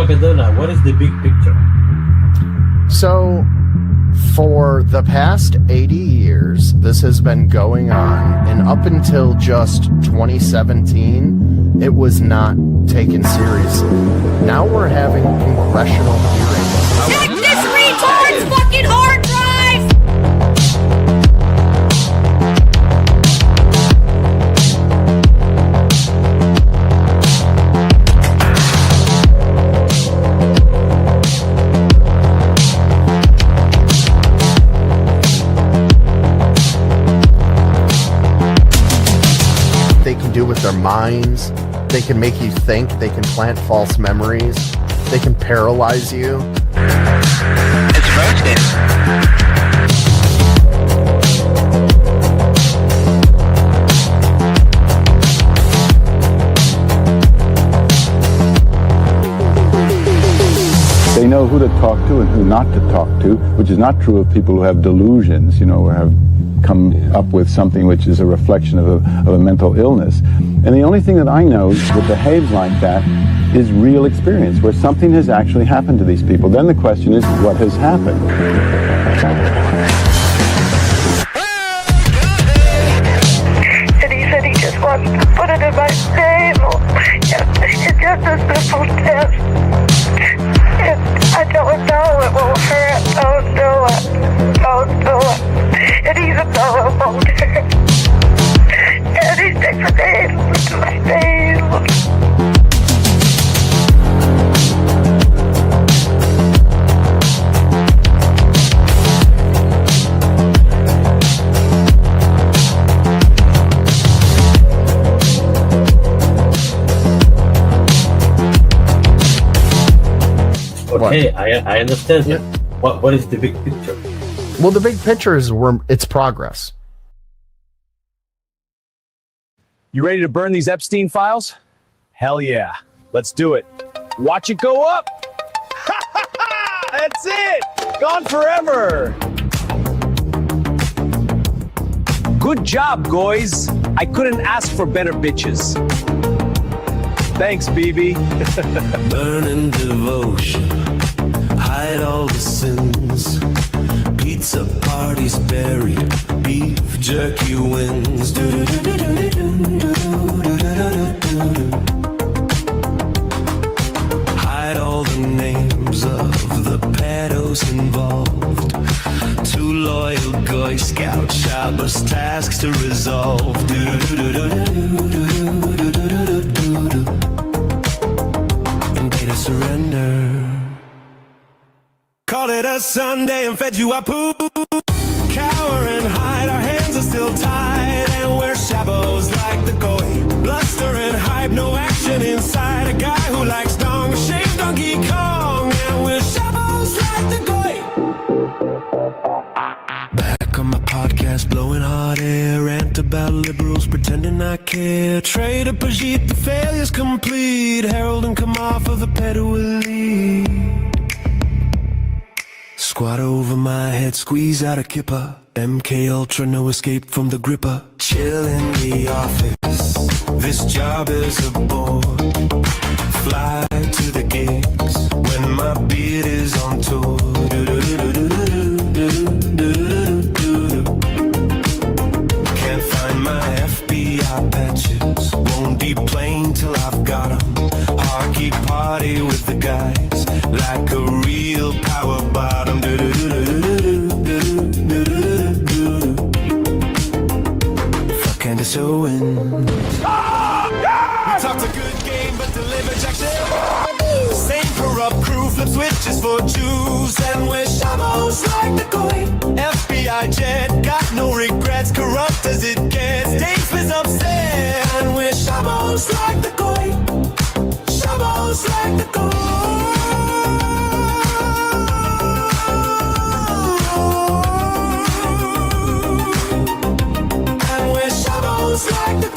Crackadona, what is the big picture? So, for the past 80 years, this has been going on, and up until just 2017, it was not taken seriously. Now we're having congressional hearings. Check this retard's fucking hard drive! They can do with their minds. They can make you think. They can plant false memories. They can paralyze you. It's roasted. They know who to talk to and who not to talk to, which is not true of people who have delusions, or have come up with something which is a reflection of a mental illness. And the only thing that I know that behaves like that is real experience, where something has actually happened to these people. Then the question is, what has happened? And he said he just wants to put it in my name. It's just a simple test. And I don't know, it won't hurt. Don't do it. Don't do it. And he's a fellow older. And he takes a nails to my nails. Okay, I understand. Yeah. What is the big picture? Well, the big picture is it's progress. You ready to burn these Epstein files? Hell yeah. Let's do it. Watch it go up. That's it. Gone forever. Good job, guys. I couldn't ask for better bitches. Thanks, BB. Burning devotion, hide all the sins. Pizza parties buried, beef jerky wings. Hide all the names of the pedos involved. Two loyal Boy Scout Shabbos tasks to resolve. And data surrender. Call it a Sunday and fed you our poop. Cower and hide, our hands are still tied, and we're shabos like the goy. Bluster and hype, no action inside. A guy who likes dong, shaved Donkey Kong, and we're shabos like the goy. Back on my podcast, blowing hot air, rant about liberals pretending I care. Trade a Brigitte, the failure's complete. Harold and come off of the pedal elite. Squat over my head, squeeze out a kipper. MK Ultra, no escape from the gripper. Chill in the office, this job is a bore. Fly to the gigs when my beard is on tour. Can't find my FBI patches, won't deplane till I've got 'em. Hockey party with the guys, like a real power bottom. Fuck Candace Owens. We talked a good game, but deliver Jackson. Same corrupt crew, flip switches for Jews, and we're shambles like the coin. FBI jet, got no regrets, corrupt as it gets. Dave is upset, and we're shambles like the coin. Shambles like the coin. Like the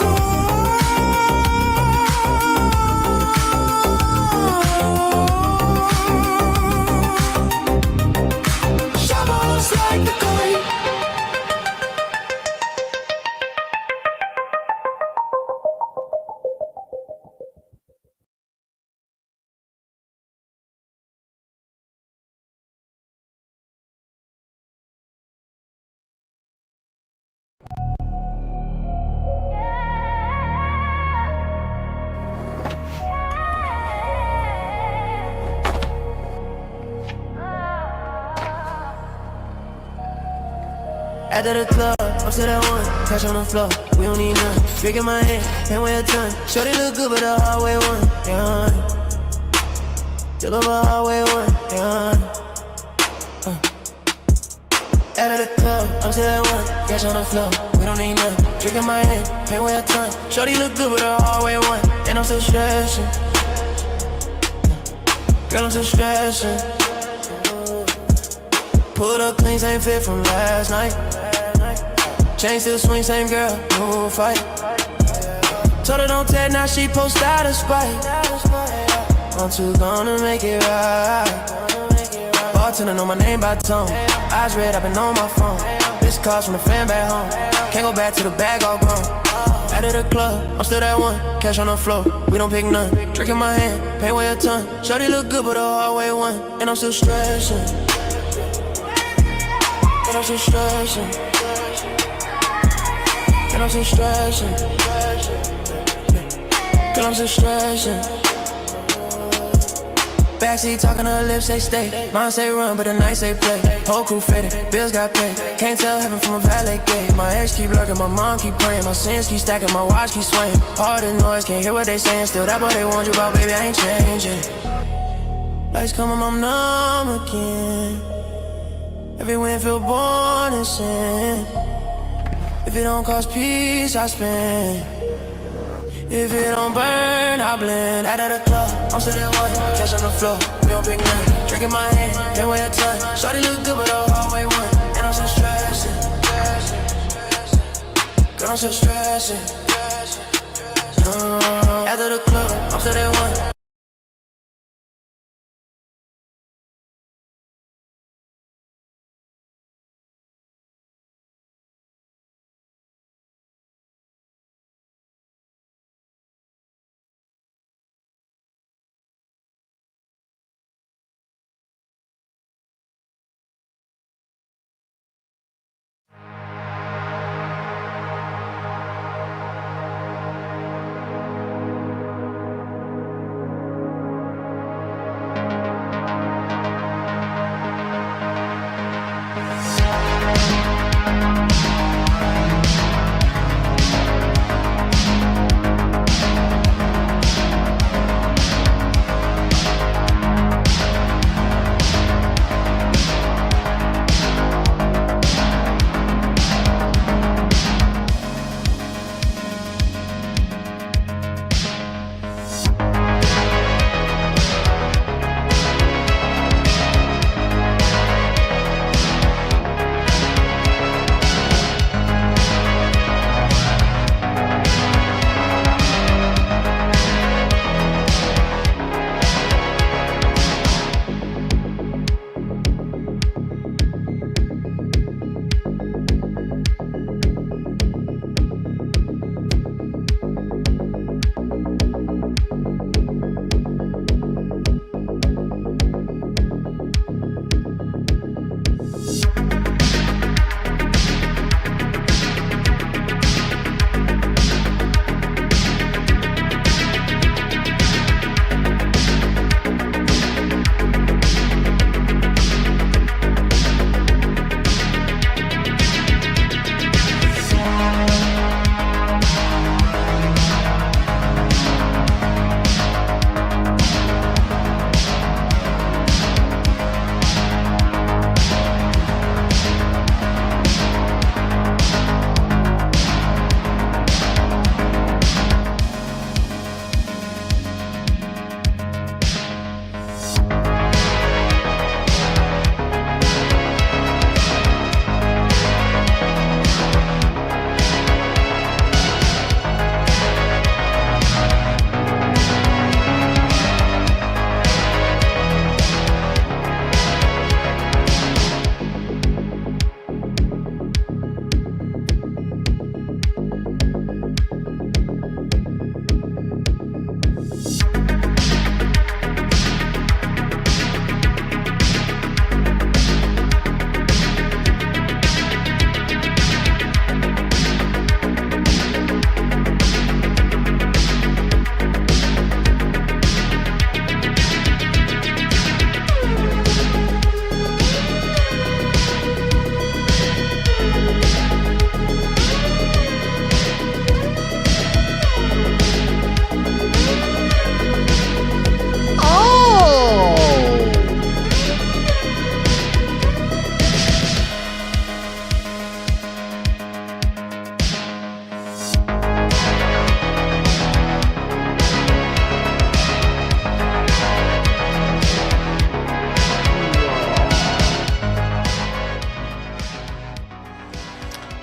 Shambles like the coin. After the club, I'm still that one. Cash on the floor, we don't need none. Drink in my hand, can't weigh a ton. Shorty look good, but the hallway one. Yeah. Still over hallway one. Yeah. Out of the club, I'm still that one. Cash on the floor, we don't need none. Drink in my hand, can't weigh a ton. Shorty look good, but the hallway one. And I'm still stressing. Girl, I'm still stressing. Pulled up clean, same fit from last night. Chain still swing, same girl, no fight. Told her don't tell, now she post out a spite. I'm too gonna make it right. Bartender know my name by tone. Eyes red, I've been on my phone. This calls from the fan back home. Can't go back to the bag all grown. Out of the club, I'm still that one. Cash on the floor, we don't pick none. Drink in my hand, paint weigh a ton. Shorty look good, but the hallway one. And I'm still stressing. And I'm still stressing. And I'm still stressing. Girl, I'm still stressing. Backseat talking to her lips, say stay. Mine say run, but the night say play. Whole crew faded, bills got paid. Can't tell heaven from a valet gate. My ex keep lurking, my mom keep praying. My sins keep stacking, my watch keep swaying. All the noise, can't hear what they saying. Still that boy they want you about, baby, I ain't changing. Lights coming, I'm numb again. Every wind feel born in sin. If it don't cost peace, I spend. If it don't burn, I blend. Out of the club, I'm still that one. Cash on the floor, we don't pick none. Drink in my hand, can't weigh a ton. Shorty look good, but the hallway one. And I'm still stressing. Girl, I'm still stressing. After the club, I'm still that one.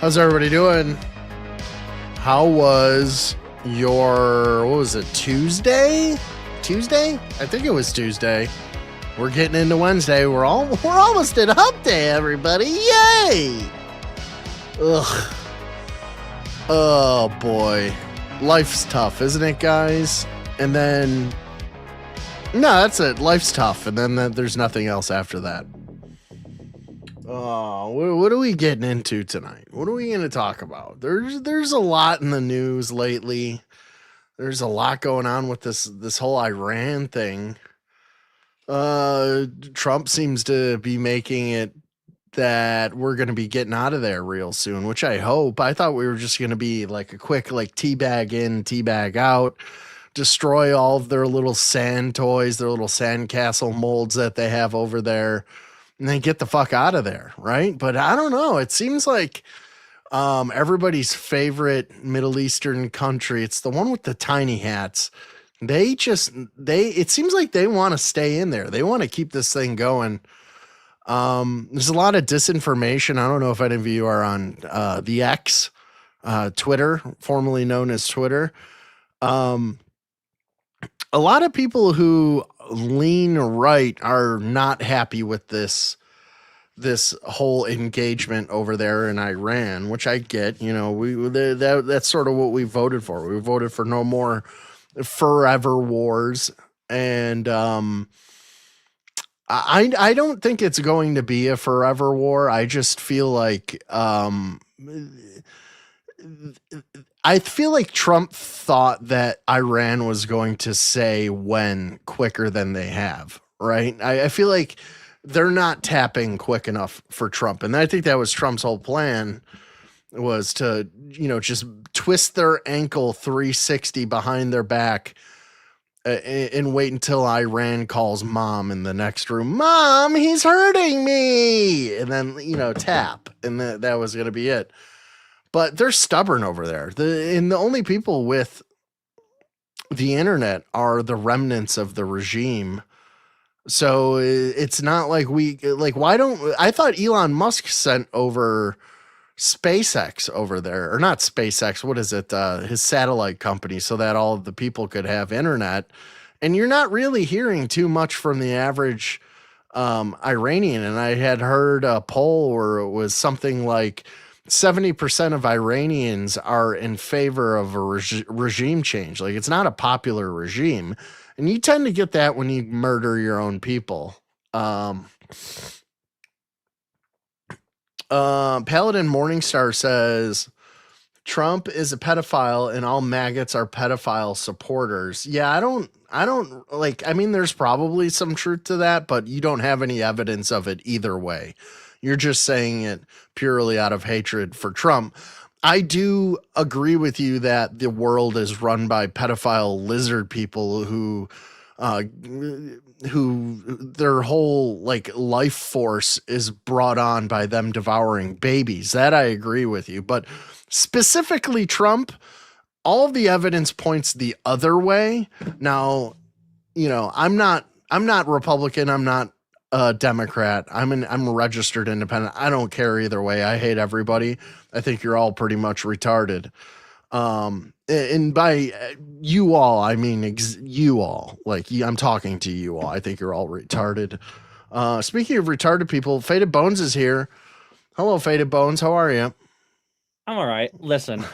How's everybody doing? How was your, what was it, Tuesday? I think it was Tuesday. We're getting into Wednesday. We're almost at hump day, everybody. Yay! Ugh. Oh boy. Life's tough, isn't it, guys? And then no, that's it. Life's tough, and then there's nothing else after that. Oh, what are we getting into tonight? What are we going to talk about? There's a lot in the news lately. There's a lot going on with this whole Iran thing. Trump seems to be making it that we're going to be getting out of there real soon, which I hope. I thought we were just going to be like a quick teabag in, teabag out, destroy all of their little sand toys, their little sandcastle molds that they have over there, and then get the fuck out of there, right? But I don't know. It seems like everybody's favorite Middle Eastern country, it's the one with the tiny hats. It seems like they want to stay in there. They want to keep this thing going. There's a lot of disinformation. I don't know if any of you are on the X, Twitter, formerly known as Twitter. A lot of people who lean right are not happy with this whole engagement over there in Iran, which I get. You know, that's sort of what we voted for. We voted for no more forever wars, and I don't think it's going to be a forever war. I just feel like I feel like Trump thought that Iran was going to say when quicker than they have, right? I feel like they're not tapping quick enough for Trump. And I think that was Trump's whole plan, was to, you know, just twist their ankle 360 behind their back and wait until Iran calls mom in the next room. Mom, he's hurting me. And then, you know, tap. And that was going to be it. But they're stubborn over there. And the only people with the internet are the remnants of the regime. So it's not like I thought Elon Musk sent over SpaceX over there, or not SpaceX. What is it? His satellite company, so that all of the people could have internet. And you're not really hearing too much from the average Iranian. And I had heard a poll where it was something like 70% of Iranians are in favor of a regime change. Like, it's not a popular regime. And you tend to get that when you murder your own people. Paladin Morningstar says Trump is a pedophile and all maggots are pedophile supporters. Yeah, I don't like, I mean, there's probably some truth to that, but you don't have any evidence of it either way. You're just saying it purely out of hatred for Trump. I do agree with you that the world is run by pedophile lizard people who their whole life force is brought on by them devouring babies. That I agree with you. But specifically Trump, all of the evidence points the other way. Now, you know, I'm not Republican. I'm not a Democrat. I'm a registered independent. I don't care either way. I hate everybody. I think you're all pretty much retarded. And by you all, I mean you all. I'm talking to you all. I think you're all retarded. Speaking of retarded people, Faded Bones is here. Hello, Faded Bones. How are you? I'm all right. Listen,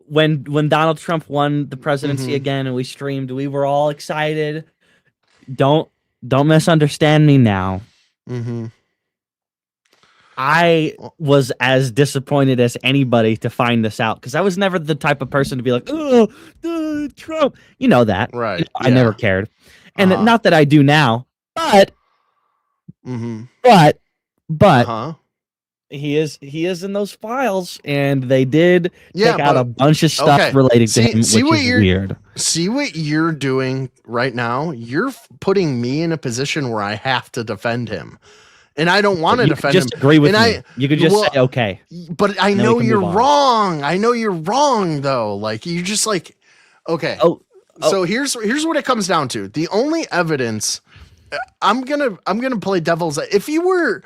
when Donald Trump won the presidency again and we streamed, we were all excited. Don't misunderstand me now. I was as disappointed as anybody to find this out, because I was never the type of person to be like, oh, Trump. You know that. Right. You know, I never cared. And not that I do now, but he is in those files, and they did take out a bunch of stuff relating to him, which is weird. See what you're doing right now? You're putting me in a position where I have to defend him. And I don't want to defend him. Just agree with me. You could just say, okay. But I know you're wrong. I know you're wrong, though. You just okay. So here's what it comes down to. The only evidence, I'm gonna play devil's. If you were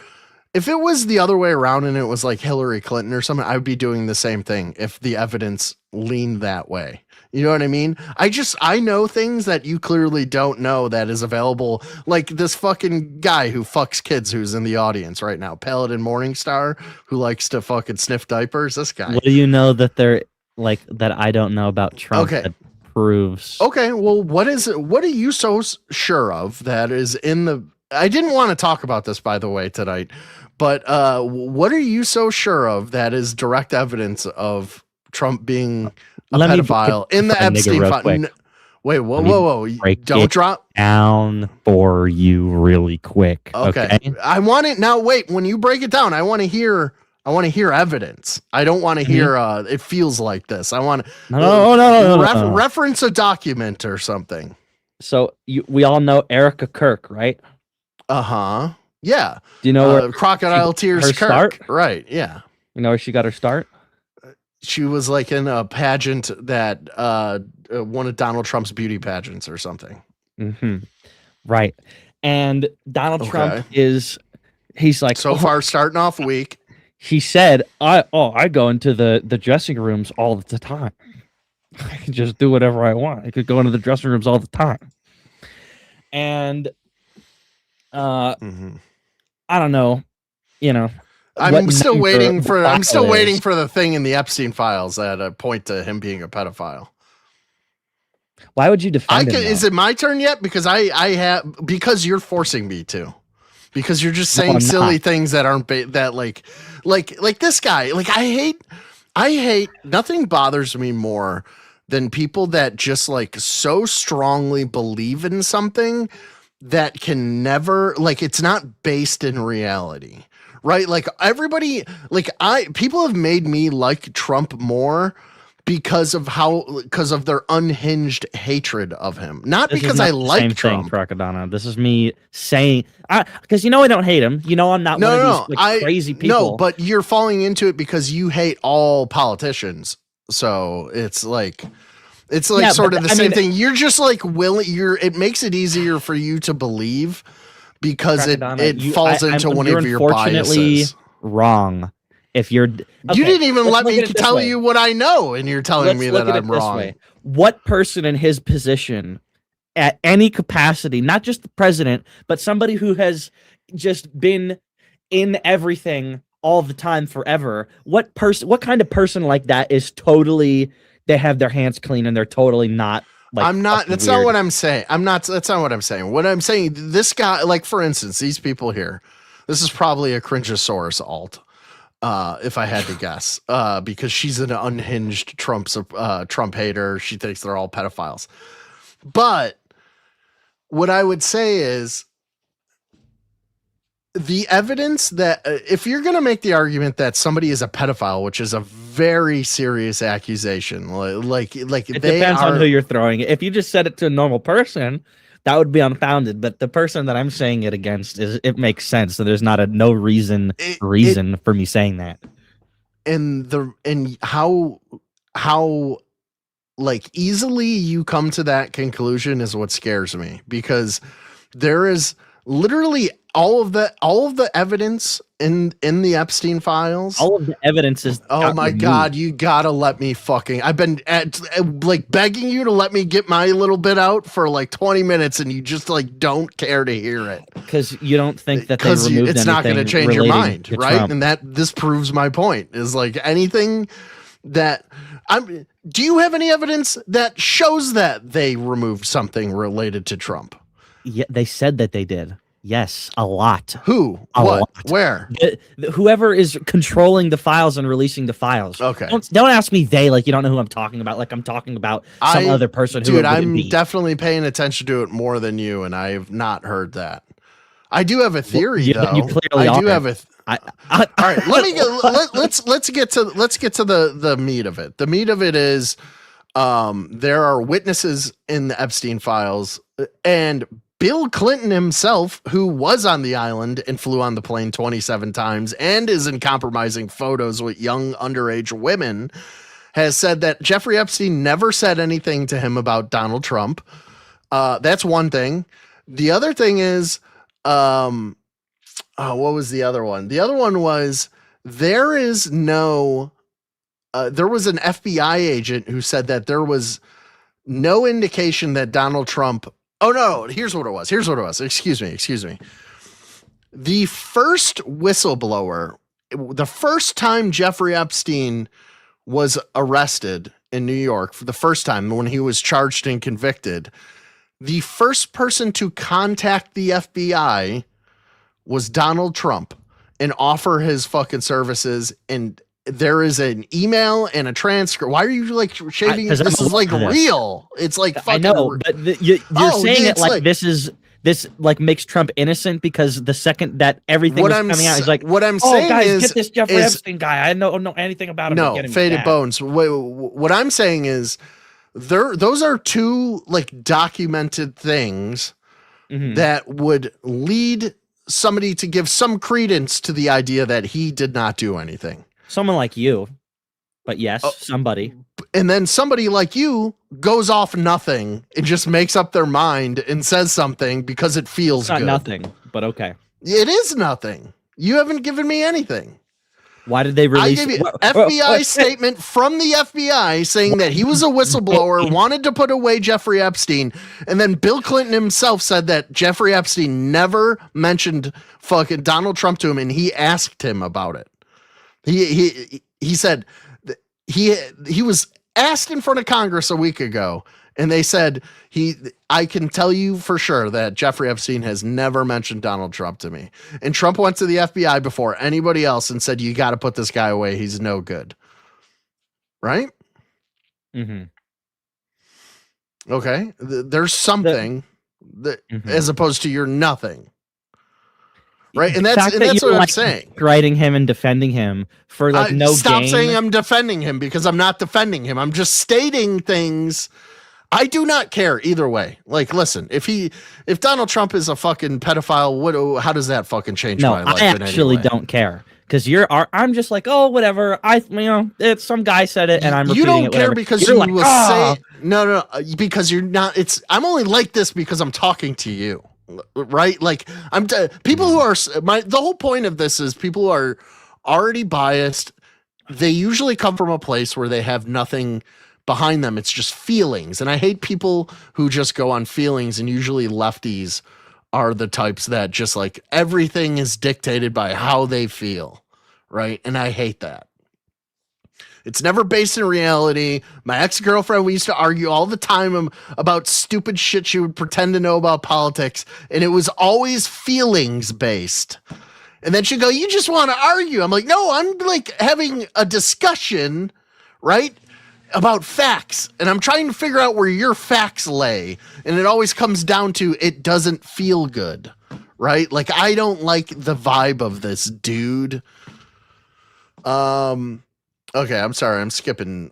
If it was the other way around and it was like Hillary Clinton or something, I would be doing the same thing if the evidence leaned that way. You know what I mean? I know things that you clearly don't know that is available. Like this fucking guy who fucks kids who's in the audience right now, Paladin Morningstar, who likes to fucking sniff diapers. This guy. What do you know that they're like that I don't know about Trump that proves? Okay, well, what are you so sure of that is in the... I didn't want to talk about this, by the way, tonight, but what are you so sure of that is direct evidence of Trump being a pedophile in the Epstein file? Wait, whoa. Don't drop down for you really quick. Okay. I want it now. Wait, when you break it down, I want to hear evidence. I don't want to hear it feels like this. I want no. Reference a document or something. So we all know Erica Kirk, right? Uh-huh. Yeah. Do you know where Crocodile Tears Kirk? Start? Right, yeah. You know where she got her start? She was like in a pageant that one of Donald Trump's beauty pageants or something. Mm-hmm. Right. And Donald Trump he's like so far starting off weak. He said, I go into the dressing rooms all the time. I can just do whatever I want. I could go into the dressing rooms all the time. And I don't know, I'm still waiting for the thing in the Epstein files that point to him being a pedophile. Why would you defend him? Is it my turn yet? Because because you're forcing me to. Because you're just saying silly things that aren't that like this guy. Like I hate nothing bothers me more than people that just like so strongly believe in something that can never, like, it's not based in reality, right? Like everybody, like people have made me like Trump more because of their unhinged hatred of him. Not because I like Trump. Crackadona. This is me saying, because I don't hate him. I'm not one of these crazy people. No, but you're falling into it because you hate all politicians. So it's like sort of the same thing. You're just like it makes it easier for you to believe because it falls into one of your biases. Wrong. If you're you didn't even let me tell you what I know, and you're telling me that I'm wrong. What person in his position at any capacity, not just the president, but somebody who has just been in everything all the time forever, what kind of person like that is totally, they have their hands clean and they're totally not like, that's not what I'm saying. That's not what I'm saying. What I'm saying, this guy, like for instance, these people here, this is probably a Cringeosaurus alt. If I had to guess, because she's an unhinged Trump hater. She thinks they're all pedophiles. But what I would say is the evidence that if you're going to make the argument that somebody is a pedophile, which is a very serious accusation, like it depends on who you're throwing it. If you just said it to a normal person, that would be unfounded, but the person that I'm saying it against it makes sense. So there's not no reason for me saying that. And how like easily you come to that conclusion is what scares me, because there is literally all of the evidence in the Epstein files. All of the evidence is. Oh my God, you gotta let me fucking. I've been like begging you to let me get my little bit out for like 20 minutes, and you just like don't care to hear it because you don't think that they removed it's not going to change your mind, right? Trump. And this proves my point. Is like anything that do you have any evidence that shows that they removed something related to Trump? Yeah, they said that they did. Yes, a lot. Who? A what? Lot. Where? Whoever is controlling the files and releasing the files. Okay. Don't ask me they, like you don't know who I'm talking about. Like I'm talking about some other person who. Dude, I'm definitely paying attention to it more than you, and I have not heard that. I do have a theory, though. You clearly I do have a. All right, let's get to the meat of it. The meat of it is, there are witnesses in the Epstein files, and Bill Clinton himself, who was on the island and flew on the plane 27 times and is in compromising photos with young underage women, has said that Jeffrey Epstein never said anything to him about Donald Trump. That's one thing. The other thing is, what was the other one? The other one was there was an FBI agent who said that there was no indication that Donald Trump. Oh no, here's what it was. Excuse me. The first whistleblower, the first time Jeffrey Epstein was arrested in New York for the first time when he was charged and convicted, the first person to contact the FBI was Donald Trump and offer his fucking services. And there is an email and a transcript. Why are you like shaving? This is like real. It's like fucking. I know, but you're saying it like this like makes Trump innocent because the second that everything was coming out, he's like, what I'm saying guys, is, get this Jeffrey Epstein guy. I don't know anything about him. No, Faded Bones. What I'm saying is, those are two like documented things that would lead somebody to give some credence to the idea that he did not do anything. Someone like you, but yes, somebody. And then somebody like you goes off nothing and just makes up their mind and says something because it feels it's not good. Nothing, but okay. It is nothing. You haven't given me anything. Why did they release? I gave you FBI statement from the FBI saying that he was a whistleblower, wanted to put away Jeffrey Epstein, and then Bill Clinton himself said that Jeffrey Epstein never mentioned fucking Donald Trump to him, and he asked him about it. He said he was asked in front of Congress a week ago, and they said I can tell you for sure that Jeffrey Epstein has never mentioned Donald Trump to me. And Trump went to the FBI before anybody else and said, you got to put this guy away. He's no good. Right? Mm-hmm. Okay. There's something that as opposed to you're nothing. Right. And that's what I'm saying. Writing him and defending him for like no stop gain. saying I'm defending him because I'm not defending him. I'm just stating things. I do not care either way. Like, listen, if Donald Trump is a fucking pedophile, how does that fucking change my life? I actually don't care because I'm just like, oh, whatever. It's some guy said it and I'm repeating it. You don't care because you're you will say no, because you're not. I'm only like this because I'm talking to you, right? Like people who are the whole point of this is people who are already biased. They usually come from a place where they have nothing behind them. It's just feelings. And I hate people who just go on feelings, and usually lefties are the types that just like everything is dictated by how they feel. Right. And I hate that. It's never based in reality. My ex-girlfriend, we used to argue all the time about stupid shit she would pretend to know about politics. And it was always feelings based. And then she'd go, you just want to argue. I'm like, no, I'm like having a discussion, right? About facts, and I'm trying to figure out where your facts lay, and it always comes down to it doesn't feel good, right? Like I don't like the vibe of this dude. Okay, I'm sorry, I'm skipping.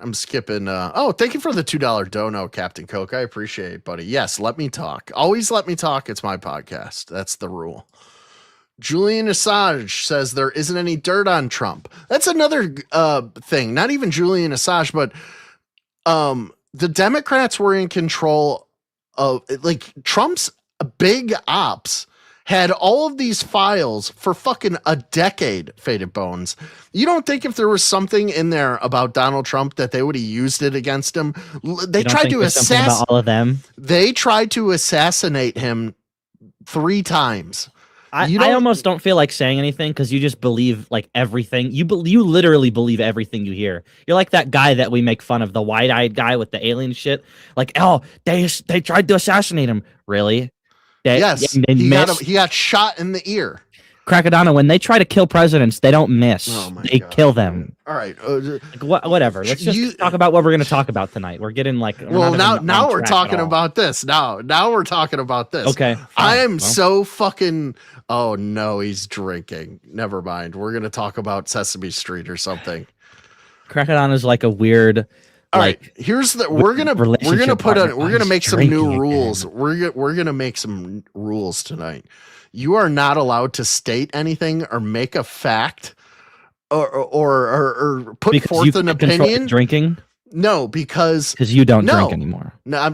Oh, thank you for the $2 dono, Captain Coke. I appreciate it, buddy. Yes, let me talk. Always let me talk. It's my podcast. That's the rule. Julian Assange says there isn't any dirt on Trump. That's another thing. Not even Julian Assange, but the Democrats were in control of like Trump's big ops had all of these files for fucking a decade, Faded Bones. You don't think if there was something in there about Donald Trump that they would have used it against him? They tried to assassinate all of them. They tried to assassinate him 3 times. I almost don't feel like saying anything because you just believe like everything. You literally believe everything you hear. You're like that guy that we make fun of, the wide-eyed guy with the alien shit. Like, oh, they tried to assassinate him. Really? Yes. He got shot in the ear. Crackadona, when they try to kill presidents, they don't miss. They kill them. All right. Whatever. Let's just talk about what we're going to talk about tonight. We're getting like. Now we're talking about this. Now we're talking about this. Okay. I am so fucking. Oh no, he's drinking. Never mind. We're going to talk about Sesame Street or something. Crackadona is like a weird. All right, here's the we're gonna make some new rules. We're gonna make some rules tonight. You are not allowed to state anything or make a fact or put forth an opinion. Drinking No, because you don't drink anymore. No,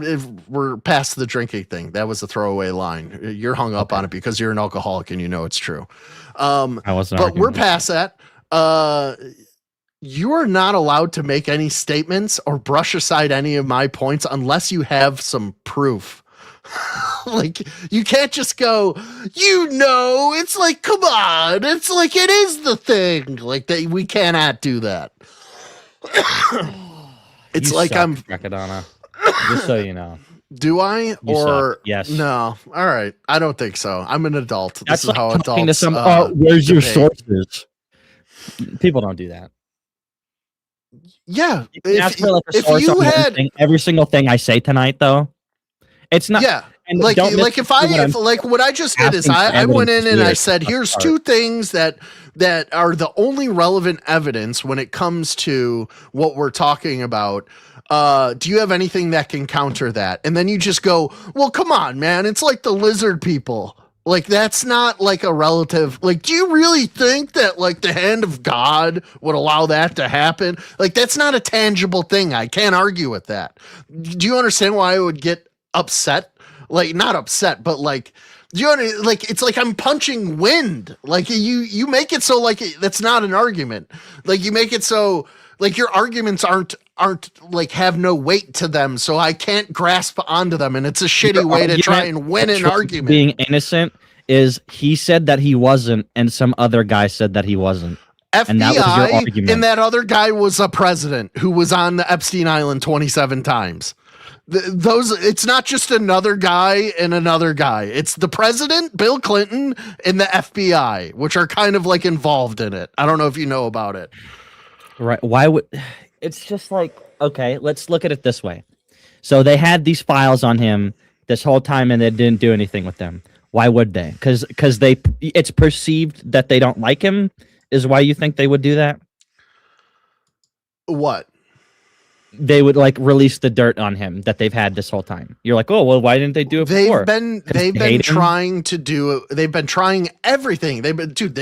we're past the drinking thing. That was a throwaway line. You're hung up on it because you're an alcoholic and you know it's true. I wasn't. But we're past that. You are not allowed to make any statements or brush aside any of my points unless you have some proof. Like, you can't just go, it's like, come on, it's like, it is the thing. Like, that we cannot do that. It's you like suck, I'm Crackadona. Just so you know. Do I? You or suck. Yes. No. All right. I don't think so. I'm an adult. That's this is how talking adults. to some, where's your debate. sources? People don't do that. Yeah. Ask for like a source you on had every single thing I say tonight, though, it's not. Yeah. And like if what what I just did is I went in and I said, here's two things that are the only relevant evidence when it comes to what we're talking about. Do you have anything that can counter that? And then you just go, well, come on, man. It's like the lizard people. Like, that's not like a relative. Like, do you really think that like the hand of God would allow that to happen? Like, that's not a tangible thing. I can't argue with that. Do you understand why I would get upset? Like, not upset, but like, like, it's like I'm punching wind. Like, you make it so like that's not an argument. Like, you make it so like your arguments aren't like have no weight to them, so I can't grasp onto them, and it's a shitty way to try and win an argument. Being innocent is he said that he wasn't, and some other guy said that he wasn't. FBI, and that was your argument. And that other guy was a president who was on the Epstein Island 27 times. It's not just another guy and another guy. It's the president, Bill Clinton, and the FBI, which are kind of like involved in it. I don't know if you know about it. Right. Why would it's just like, okay, let's look at it this way. So they had these files on him this whole time and they didn't do anything with them. Why would they? Because it's perceived that they don't like him is why you think they would do that? What? They would like release the dirt on him that they've had this whole time. You're like, oh well, why didn't they do it before? They've been trying to do it. They've been trying everything. They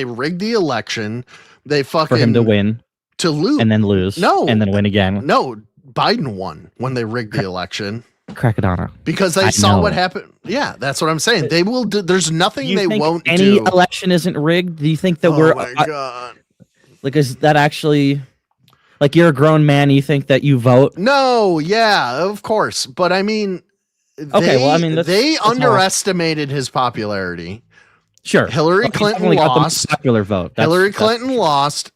rigged the election. They fucking for him to win, to lose, and then lose, no, and then win again. No, Biden won when they rigged the election. Crackadona. Because they saw what happened. Yeah, that's what I'm saying. They will do. There's nothing they won't do. Any election isn't rigged? Do you think that we're? Oh my god! Like, is that actually? Like, you're a grown man, you think that you vote? No, yeah, of course. But I mean, they underestimated his popularity. Sure. Hillary Clinton lost. Popular vote. Hillary Clinton lost.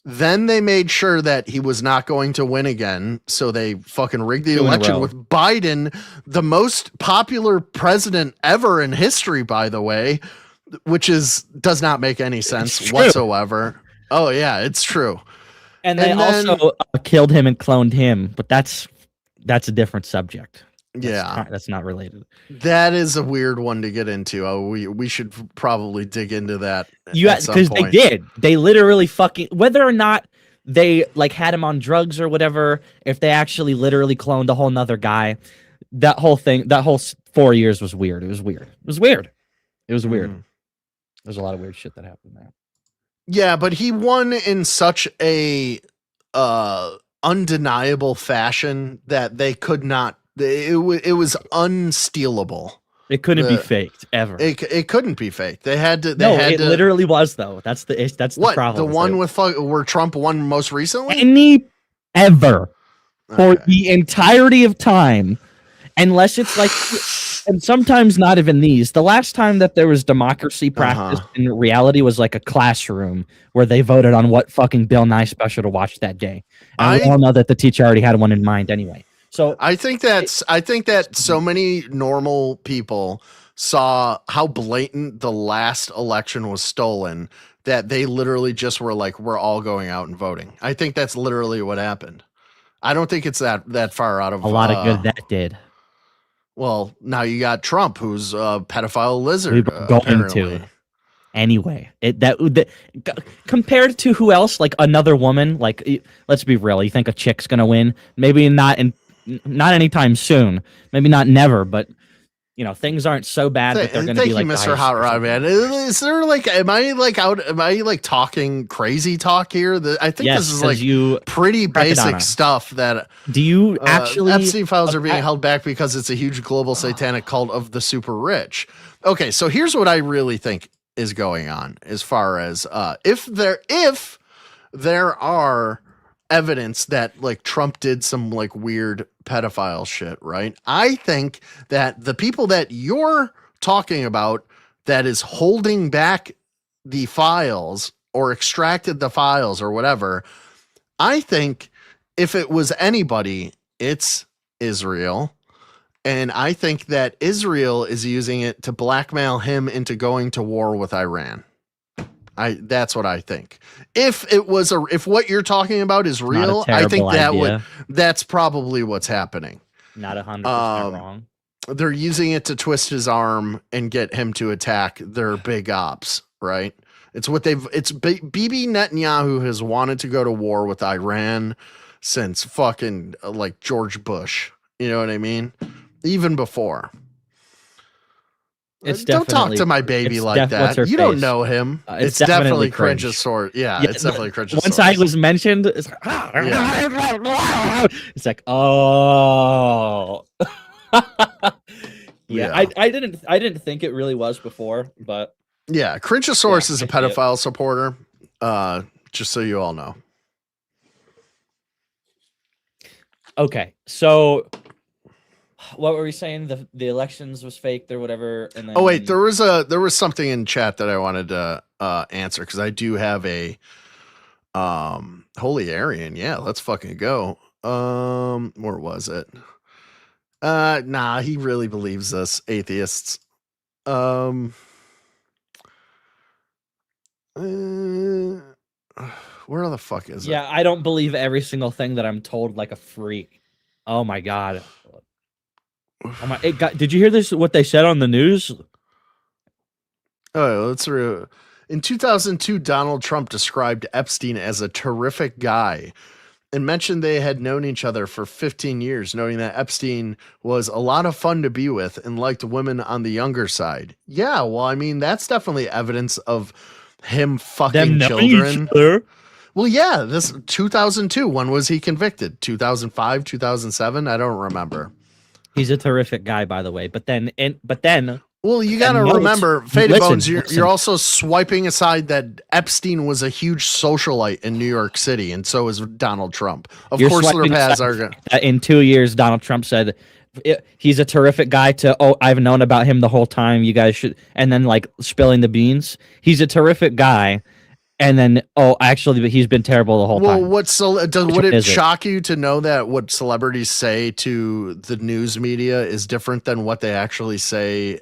Then they made sure that he was not going to win again. So they fucking rigged the election with Biden, the most popular president ever in history, by the way, which does not make any sense whatsoever. Oh, yeah, it's true. And they also killed him and cloned him, but that's a different subject. That's not related. That is a weird one to get into. Oh, we should probably dig into that. Because they did. They literally fucking, whether or not they like had him on drugs or whatever, if they actually literally cloned a whole nother guy, that whole 4 years was weird. It was weird. There's a lot of weird shit that happened there. Yeah, but he won in such a undeniable fashion that they could not. It was unstealable. It couldn't be faked ever. It couldn't be faked. They had to. Literally was though. That's the problem. The one where Trump won most recently. For the entirety of time, unless it's like. And sometimes not even these. The last time that there was democracy practiced in reality was like a classroom where they voted on what fucking Bill Nye special to watch that day. And we all know that the teacher already had one in mind anyway. So I think that so many normal people saw how blatant the last election was stolen that they literally just were like, we're all going out and voting. I think that's literally what happened. I don't think it's that far out of a lot of good that did. Well, now you got Trump, who's a pedophile lizard. We were going to anyway. Compared to who else? Like another woman. Like, let's be real. You think a chick's gonna win? Maybe not anytime soon. Maybe not never. But things aren't so bad that they're going to be like. Thank you, Mr. Hot Rod, man. Is there like, am I like talking crazy talk here? I think this is like pretty basic stuff that. Do you actually? Epstein files are being held back because it's a huge global satanic cult of the super rich. Okay, so here's what I really think is going on as far as if there are evidence that like Trump did some like weird pedophile shit, right? I think that the people that you're talking about that is holding back the files or extracted the files or whatever, I think if it was anybody, it's Israel. And I think that Israel is using it to blackmail him into going to war with Iran. That's what I think. If what you're talking about is real, I think that's probably what's happening. Not 100% wrong. They're using it to twist his arm and get him to attack their big ops, right? Bibi Netanyahu has wanted to go to war with Iran since fucking like George Bush. You know what I mean? Even before. Don't talk to my baby like that. You don't know him. It's definitely cringe source. Yeah, it's definitely cringe. Once I was mentioned, it's like, it's like, oh, yeah. I didn't think it really was before, but yeah, Cringeosaurus is a pedophile supporter. Just so you all know. Okay, so. What were we saying? The elections was faked or whatever. And then... Oh wait, there was something in chat that I wanted to answer because I do have a Holy Aryan. Yeah, let's fucking go. Where was it? Nah, he really believes us atheists. Where the fuck is it? Yeah, I don't believe every single thing that I'm told like a freak. Oh my god. Oh my! Did you hear this? What they said on the news? Oh, let's in 2002, Donald Trump described Epstein as a terrific guy and mentioned they had known each other for 15 years, noting that Epstein was a lot of fun to be with and liked women on the younger side. Yeah, well, I mean, that's definitely evidence of him fucking children. Well, yeah, this 2002. When was he convicted? 2005, 2007? I don't remember. He's a terrific guy, by the way. But then, well, you got to remember, Faded Bones. You're also swiping aside that Epstein was a huge socialite in New York City, and so is Donald Trump. Of course, their paths are. In 2 years, Donald Trump said he's a terrific guy. I've known about him the whole time. You guys should, and then like spilling the beans. He's a terrific guy. And then, actually, he's been terrible the whole time. Well, would it shock you to know that what celebrities say to the news media is different than what they actually say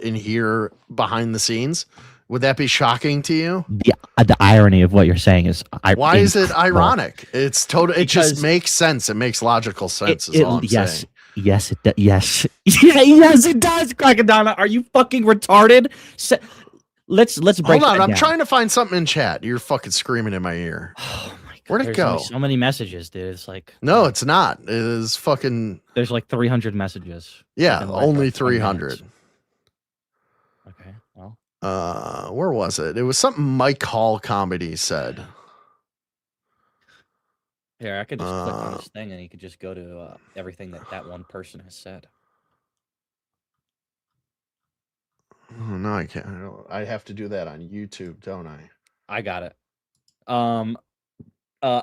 in here behind the scenes? Would that be shocking to you? The irony of what you're saying is, why is it ironic? It's total. It just makes sense. It makes logical sense. Saying. Yes, it does. Yes, yes, it does. Crackadona, are you fucking retarded? Let's break. Hold on, I'm trying to find something in chat. You're fucking screaming in my ear. Oh my god, where'd it go? So many messages, dude. It's like no, it's not. It is fucking. There's like 300 messages. Yeah, only 300. Okay, well. Where was it? It was something Mike Hall comedy said. Here, I could just click on this thing, and you could just go to everything that one person has said. Oh, no, I can't. I have to do that on YouTube, don't I? I got it.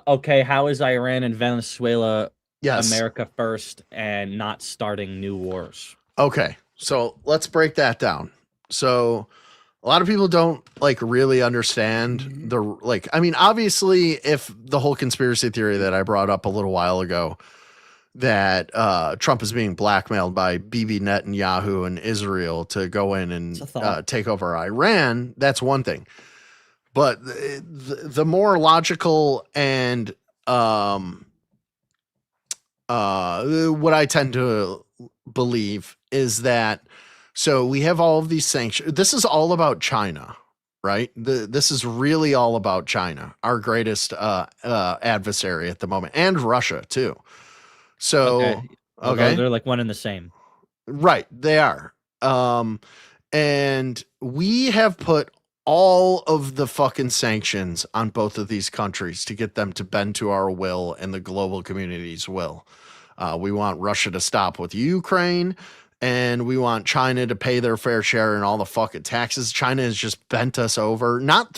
Okay, how is Iran and Venezuela America first and not starting new wars? Okay, so let's break that down. So a lot of people don't like really understand I mean, obviously, if the whole conspiracy theory that I brought up a little while ago that Trump is being blackmailed by Bibi Netanyahu and Israel to go in and take over Iran, that's one thing. But the more logical and what I tend to believe is that, so we have all of these sanctions. This is all about China, right? This is really all about China, our greatest adversary at the moment, and Russia too. So, okay. They're like one and the same. Right. They are. And we have put all of the fucking sanctions on both of these countries to get them to bend to our will and the global community's will. We want Russia to stop with Ukraine, and we want China to pay their fair share and all the fucking taxes. China has just bent us over, not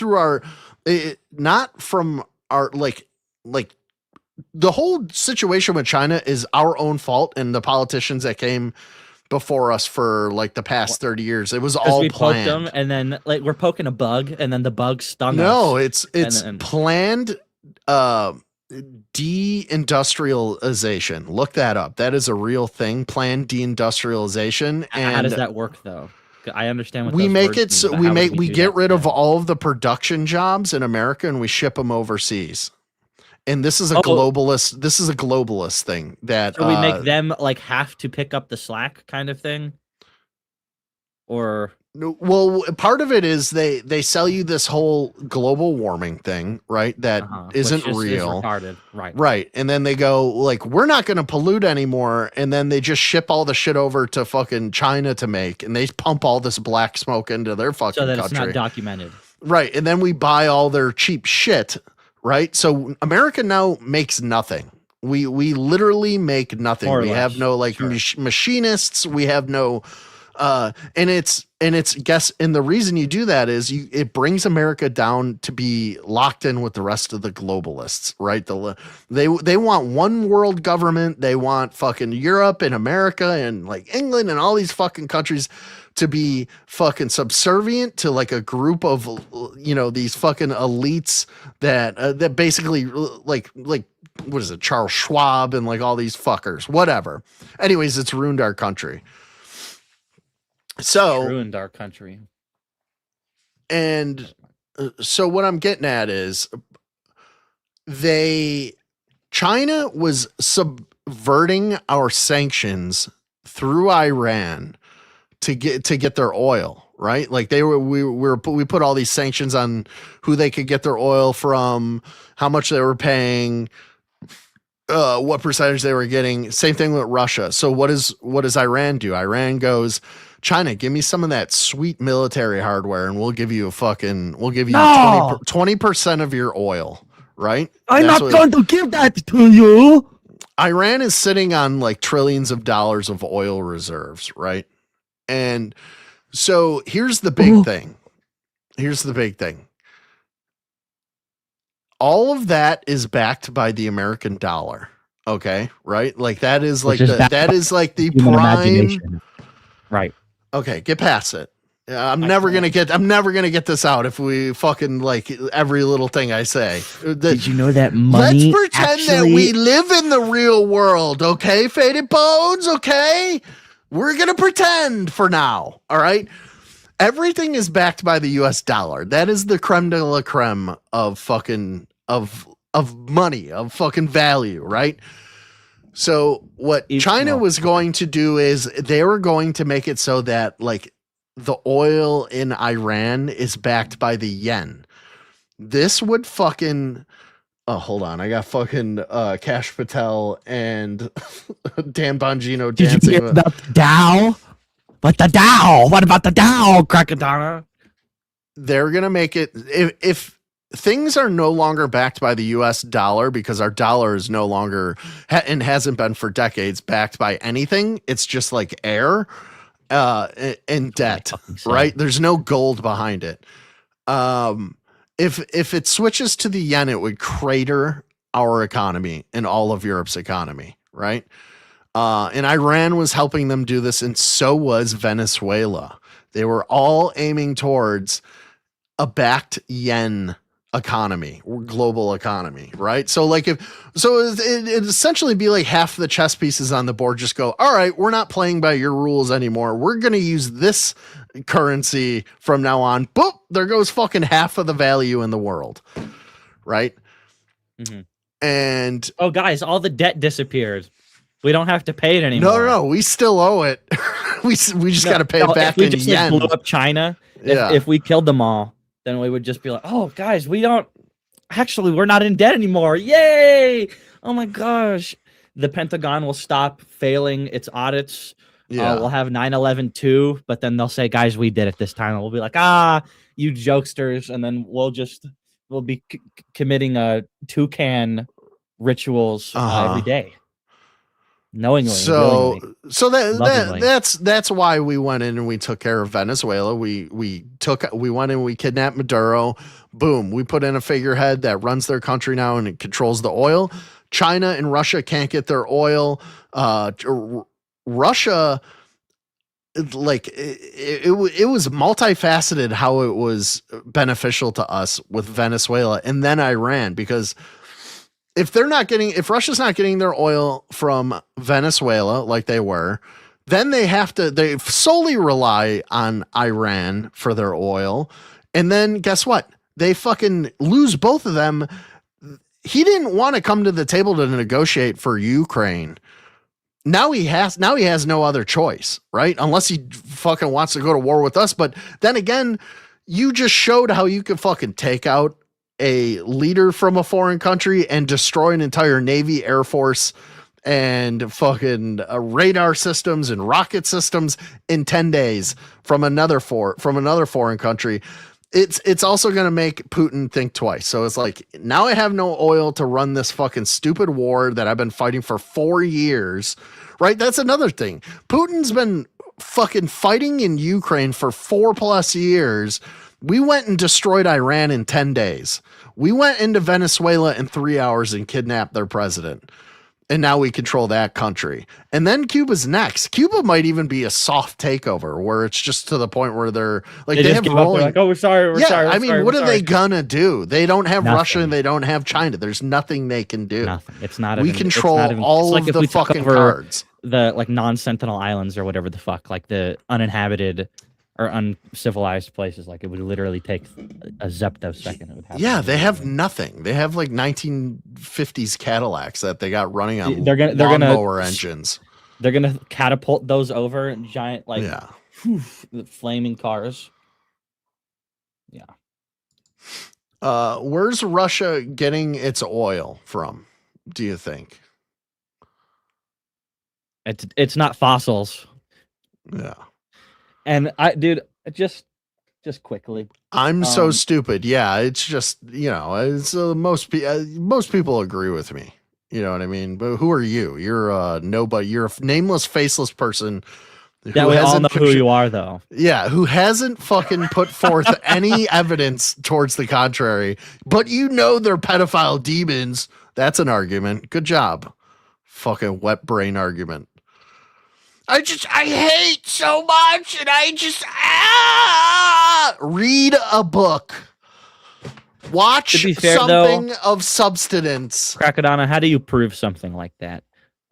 from our like the whole situation with China is our own fault, and the politicians that came before us for like the past 30 years. It was all we planned. Poked them, and then like we're poking a bug, and then the bug stung us. No, it's then planned deindustrialization. Look that up. That is a real thing. Planned deindustrialization. And how does that work though? I understand what we those make words it so mean, but we get rid of all of the production jobs in America and we ship them overseas. And this is a globalist thing that so we make them like have to pick up the slack kind of thing. Or well, part of it is they sell you this whole global warming thing, right? That isn't real. Is retarded. Right. And then they go like, we're not going to pollute anymore. And then they just ship all the shit over to fucking China to make, and they pump all this black smoke into their fucking so that country. It's not documented. Right. And then we buy all their cheap shit. Right. So America now makes nothing. We literally make nothing. We have no like machinists. We have no and the reason you do that is it brings America down to be locked in with the rest of the globalists, right? They want one world government. They want fucking Europe and America and like England and all these fucking countries to be fucking subservient to like a group of, you know, these fucking elites that basically like what is it, Charles Schwab and like all these fuckers, whatever. Anyways, it's ruined our country. Ruined our country. And so what I'm getting at is China was subverting our sanctions through Iran to get their oil, right? Like we put all these sanctions on who they could get their oil from, how much they were paying, what percentage they were getting. Same thing with Russia. So what does Iran do? Iran goes, China, give me some of that sweet military hardware and we'll give you 20% of your oil, right? I'm not going to give that to you. Iran is sitting on like trillions of dollars of oil reserves, right? And so here's the big thing. All of that is backed by the American dollar. Okay, right? Like that is like the prime. Right. Okay, get past it. I'm never gonna get this out if we fucking like every little thing I say. Did you know that money? Let's pretend that we live in the real world, okay, Faded Bones? Okay, we're gonna pretend for now. All right. Everything is backed by the U.S. dollar. That is the creme de la creme of fucking of money, of fucking value, right? So what China was going to do is they were going to make it so that like the oil in Iran is backed by the yen. This would fucking hold on. I got fucking Kash Patel and Dan Bongino dancing. Did you hear about the Dow? But the Dow, what about the Dow, Crackadona? They're going to make it, if things are no longer backed by the US dollar, because our dollar is no longer, and hasn't been for decades, backed by anything, it's just like air and debt, right? There's no gold behind it. If it switches to the yen, it would crater our economy and all of Europe's economy, right? And Iran was helping them do this, and so was Venezuela. They were all aiming towards a backed yen economy or global economy, right? So like it'd essentially be like half the chess pieces on the board just go, all right, we're not playing by your rules anymore. We're going to use this currency from now on. Boop, there goes fucking half of the value in the world, right? Mm-hmm. And oh, guys, all the debt disappeared. We don't have to pay it anymore. No, we still owe it. we just got to pay it back in yen. Blew up China. If we killed them all, then we would just be like, oh, guys, we're not in debt anymore. Yay! Oh my gosh. The Pentagon will stop failing its audits. Yeah. We'll have 9/11 too, but then they'll say, guys, we did it this time. And we'll be like, you jokesters. And then we'll be committing toucan rituals every day. Knowingly. So Lovingly. that's why we went in and we took care of Venezuela. We went in, we kidnapped Maduro. Boom, we put in a figurehead that runs their country now and it controls the oil. China and Russia can't get their oil. Russia, like it was multifaceted how it was beneficial to us with Venezuela and then Iran, because if Russia's not getting their oil from Venezuela like they were, then they solely rely on Iran for their oil. And then guess what? They fucking lose both of them. He didn't want to come to the table to negotiate for Ukraine. Now he has no other choice, right? Unless he fucking wants to go to war with us. But then again, you just showed how you could fucking take out a leader from a foreign country and destroy an entire Navy, Air Force, and fucking radar systems and rocket systems in 10 days from another foreign country. It's also going to make Putin think twice. So it's like, now I have no oil to run this fucking stupid war that I've been fighting for 4 years, right? That's another thing. Putin's been fucking fighting in Ukraine for 4+ years. We went and destroyed Iran in 10 days. We went into Venezuela in 3 hours and kidnapped their president. And now we control that country. And then Cuba's next. Cuba might even be a soft takeover where it's just to the point where they're like, they have rolling. Like, oh, we're sorry. We're sorry. I mean, what are they gonna do? They don't have Nothing. Russia and they don't have China. There's nothing they can do. Nothing. It's not. We control all of the fucking cards. The like non-Sentinel Islands or whatever the fuck, like the uninhabited or uncivilized places. Like it would literally take a zeptosecond. It would happen. Yeah, they have nothing. They have like 1950s Cadillacs that they got running on lawnmower engines. They're gonna catapult those over giant flaming cars. Yeah. Where's Russia getting its oil from, do you think? It's not fossils. Yeah. And just quickly. I'm so stupid. Yeah, it's just, it's most people agree with me. You know what I mean? But who are you? You're nobody. You're a nameless, faceless person. Yeah, we all know who you are, though. Yeah, who hasn't fucking put forth any evidence towards the contrary, but they're pedophile demons. That's an argument. Good job. Fucking wet brain argument. I hate so much, and I just read a book. Watch something of substance. Crackadona, how do you prove something like that?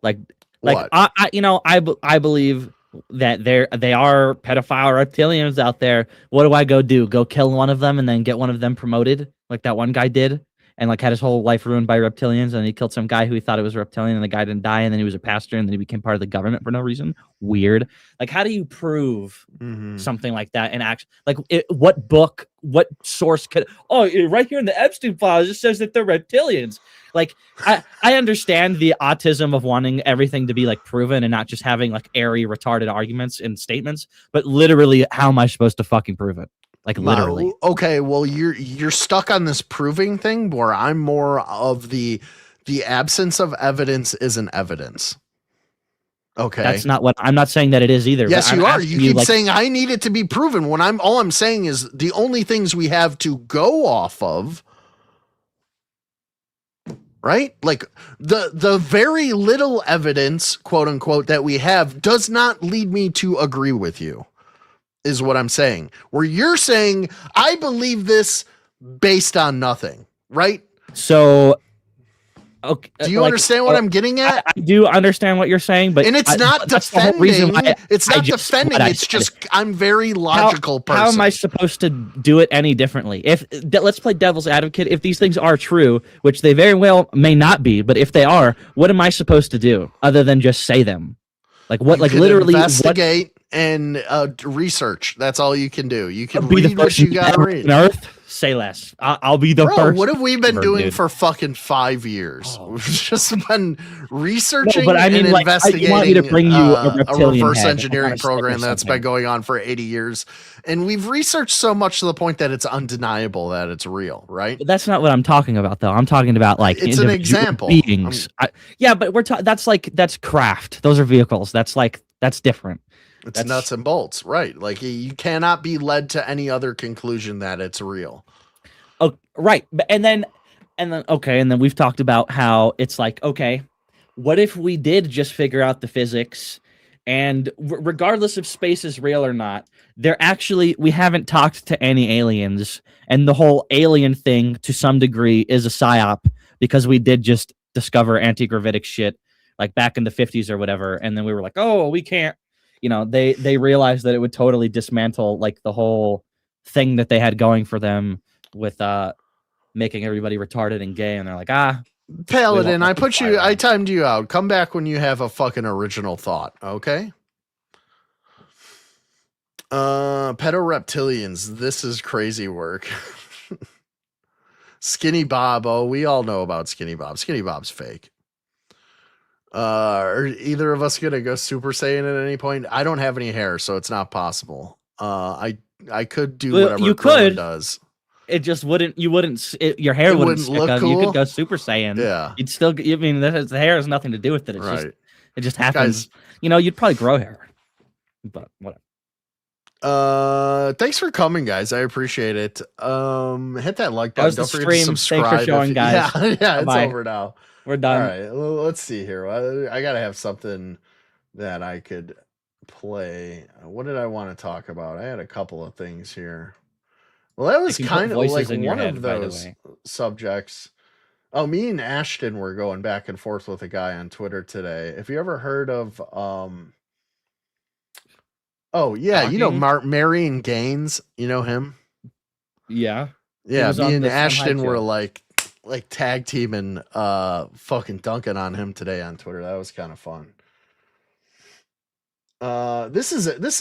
Like what? I believe that they are pedophile reptilians out there. What do I go do? Go kill one of them and then get one of them promoted, like that one guy did? And like had his whole life ruined by reptilians, and he killed some guy who he thought it was a reptilian, and the guy didn't die, and then he was a pastor, and then he became part of the government for no reason. Weird. Like, how do you prove something like that in action? Like, what book, what source could? Oh, right here in the Epstein files, it says that they're reptilians. Like, I understand the autism of wanting everything to be like proven and not just having like airy, retarded arguments and statements. But literally, how am I supposed to fucking prove it? Like literally. Okay, well you're stuck on this proving thing where I'm more of the absence of evidence isn't evidence. Okay. That's not what I'm not saying that it is either. Yes, you are. You keep saying I need it to be proven when all I'm saying is the only things we have to go off of, right? Like the very little evidence, quote unquote, that we have does not lead me to agree with you. Is what I'm saying. Where you're saying, I believe this based on nothing, right? So, okay, do you understand what I'm getting at? I do understand what you're saying, but it's not defending. It's not defending. It's just I'm very logical person. How am I supposed to do it any differently? Let's play devil's advocate. If these things are true, which they very well may not be, but if they are, what am I supposed to do other than just say them? Like what? Like literally investigate. and research. That's all you can do. You can I'll be the read what first you gotta man read. on Earth. Say less. I'll be the Bro, first. what have we been ever, doing dude. for fucking 5 years? Oh. We've just been researching No, but I mean, and like, investigating you want me to bring you a a reptilian reverse head engineering on a stick or program that's been something. going on for 80 years. And we've researched so much to the point that it's undeniable that it's real, right? But that's not what I'm talking about, though. I'm talking about like It's an individual example. beings. Yeah, but that's craft. Those are vehicles. That's different. It's nuts and bolts, right? Like you cannot be led to any other conclusion that it's real. Oh, right. And then we've talked about how it's like, okay, what if we did just figure out the physics, and regardless if space is real or not, we haven't talked to any aliens, and the whole alien thing to some degree is a psyop because we did just discover anti-gravitic shit like back in the 50s or whatever, and then we were like, oh, we can't. They realized that it would totally dismantle like the whole thing that they had going for them with making everybody retarded and gay, and they're like, Paladin, I timed you out. Come back when you have a fucking original thought, okay? Pedoreptilians, this is crazy work. Skinny Bob, we all know about Skinny Bob. Skinny Bob's fake. Are either of us gonna go Super Saiyan at any point? I don't have any hair, so it's not possible. I could do whatever you Krillin could. does. It just wouldn't. You wouldn't. Your hair It wouldn't wouldn't stick look up. You cool? could go Super Saiyan. Yeah. You'd still. I mean, the hair has nothing to do with it. It's Right. it just happens. You'd probably grow hair, but whatever. Thanks for coming, guys. I appreciate it. Hit that like button. That was the Don't forget to stream. subscribe. Thanks for showing, guys. Yeah, it's Bye. over now. We're done. All right, let's see here. I gotta have something that I could play. What did I want to talk about? I had a couple of things here. Well, that was You can put kind of like voices in your one head, of by the those way. subjects. Oh, me and Ashton were going back and forth with a guy on Twitter today. Have you ever heard of Oh yeah, Marion Gaines. You know him? Yeah. Yeah, was me on and the Fun Ashton High were Show. like tag teaming, fucking dunking on him today on Twitter. That was kind of fun. This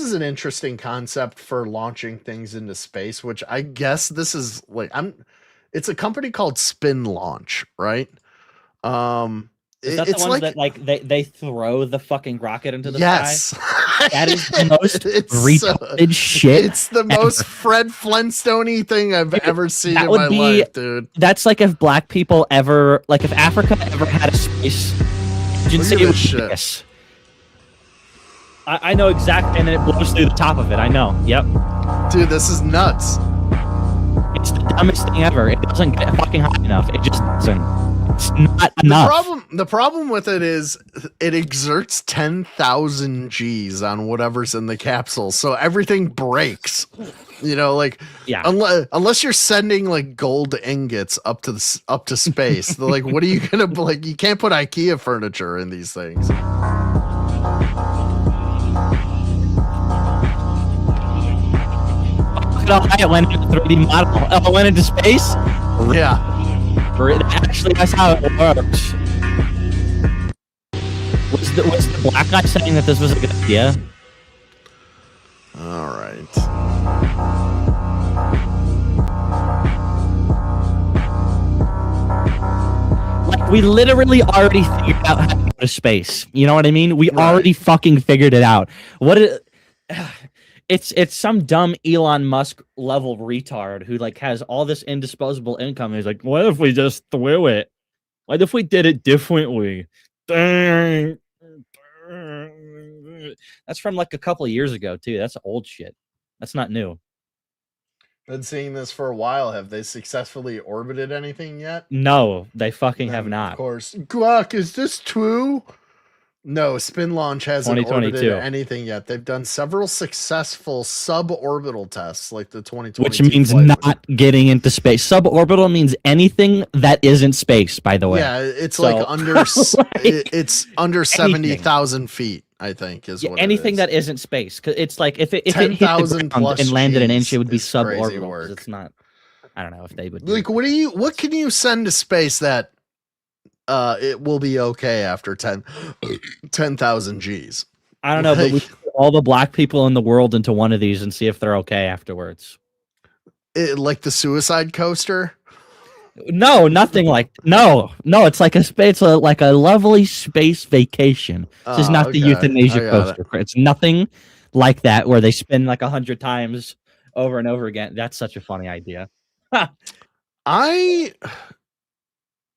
is an interesting concept for launching things into space, which I guess this is like it's a company called Spin Launch, right? Is that It's the ones like that they throw the fucking rocket into the yes. sky? That is the most It's retarded shit. It's the most Fred Flintstone-y thing I've ever seen that in would my be- life, dude. That's like if black people ever, like if Africa ever had a space agency, Look at it would this be shit. this. I know exactly, and then it blows through the top of it. I know. Yep. Dude, this is nuts. It's the dumbest thing ever. It doesn't get fucking high enough. It just doesn't. It's not enough. The problem with it is it exerts 10,000 G's on whatever's in the capsule, so everything breaks. Like Yeah. unless you're sending like gold ingots up to space. Like, what are you gonna like? You can't put IKEA furniture in these things. Look at how high it went into 3D model. Oh, it went into space? Yeah. Actually, that's how it works. Was the black guy saying that this was a good idea? All right. Like, we literally already figured out how to go to space. You know what I mean? We already fucking figured it out. It's some dumb Elon Musk level retard who like has all this indisposable income. He's like, what if we just threw it? What if we did it differently? Dang. That's from like a couple of years ago too. That's old shit. That's not new. Been seeing this for a while. Have they successfully orbited anything yet? No, they fucking have not. Of course. Guac, is this true? No, Spin Launch hasn't orbited 2022. anything yet. They've done several successful suborbital tests, like the 2022 Which means flight. not getting into space. Suborbital means anything that isn't space, by the way. Yeah, it's So, like under it's under anything. 70,000 feet, I think, is what anything it is. that isn't space. 'Cause it's like if it hit the 10,000 ground plus and landed an inch, Gs it would be is crazy suborbital. 'Cause work. It's not. I don't know if they would. Like, what can you send to space that it will be okay after 10,000 Gs? I don't know, but we like- should all the black people in the world into one of these and see if they're okay afterwards. Like the suicide coaster. No, nothing like no. It's like like a lovely space vacation. This is not the euthanasia coaster. It's nothing like that where they spin like 100 times over and over again. That's such a funny idea.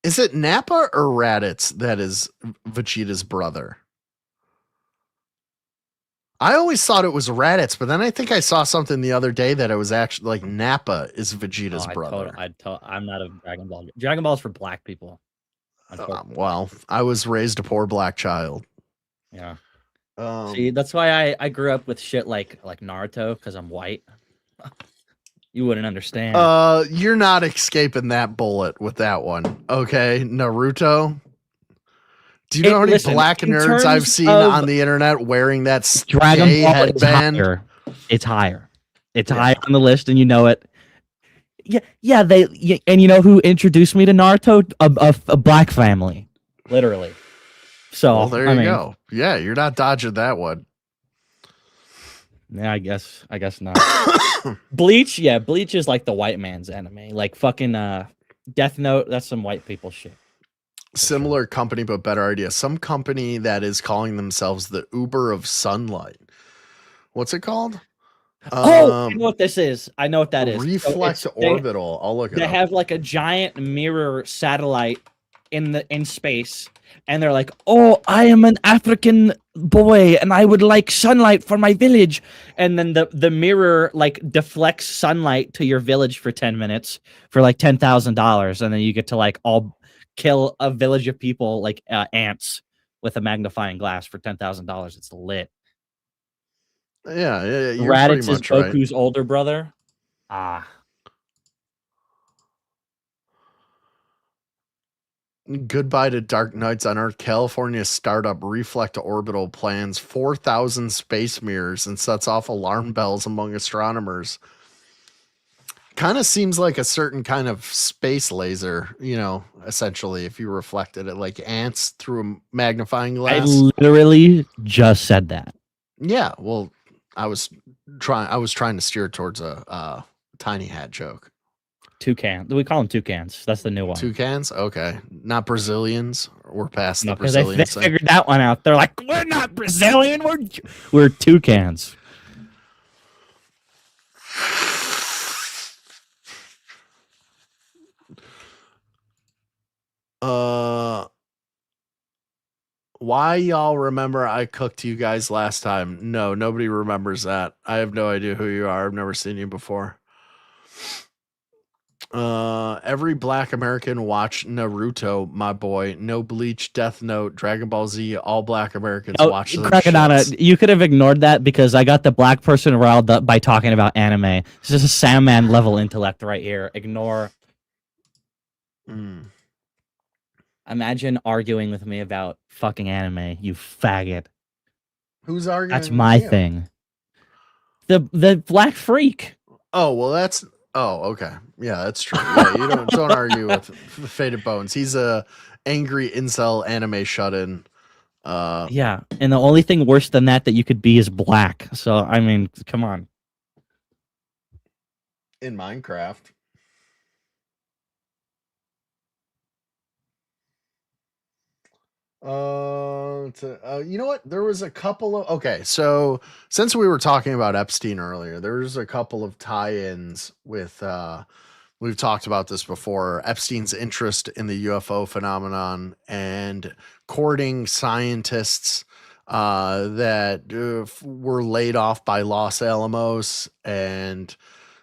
Is it Nappa or Raditz that is Vegeta's brother? I always thought it was Raditz, but then I think I saw something the other day that it was actually like Nappa is Vegeta's brother. I'm not a Dragon Ball. Dragon Ball is for black people. Well, I was raised a poor black child. Yeah. See, that's why I grew up with shit like Naruto because I'm white. You wouldn't understand. You're not escaping that bullet with that one. Okay, Naruto. Do you know how many black nerds I've seen on the internet wearing that Dragon Ball headband? It's higher. It's higher on the list, and you know it. Yeah. And you know who introduced me to Naruto? A black family, literally. So well, there you go. Yeah, you're not dodging that one. Yeah, I guess not. Bleach, Bleach is like the white man's anime. Like fucking Death Note, that's some white people shit. Similar company, but better idea. Some company that is calling themselves the Uber of sunlight. What's it called? I know what this is. I know what that is. Reflex Orbital. I'll look it up. They have like a giant mirror satellite in space, and they're like, "Oh, I am an African boy, and I would like sunlight for my village." And then the mirror like deflects sunlight to your village for 10 minutes for like $10,000, and then you get to like all kill a village of people like ants with a magnifying glass for $10,000. It's lit. Yeah. Raditz is Goku's older brother. Goodbye to Dark Nights on Earth. California startup Reflect Orbital plans 4,000 space mirrors and sets off alarm bells among astronomers. Kind of seems like a certain kind of space laser, essentially, if you reflected it like ants through a magnifying glass. I literally just said that. Yeah, well, I was trying to steer towards a tiny hat joke. Toucan. We call them toucans. That's the new one. Toucans? Okay. Not Brazilians. We're past the because Brazilian they figured that one out. They're like, we're not Brazilian. We're toucans. Why y'all remember I cooked you guys last time? No, nobody remembers that. I have no idea who you are. I've never seen you before. Every black American watch Naruto, my boy. No Bleach, Death Note, Dragon Ball Z. All black Americans watch them. Crackadona, you could have ignored that because I got the black person riled up by talking about anime. This is a Sandman level intellect right here. Ignore. Imagine arguing with me about fucking anime, you faggot. Who's arguing? That's my thing. The black freak. Oh, well, that's... Oh, okay. Yeah, that's true. Yeah, you don't argue with Faded Bones. He's a angry incel anime shut-in. Yeah, and the only thing worse than that you could be is black. So, I mean, come on. In Minecraft. You know what? There was a couple of... Okay, so since we were talking about Epstein earlier, there's a couple of tie-ins with... we've talked about this before. Epstein's interest in the UFO phenomenon and courting scientists that were laid off by Los Alamos and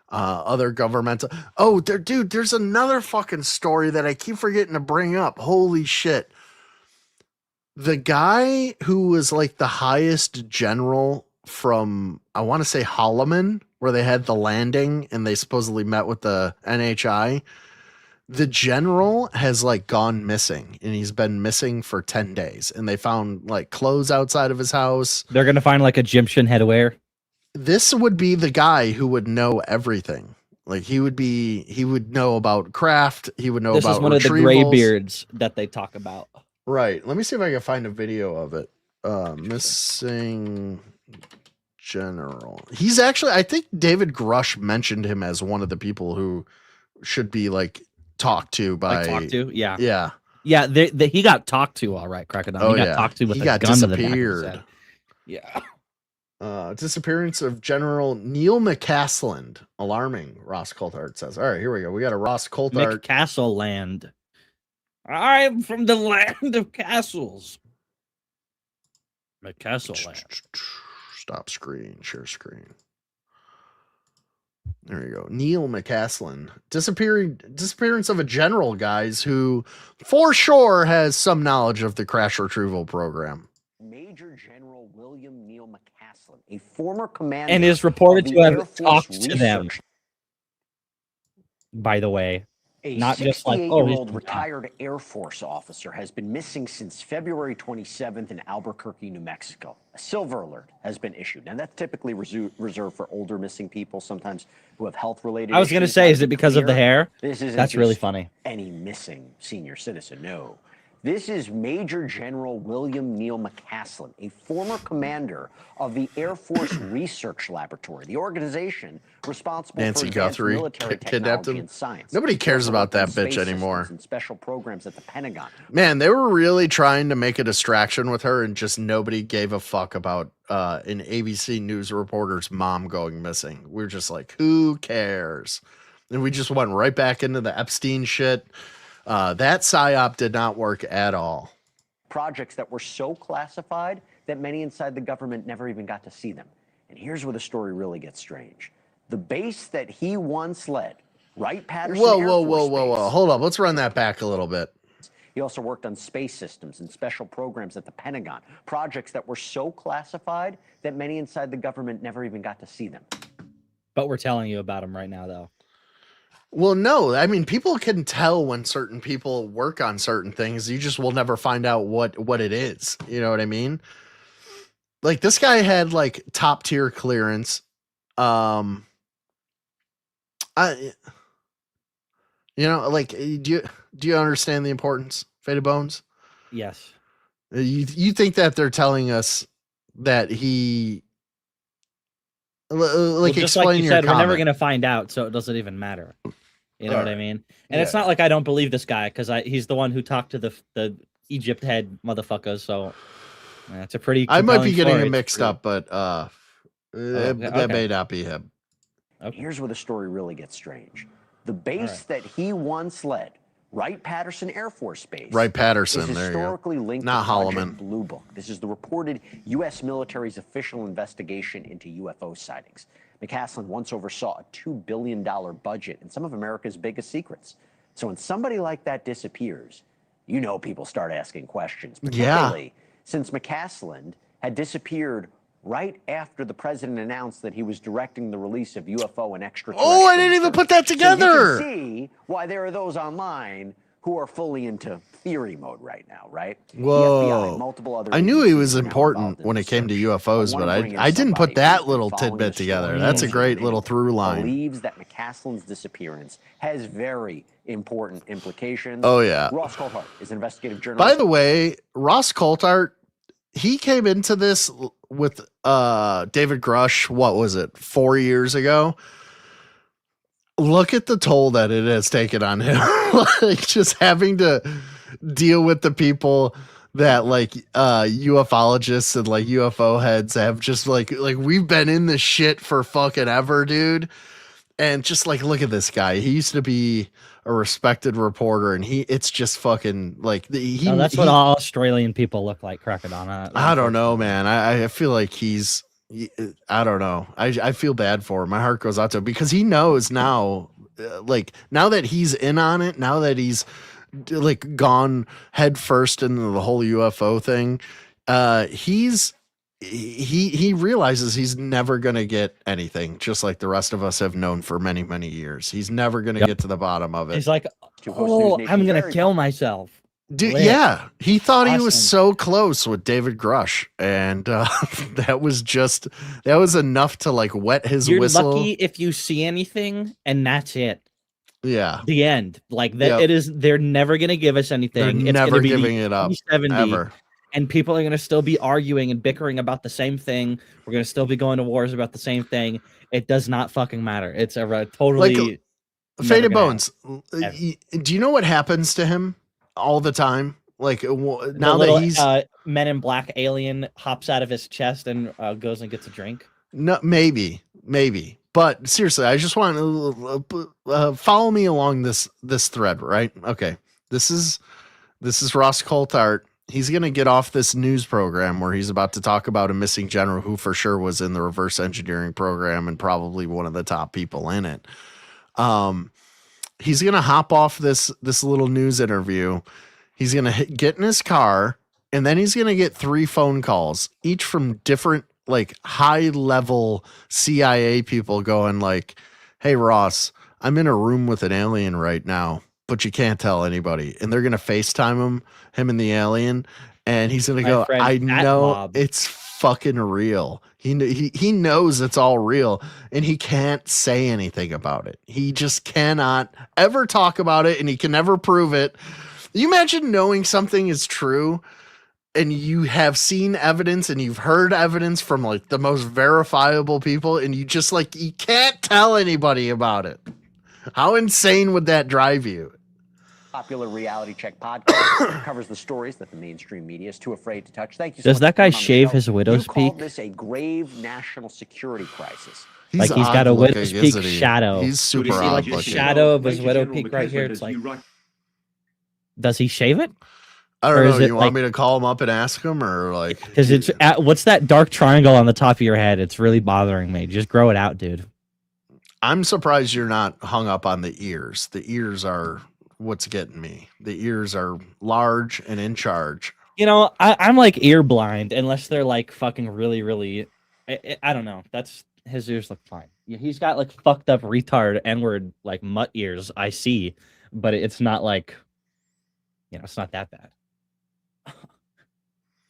other governmental... Oh, dude, there's another fucking story that I keep forgetting to bring up. Holy shit. The guy who was like the highest general from, I want to say Holloman, where they had the landing and they supposedly met with the NHI. The general has like gone missing and he's been missing for 10 days and they found like clothes outside of his house. They're going to find like Egyptian headwear. This would be the guy who would know everything. Like he would know about craft. He would know about This is one of the graybeards that they talk about. Right. Let me see if I can find a video of it. Missing General. He's actually, I think David Grush mentioned him as one of the people who should be like talked to by. Like talked to, yeah, yeah, yeah. He got talked to, all right, Crackadona. Oh, He got yeah. talked to with He a got gun to the back of his disappeared. head. Yeah. Disappearance of General Neil McCasland. Alarming, Ross Coulthard says. All right, here we go. We got a Ross Coulthard. McCastle land. I'm from the land of castles. McCastle land. Stop screen, share screen. There you go. Neil McCasland. Disappearance of a general, guys, who for sure has some knowledge of the crash retrieval program. Major General William Neil McCasland, a former commander, And is reported of to the have Air Force talked to them. Research. By the way, A not just like, oh, he's 68-year-old been retired Air Force officer has been missing since February 27th in Albuquerque, New Mexico. A silver alert has been issued. Now, that's typically reserved for older missing people, sometimes who have health-related issues. I was going to say, is it because of the hair? This isn't That's really just funny. any missing senior citizen, no. This is Major General William Neil McCasland, a former commander of the Air Force Research Laboratory, the organization responsible Nancy for advanced Guthrie military kidnapped technology him. and science. Nobody cares about that bitch Space anymore. systems and special programs at the Pentagon. Man, they were really trying to make a distraction with her, and just nobody gave a fuck about an ABC News reporter's mom going missing. We're just like, who cares? And we just went right back into the Epstein shit. That PSYOP did not work at all. Projects that were so classified that many inside the government never even got to see them. And here's where the story really gets strange. The base that he once led, Wright-Patterson Air Force Base. Hold up. Let's run that back a little bit. He also worked on space systems and special programs at the Pentagon, projects that were so classified that many inside the government never even got to see them. But we're telling you about him right now, though. Well, no, I mean, people can tell when certain people work on certain things. You just will never find out what it is. You know what I mean? Like, this guy had like top tier clearance. Like, do you understand the importance, Faded Bones? Yes. You think that they're telling us that he, like, just explain like you your said, comment. we're never going to find out, so it doesn't even matter. You know what I mean? And it's Yeah. not like I don't believe this guy, because he's the one who talked to the Egypt head motherfuckers. So it's a pretty. I might be compelling getting story. it mixed up, but that okay. may not be him. Okay. Here's where the story really gets strange. The base that he once led, Wright-Patterson Air Force Base, Wright-Patterson, is there you go. historically linked Not to Project Holloman. Blue Book. This is the reported U.S. military's official investigation into UFO sightings. McCasland once oversaw a $2 billion budget and some of America's biggest secrets. So when somebody like that disappears, you know people start asking questions, particularly since McCasland had disappeared right after the president announced that he was directing the release of UFO and extraterrestrial. Oh, I didn't even put that together. So you can see why there are those online who are fully into theory mode right now, right? Whoa. The FBI, multiple other I knew he agencies was are now important involved in when the it came to search. UFOs, I wanna but bring in I didn't somebody put that who's little been following tidbit the together. story That's a great closely, little through line. Believes that McCasland's disappearance has very important implications. Oh, yeah. Ross Coulthard is an investigative journalist. By the way, Ross Coulthard, he came into this with David Grush, what was it, 4 years ago? Look at the toll that it has taken on him. Like, just having to deal with the people that like ufologists and like UFO heads have just like we've been in this shit for fucking ever, dude. And just like, look at this guy. He used to be a respected reporter, and it's just fucking like that's what all Australian people look like, Crackadona. I don't know, man. I feel like I don't know. I feel bad for him. My heart goes out to him because he knows now, like now that he's in on it, now that he's like gone head first into the whole UFO thing, he realizes he's never going to get anything, just like the rest of us have known for many, many years. He's never going to get to the bottom of it. He's like, oh, I'm going to kill myself. Dude, Lit. yeah, he thought he was Awesome. so close with David Grush, and that was enough to like wet his You're whistle. lucky if you see anything, and that's it. Yeah, The end. Like that. Yep. It is. They're never going to give us anything. they're It's never gonna be giving it up 70, ever. and people are going to still be arguing and bickering about the same thing. We're going to still be going to wars about the same thing. It does not fucking matter. It's a totally Faded Bones. Happen. Do you know what happens to him all the time? Like now little, that he's Men in Black alien hops out of his chest and goes and gets a drink. No, maybe. But seriously, I just want to follow me along this thread, right? Okay, this is Ross Coulthart. He's gonna get off this news program where he's about to talk about a missing general who for sure was in the reverse engineering program and probably one of the top people in it. He's gonna hop off this little news interview. He's gonna get in his car, and then he's gonna get 3 phone calls, each from different like high level CIA people going like, "Hey Ross, I'm in a room with an alien right now, but you can't tell anybody." And they're going to FaceTime him and the alien. And he's going to go, "I know Bob. It's fucking real." He knows it's all real and he can't say anything about it. He just cannot ever talk about it and he can never prove it. You imagine knowing something is true and you have seen evidence and you've heard evidence from like the most verifiable people and you just like, you can't tell anybody about it. How insane would that drive you? Popular reality check podcast covers the stories that the mainstream media is too afraid to touch. Thank you so Does much that guy shave his widow's peak? You called this a grave national security crisis. He's got a widow's peak shadow. He's super odd like the shadow of his widow peak right here. It's like, does he shave it? I don't know. You want me to call him up and ask him, or like? Because it's what's that dark triangle on the top of your head? It's really bothering me. Just grow it out, dude. I'm surprised you're not hung up on the ears. The ears are what's getting me. The ears are large and in charge. You know, I'm like ear blind unless they're like fucking really, really. I don't know. That's his ears look fine. Yeah, he's got like fucked up retard N-word like mutt ears. I see, but it's not like, you know, it's not that bad.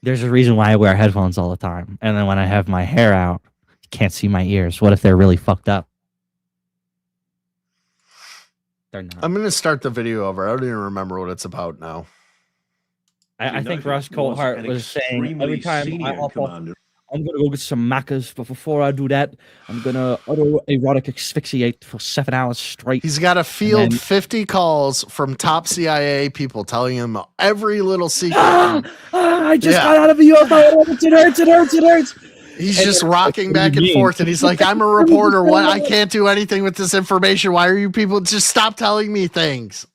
There's a reason why I wear headphones all the time, and then when I have my hair out, you can't see my ears. What if they're really fucked up? They're not. I'm gonna start the video over. I don't even remember what it's about now. I think Ross Coulthart was saying every time I'm gonna go get some macas, but before I do that, I'm gonna autoerotic asphyxiate for 7 hours straight. He's got to field 50 calls from top CIA people telling him every little secret. I just got out of a UFO. It hurts. He's just rocking back and forth, and he's like, "I'm a reporter. What? I can't do anything with this information. Why are you people just stop telling me things?"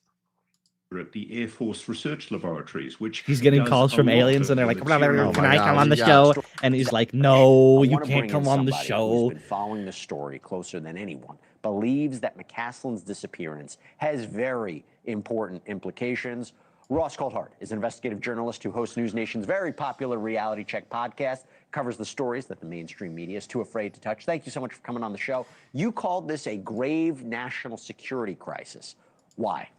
At the Air Force Research Laboratories, which he's getting calls from aliens, and they're like, "Can I come on the show?" And he's like, "No, you can't come on the show." Who's been following the story closer than anyone believes that McCaslin's disappearance has very important implications. Ross Coulthart is an investigative journalist who hosts News Nation's very popular Reality Check podcast, covers the stories that the mainstream media is too afraid to touch. Thank you so much for coming on the show. You called this a grave national security crisis. Why?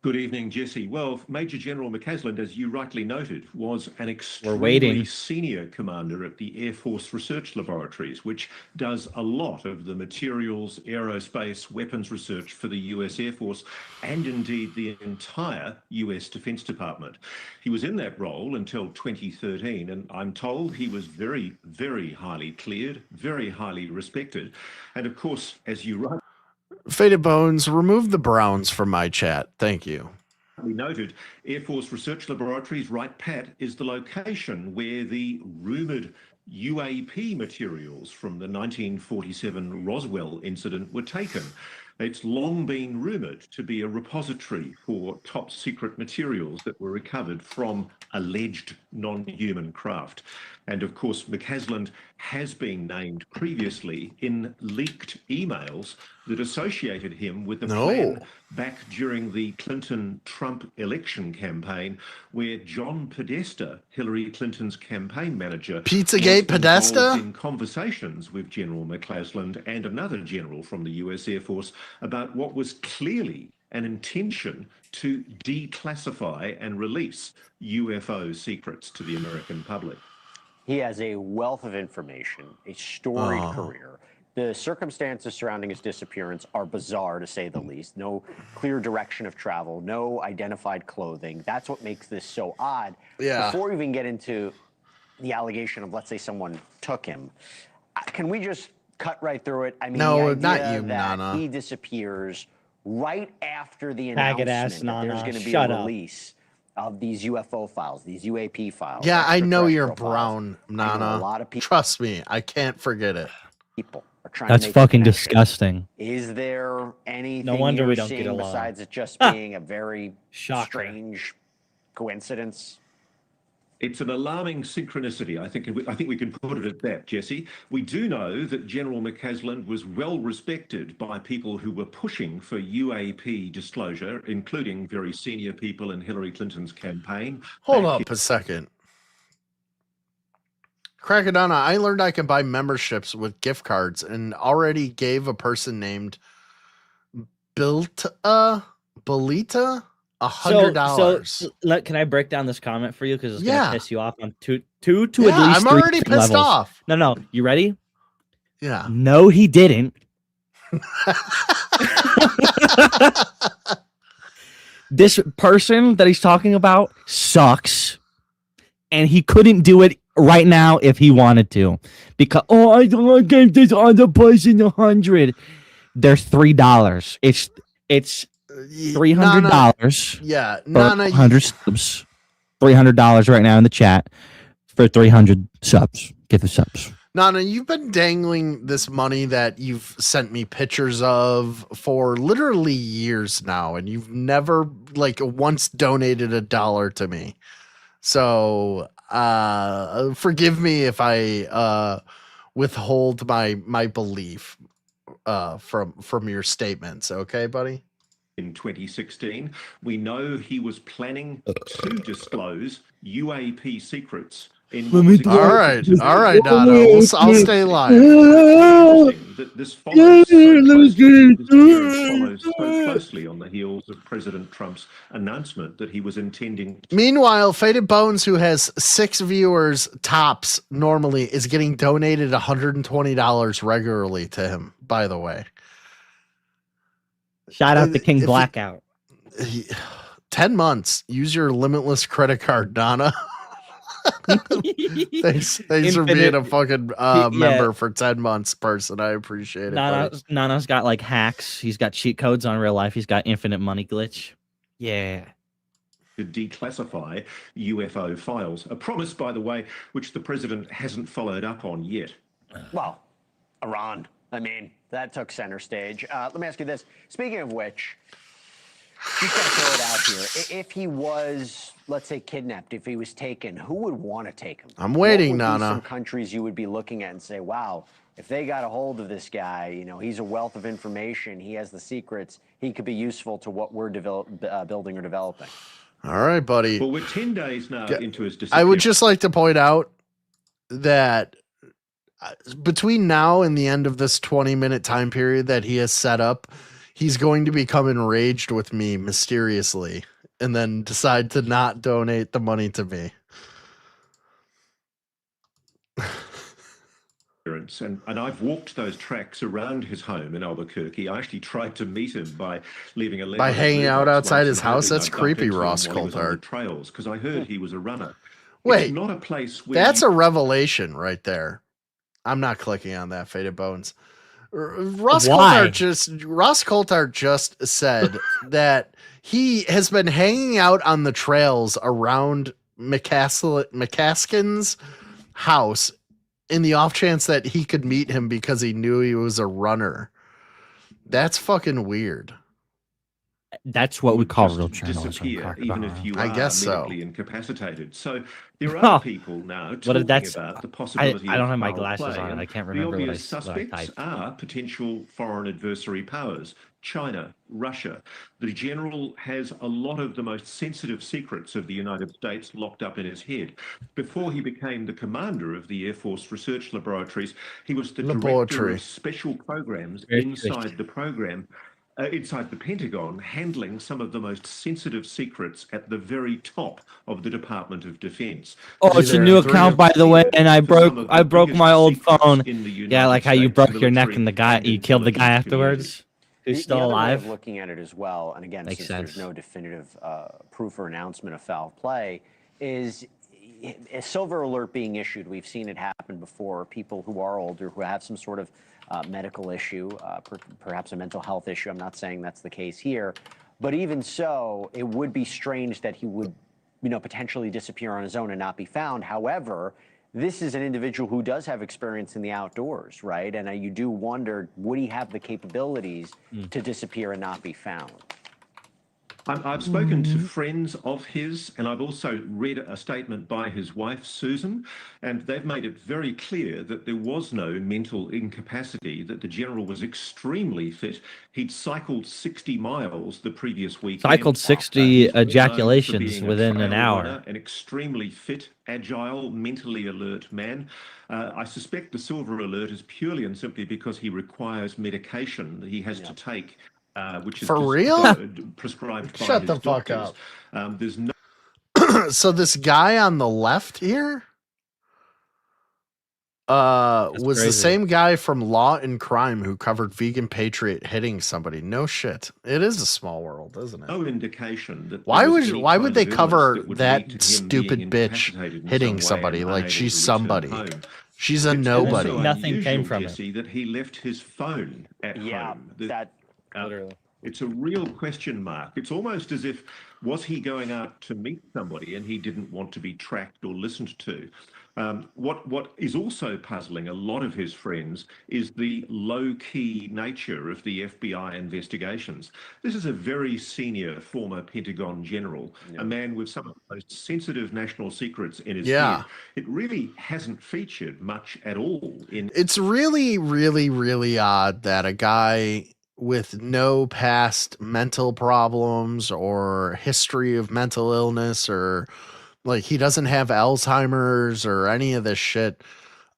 Good evening, Jesse. Well, Major General McCaslin, as you rightly noted, was an extremely senior commander at the Air Force Research Laboratories, which does a lot of the materials, aerospace, weapons research for the US Air Force and indeed the entire US Defense Department. He was in that role until 2013, and I'm told he was very, very highly cleared, very highly respected. And of course, as you rightly Faded Bones, remove the Browns from my chat. Thank you. We noted Air Force Research Laboratories, Right Pat, is the location where the rumoured UAP materials from the 1947 Roswell incident were taken. It's long been rumoured to be a repository for top secret materials that were recovered from alleged non-human craft. And of course, McCaslin has been named previously in leaked emails that associated him with the plan back during the Clinton-Trump election campaign, where John Podesta, Hillary Clinton's campaign manager, Pizzagate Podesta, in conversations with General McCaslin and another general from the US Air Force about what was clearly an intention to declassify and release UFO secrets to the American public. He has a wealth of information, a storied career, The circumstances surrounding his disappearance are bizarre, to say the least. No clear direction of travel, no identified clothing. That's what makes this so odd. Yeah. Before we even get into the allegation of, let's say, someone took him, can we just cut right through it? I mean, No, the not idea you, that Nana. he disappears right after the Faggot ass announcement that there's Nana, going to be shut a up. release of these UFO files, these UAP files. Yeah, I know you're extraterrestrial files. brown, I know Nana. a lot of Trust me, I can't forget it. people are trying That's to make fucking a connection. disgusting. Is there anything wonder you're we don't get seeing along. besides it just being a very Shocker. strange coincidence? It's an alarming synchronicity. I think we can put it at that, Jesse. We do know that General McCaslin was well respected by people who were pushing for UAP disclosure, including very senior people in Hillary Clinton's campaign. Hold up a second. Crackadona, I learned I can buy memberships with gift cards and already gave a person named Belita $100. So can I break down this comment for you because it's Yeah. gonna piss you off on two at least I'm three already different pissed levels. off. No, you ready? Yeah. No, he didn't. This person that he's talking about sucks, and he couldn't do it right now if he wanted to, because I don't give this other person $100. They're $3. It's $300. Yeah, Nana, 100 subs. $300 right now in the chat for 300 subs. Get the subs. Nana, you've been dangling this money that you've sent me pictures of for literally years now, and you've never once donated $1 to me. So forgive me if I withhold my belief from your statements, okay, buddy? In 2016, we know he was planning to disclose UAP secrets. All right, Nana. I'll stay live. That this follows so closely on the heels of President Trump's announcement that he was intending. Meanwhile, Faded Bones, who has 6 viewers tops normally, is getting donated $120 regularly to him, by the way. Shout out to King Blackout. 10 months. Use your limitless credit card, Donna. Thanks for being a fucking member for 10 months, person. I appreciate it. Nana's got like hacks. He's got cheat codes on real life. He's got infinite money glitch. Yeah. To declassify UFO files. A promise, by the way, which the president hasn't followed up on yet. Well, Iran. I mean, that took center stage. Let me ask you this. Speaking of which, just gotta throw it out here. If he was, let's say, kidnapped, if he was taken, who would want to take him? I'm waiting, what would be Nana. some countries you would be looking at and say, wow, if they got a hold of this guy, you know, he's a wealth of information, he has the secrets, he could be useful to what we're building or developing. All right, buddy. Well, we're 10 days now into his disappearance. I would just like to point out that between now and the end of this 20-minute time period that he has set up, he's going to become enraged with me mysteriously and then decide to not donate the money to me. And I've walked those tracks around his home in Albuquerque. I actually tried to meet him by leaving a letter. By hanging out outside his house? That's I'd bump creepy, into him Ross while he was on the Coulthard. trails because I heard he was a runner. Wait, it's not a place where that's a revelation right there. I'm not clicking on that, Faded Bones. Ross Coulthard just said that he has been hanging out on the trails around McCaskin's house in the off chance that he could meet him because he knew he was a runner. That's fucking weird. That's what we call real journalism. Disappear, even if you I are guess so. medically incapacitated. So there are people now talking about the possibility I don't have my foul glasses play, on. and I can't the remember what I obvious suspects are potential foreign adversary powers. China, Russia. The general has a lot of the most sensitive secrets of the United States locked up in his head. Before he became the commander of the Air Force Research Laboratories, he was the director of special programs inside the program. inside the Pentagon, handling some of the most sensitive secrets at the very top of the Department of Defense. Oh, it's a new account, by the way, and I broke my old phone. Yeah, like how you broke your neck and you killed the guy afterwards, who's still alive. Way of looking at it as well, and again, since there's no definitive proof or announcement of foul play, is a silver alert being issued. We've seen it happen before. People who are older, who have some sort of medical issue, perhaps a mental health issue. I'm not saying that's the case here, but even so, it would be strange that he would, potentially disappear on his own and not be found. However, this is an individual who does have experience in the outdoors, right? And you do wonder, would he have the capabilities to disappear and not be found? I've spoken to friends of his, and I've also read a statement by his wife, Susan, and they've made it very clear that there was no mental incapacity, that the general was extremely fit. He'd cycled 60 miles the previous week. Cycled 60 ejaculations within an hour. An extremely fit, agile, mentally alert man. I suspect the silver alert is purely and simply because he requires medication that he has to take. Which is for real? Prescribed by Shut his the fuck doctors. up. There's no. So this guy on the left here was crazy. the same guy from Law and Crime who covered Vegan Patriot hitting somebody. No shit. It is a small world, isn't it? No indication that. Why would they cover that stupid bitch hitting somebody like she's somebody? She's a nobody. Nothing came from it. That he left his phone at home. Literally. It's a real question mark. It's almost as if, was he going out to meet somebody and he didn't want to be tracked or listened to? What is also puzzling a lot of his friends is the low-key nature of the FBI investigations. This is a very senior former Pentagon general, a man with some of the most sensitive national secrets in his head. It really hasn't featured much at all in. It's really, really, really odd that a guy with no past mental problems or history of mental illness, or like he doesn't have Alzheimer's or any of this shit,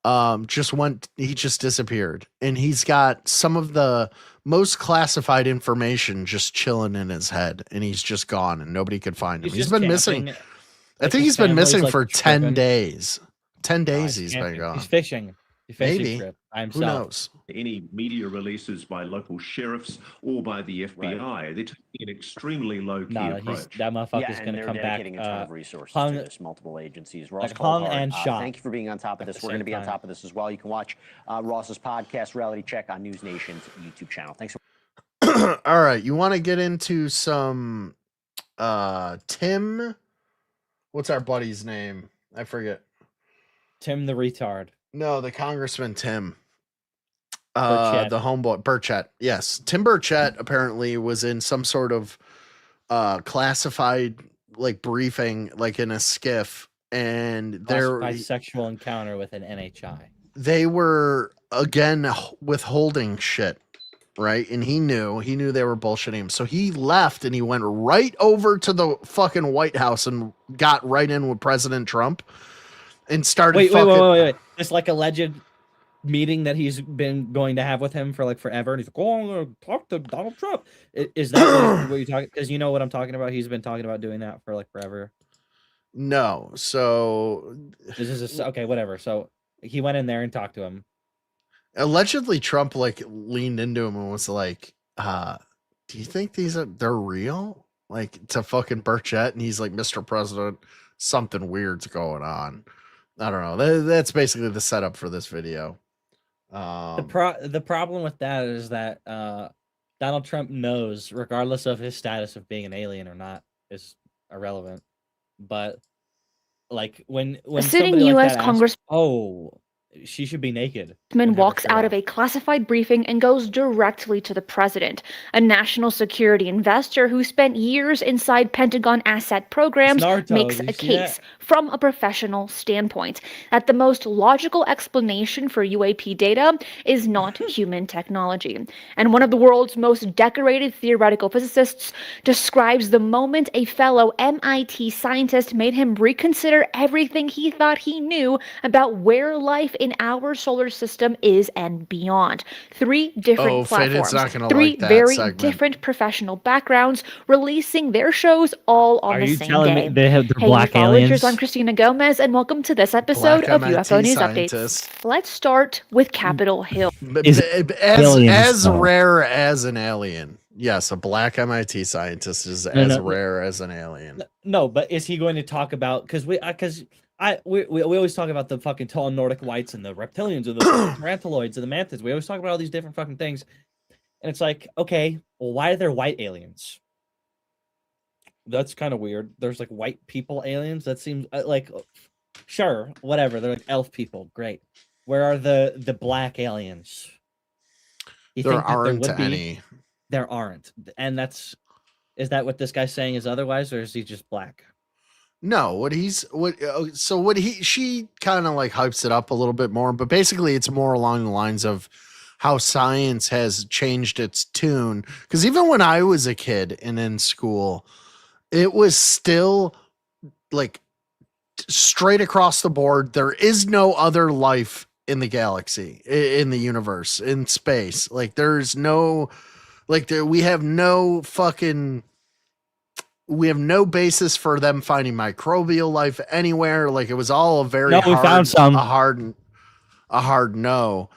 he just disappeared, and he's got some of the most classified information just chilling in his head, and he's just gone and nobody could find him. He's been missing. I think he's been missing for 10 days. 10 days he's been gone. He's fishing. Maybe. Trip by himself. Who knows? Any media releases by local sheriffs or by the FBI, they're taking an extremely low-key approach. That motherfucker's going to come back. Dedicating a ton of resources to this, multiple agencies. Ross hung and shot. Thank you for being on top of this. We're going to be on top of this as well. You can watch Ross's podcast, Reality Check, on News Nation's YouTube channel. Thanks. All right, you want to get into some Tim? What's our buddy's name? I forget. Tim the retard. No, the Congressman Tim. The homeboy Burchett. Yes, Tim Burchett apparently was in some sort of classified briefing, like in a skiff, and classified sexual encounter with an NHI. They were again withholding shit, right? And he knew they were bullshitting him, so he left and he went right over to the fucking White House and got right in with President Trump. And started. Wait. This alleged meeting that he's been going to have with him for forever, and he's like, "Oh, I'm gonna talk to Donald Trump." Is that what you're talking? Because you know what I'm talking about. He's been talking about doing that for forever. No, so this is okay. Whatever. So he went in there and talked to him. Allegedly, Trump leaned into him and was like, "Do you think they're real?" To fucking Burchett, and he's like, "Mr. President, something weird's going on." I don't know. That's basically the setup for this video. The problem with that is that Donald Trump knows, regardless of his status of being an alien or not, is irrelevant. But when a sitting U.S. Congress, she should be naked. Walks out of a classified briefing and goes directly to the president. A national security investor who spent years inside Pentagon asset programs makes a case from a professional standpoint, that the most logical explanation for UAP data is not human technology. And one of the world's most decorated theoretical physicists describes the moment a fellow MIT scientist made him reconsider everything he thought he knew about where life in our solar system is and beyond. 3 different platforms, not gonna 3 like that very segment. different professional backgrounds, releasing their shows all on the same day. They have the Hey, black followers, aliens? I'm Christina Gomez, and welcome to this episode Black of MIT UFO News scientists. Updates. Let's start with Capitol Hill. As rare as an alien. Yes, a black MIT scientist is rare as an alien. No, but is he going to talk about, because we always talk about the fucking tall Nordic whites and the reptilians or the tarantuloids and the mantids. We always talk about all these different fucking things, and it's like, okay, well, why are there white aliens? That's kind of weird. There's like white people aliens. That seems like, sure, whatever. They're like elf people. Great. Where are the black aliens? There aren't any. There aren't, and is that what this guy's saying is otherwise, or is he just black? No, she kind of like hypes it up a little bit more, but basically it's more along the lines of how science has changed its tune. Because even when I was a kid and in school, it was still like straight across the board. There is no other life in the galaxy, in the universe, in space. Like there's no, like we have no basis for them finding microbial life anywhere. Like it was all a very found some. A hard no.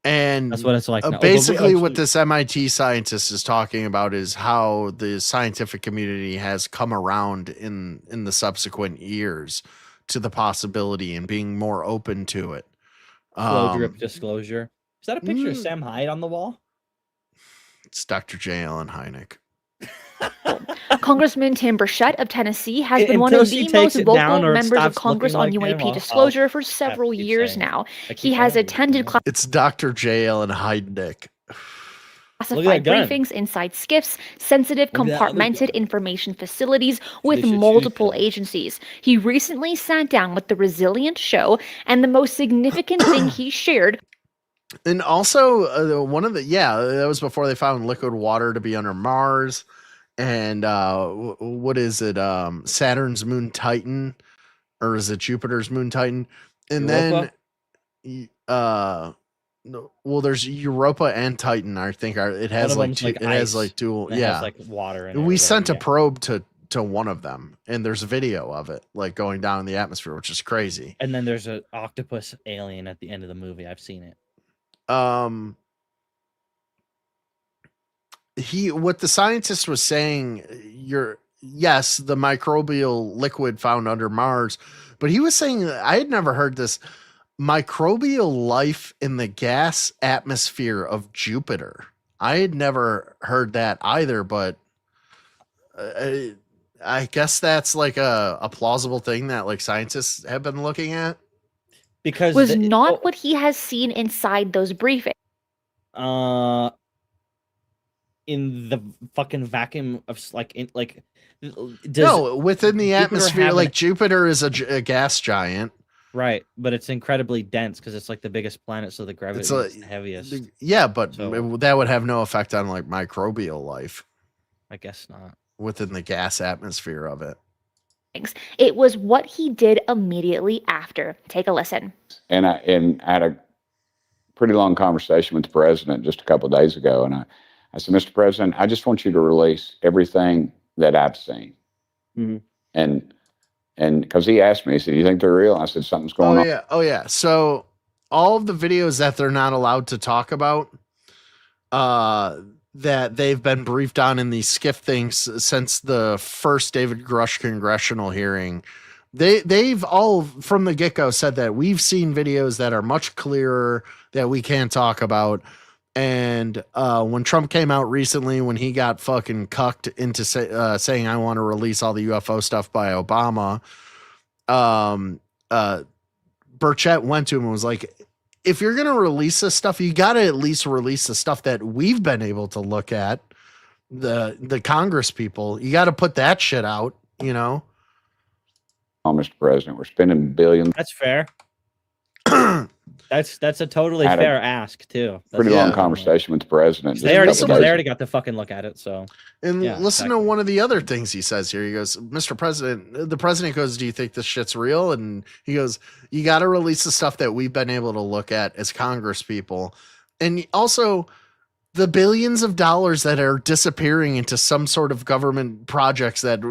And that's what it's like. Basically, what this MIT scientist is talking about is how the scientific community has come around in the subsequent years to the possibility and being more open to it. Disclosure. Is that a picture of Sam Hyde on the wall? It's Dr. J. Allen Hynek. Congressman Tim Burchett of Tennessee has been one of the most vocal members of Congress on UAP disclosure for several years now. He has attended It's Dr. J. Allen Hynek. Classified briefings inside SCIFs, sensitive compartmented information facilities with multiple agencies. He recently sat down with the Resilient Show, and the most significant thing he shared. And also, that was before they found liquid water to be under Mars. And what is it? Saturn's moon Titan, or is it Jupiter's moon Titan? And Europa? There's Europa and Titan. I think it has like two. It has like dual. It has like water. We sent a probe to one of them, and there's a video of it like going down in the atmosphere, which is crazy. And then there's an octopus alien at the end of the movie. I've seen it. What the scientist was saying, the microbial liquid found under Mars, but he was saying, I had never heard this, microbial life in the gas atmosphere of Jupiter. I had never heard that either, but I guess that's like a plausible thing that like scientists have been looking at. Because was not what he has seen inside those briefings. In the fucking vacuum of within the atmosphere, like Jupiter is a gas giant, right? But it's incredibly dense because it's like the biggest planet, so the gravity is the heaviest. Yeah, but that would have no effect on like microbial life. I guess not within the gas atmosphere of it. It was what he did immediately after. Take a listen. And I had a pretty long conversation with the president just a couple of days ago, and I said, Mr. President, I just want you to release everything that I've seen. Mm-hmm. And because he asked me, he said, do you think they're real? I said, something's going on. Oh, yeah. So all of the videos that they're not allowed to talk about, that they've been briefed on in these SCIF things since the first David Grush congressional hearing, they've all from the get-go said that we've seen videos that are much clearer that we can't talk about. And when Trump came out recently, when he got fucking cucked into saying, I want to release all the UFO stuff by Obama, Burchett went to him and was like, if you're going to release this stuff, you got to at least release the stuff that we've been able to look at, the Congress people. You got to put that shit out, you know? Mr. President. We're spending billions. That's fair. That's a totally Had a fair ask too. That's Pretty long conversation with the president. They already got to fucking look at it. So, and yeah, listen to one of the other things he says here. He goes, "Mr. President," the president goes, "Do you think this shit's real?" And he goes, "You got to release the stuff that we've been able to look at as Congress people, and also the billions of dollars that are disappearing into some sort of government projects that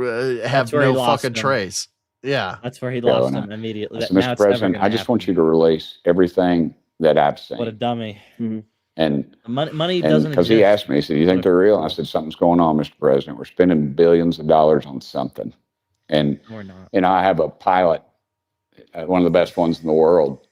have no fucking trace." Yeah, that's where he lost him immediately. So, Mr. President, I just want you to release everything that I've seen. What a dummy. Mm-hmm. And money doesn't because he asked me, he said, "You think they're real?" I said, "Something's going on, Mr. President. We're spending billions of dollars on something." And we're not. You know, I have a pilot, one of the best ones in the world,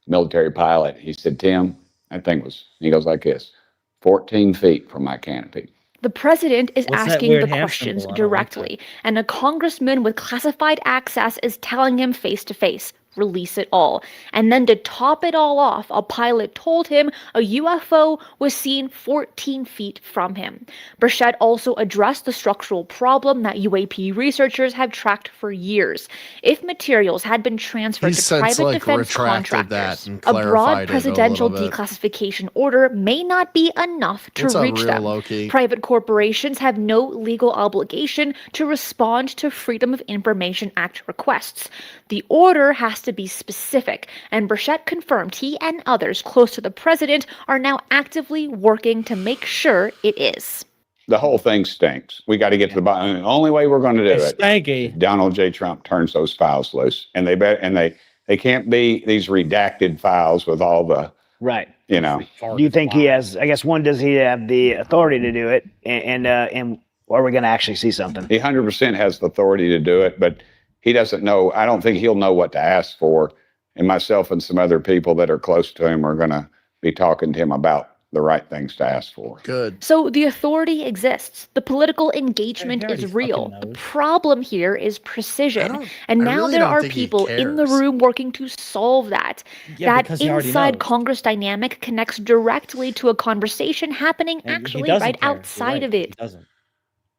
military pilot. He said, "Tim, that thing was," he goes like this, 14 feet from my canopy. The president is What's that asking weird the hand questions symbol? I don't like directly, and a congressman with classified access is telling him face to face, release it all. And then to top it all off, a pilot told him a UFO was seen 14 feet from him. Burchett also addressed the structural problem that UAP researchers have tracked for years. If materials had been transferred to private defense contractors, a broad presidential declassification order may not be enough to reach them. Private corporations have no legal obligation to respond to Freedom of Information Act requests. The order has to be specific, and Burchett confirmed he and others close to the president are now actively working to make sure it is. The whole thing stinks. We got to get to the bottom. The only way we're going to do it, stanky. Donald J. Trump turns those files loose, and they can't be these redacted files with all the right. You know. Do you think he has? I guess does he have the authority to do it, and are we going to actually see something? He 100% has the authority to do it, but he doesn't know. I don't think he'll know what to ask for. And myself and some other people that are close to him are going to be talking to him about the right things to ask for. Good. So the authority exists. The political engagement is real. The problem here is precision. And now there are people in the room working to solve that. Yeah, that inside Congress dynamic connects directly to a conversation happening actually right outside of it. He doesn't.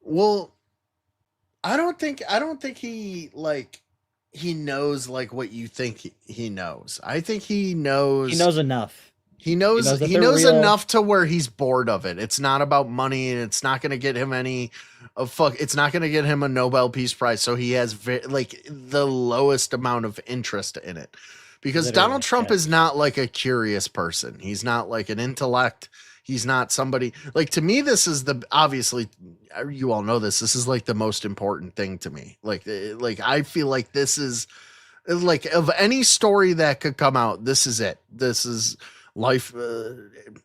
Well, I don't think he he knows what you think he knows. I think he knows. He knows enough. He knows enough to where he's bored of it. It's not about money, and it's not going to get him it's not going to get him a Nobel Peace Prize. So he has the lowest amount of interest in it, because Donald Trump is not a curious person. He's not an intellect. He's not somebody to me. This is obviously you all know this. This is the most important thing to me. I feel like this is of any story that could come out. This is it. This is life.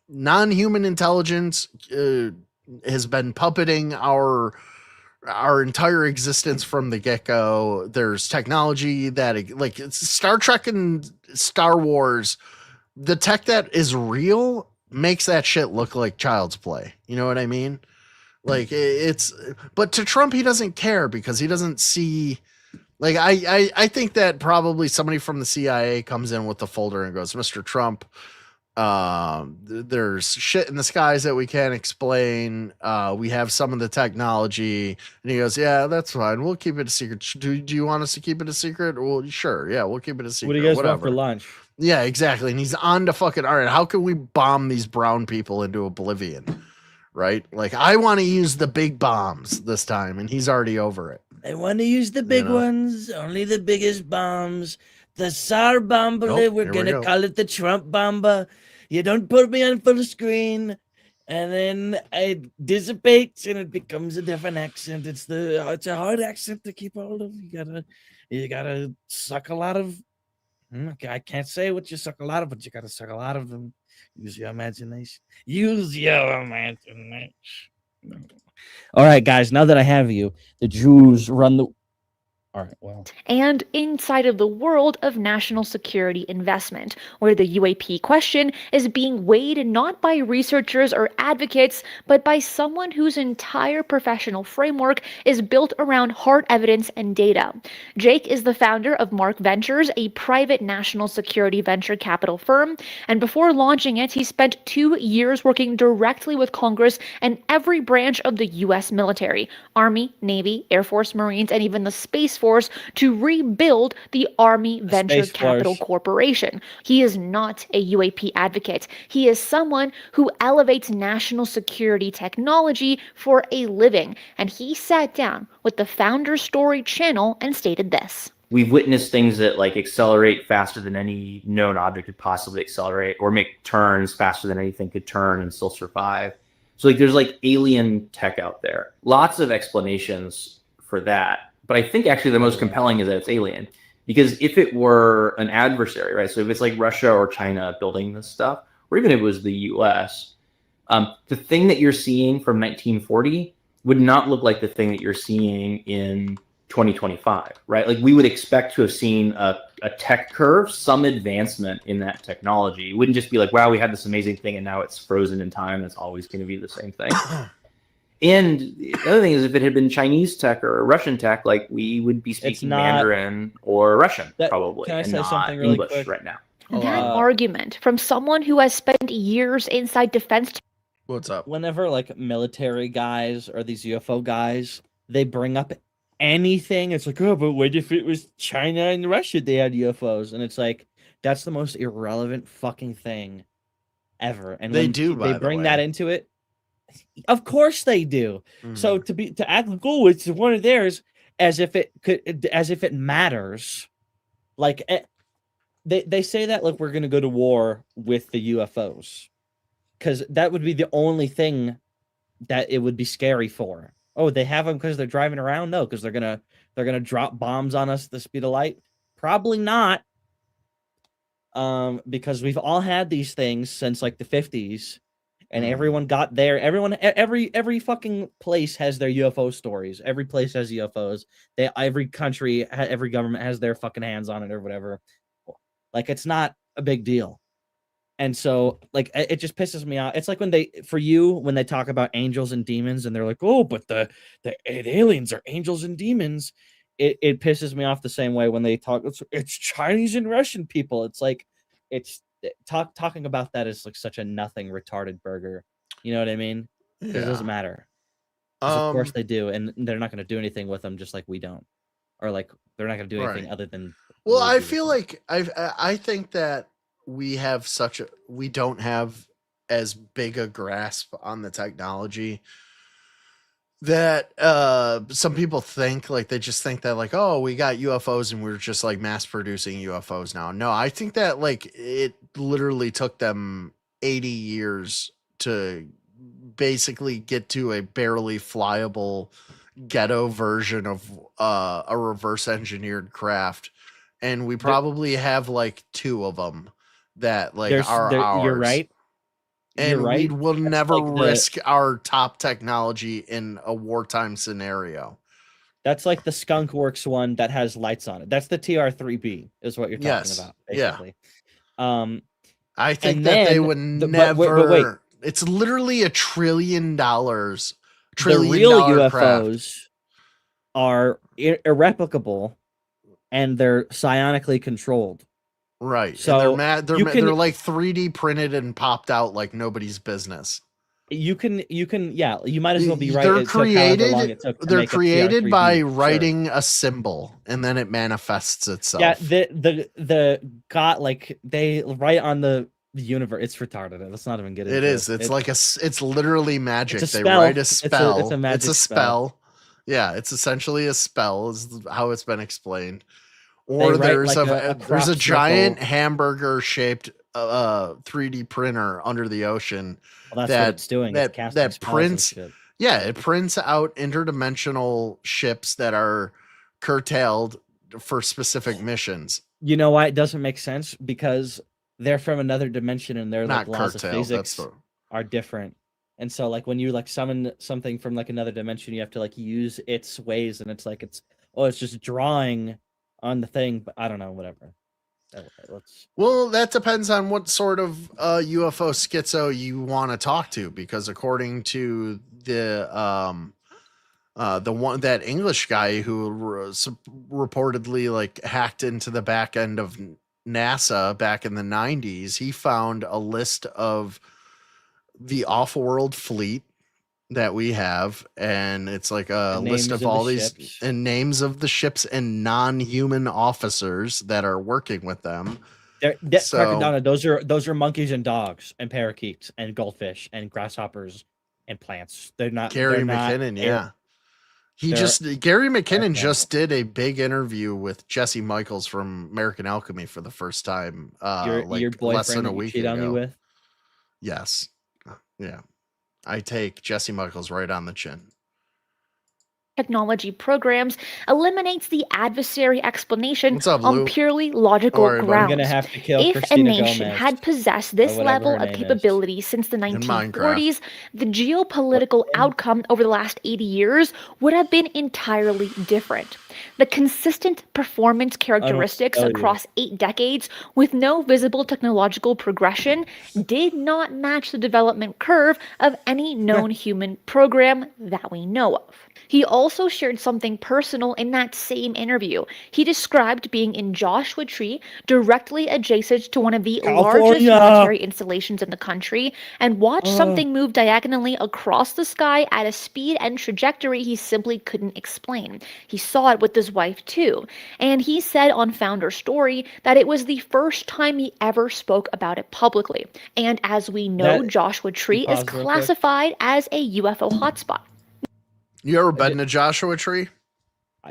Non-human intelligence has been puppeting our entire existence from the get-go. There's technology that it's Star Trek and Star Wars. The tech that is real makes that shit look like child's play. You know what I mean? But to Trump, he doesn't care because he doesn't see, I think that probably somebody from the CIA comes in with the folder and goes, "Mr. Trump, there's shit in the skies that we can't explain. We have some of the technology." And he goes, "Yeah, that's fine. We'll keep it a secret. Do you want us to keep it a secret?" "Well, sure. Yeah, we'll keep it a secret." What do you guys want for lunch? Yeah, exactly. And he's on to fucking, all right, how can we bomb these brown people into oblivion? Right? I want to use the big bombs this time, and he's already over it. I want to use the big ones, only the biggest bombs. The Tsar bomba, we're going to call it the Trump bomba. You don't put me on full screen, and then it dissipates, and it becomes a different accent. It's a hard accent to keep hold of. You gotta suck a lot of. I can't say what you suck a lot of, but you got to suck a lot of them. Use your imagination. Use your imagination. All right, guys, now that I have you, the Jews run the... All right, well. And inside of the world of national security investment, where the UAP question is being weighed not by researchers or advocates, but by someone whose entire professional framework is built around hard evidence and data. Jake is the founder of Mark Ventures, a private national security venture capital firm, and before launching it, he spent 2 years working directly with Congress and every branch of the U.S. military, Army, Navy, Air Force, Marines, and even the Space Force to rebuild the Army Venture Space Capital Force. Corporation. He is not a UAP advocate. He is someone who elevates national security technology for a living. And he sat down with the Founders Story channel and stated this. We've witnessed things that like accelerate faster than any known object could possibly accelerate, or make turns faster than anything could turn and still survive. So like there's like alien tech out there. Lots of explanations for that. But I think actually the most compelling is that it's alien. Because if it were an adversary, right? So if it's like Russia or China building this stuff, or even if it was the US, the thing that you're seeing from 1940 would not look like the thing that you're seeing in 2025, right? Like we would expect to have seen a tech curve, some advancement in that technology. It wouldn't just be like, wow, we had this amazing thing and now it's frozen in time. It's always going to be the same thing. And the other thing is, if it had been Chinese tech or Russian tech, like we would be speaking Mandarin or Russian probably, can I and say not something really English quick? right now. That argument from someone who has spent years inside defense. What's up? Whenever like military guys or these UFO guys, they bring up anything, it's like, oh, but what if it was China and Russia? They had UFOs, and it's like that's the most irrelevant fucking thing ever. And They when do, by they the bring way. that into it. Of course they do. So to act like, oh, it's one of theirs, as if it matters. Like they say that like we're gonna go to war with the UFOs, because that would be the only thing that it would be scary for. Oh, they have them because they're driving around? No, because they're gonna drop bombs on us at the speed of light? Probably not. Because we've all had these things since like the 50s, and everyone got there. Every fucking place has their UFO stories. Every place has UFOs. Every country, every government has their fucking hands on it or whatever. Like it's not a big deal. And so, like, it just pisses me off. It's like when they talk about angels and demons, and they're like, "Oh, but the aliens are angels and demons." It pisses me off the same way when they talk. It's Chinese and Russian people. It's like, talking about that is like such a nothing retarded burger. You know what I mean? It doesn't matter. 'Cause of course they do, and they're not going to do anything with them, just like we don't, or like they're not going to do anything Right. other than. Well, I feel like I think that we don't have as big a grasp on the technology that some people think. Like they just think that like, oh, we got UFOs and we're just like mass producing UFOs now. No, I think that like it literally took them 80 years to basically get to a barely flyable ghetto version of a reverse engineered craft, and we probably have like 2 of them that like are ours. You're right. And You're right. we will never like the- risk our top technology in a wartime scenario. That's like the Skunk Works one that has lights on it. That's the TR-3B is what you're talking Yes. about, Yeah. basically. I think and that they then would but never. wait. It's literally $1 trillion. The real UFOs are irreplicable, and they're psionically controlled. Right. So and they're like 3D printed and popped out like nobody's business. You might as well be right. They're It took however long it created. took to They're make a created TR-3B, by sure. writing a symbol, and then it manifests itself. Yeah, the got like they write on the universe. It's retarded. Let's not even get into it. It is. It's literally magic. It's a They spell. write a It's a spell. magic spell. Yeah, it's essentially a spell. Is how it's been explained. Or They write there's like a a crop giant circle. hamburger shaped 3D printer under the ocean. Well, that's what it's doing. It's casting That spells and prints. shit. Yeah, it prints out interdimensional ships that are curtailed for specific missions. You know why it doesn't make sense? Because they're from another dimension, and their like Not laws of curtailed. That's physics are different. And so, like when you like summon something from like another dimension, you have to like use its ways, and it's like it's just drawing on the thing. But I don't know, whatever. Well, that depends on what sort of UFO schizo you want to talk to, because according to the one, that English guy who reportedly like hacked into the back end of NASA back in the 90s, he found a list of the off-world fleet that we have, and it's like a list of all these and names of the ships and non-human officers that are working with them. Crackadona, those are monkeys and dogs and parakeets and goldfish and grasshoppers and plants. They're not Gary McKinnon. Gary McKinnon just did a big interview with Jesse Michaels from American Alchemy for the first time. Your boyfriend less than a week cheat ago. on you with? Yes. Yeah. I take Jesse Michaels right on the chin. Technology programs eliminates the adversary explanation What's up, Lou? on purely logical Alright, buddy. grounds. I'm gonna have to kill If Christina a nation Gomez, had possessed this or whatever level her of name is. capability since the In 1940s, the geopolitical outcome over the last 80 years would have been entirely different. The consistent performance characteristics tell you. across 8 decades with no visible technological progression did not match the development curve of any known human program that we know of. He also shared something personal in that same interview. He described being in Joshua Tree, directly adjacent to one of the largest military installations in the country, and watched something move diagonally across the sky at a speed and trajectory he simply couldn't explain. He saw it with his wife too, and he said on Founder Story that it was the first time he ever spoke about it publicly. And as we know, Joshua Tree is classified as a UFO hotspot. You ever been to Joshua Tree?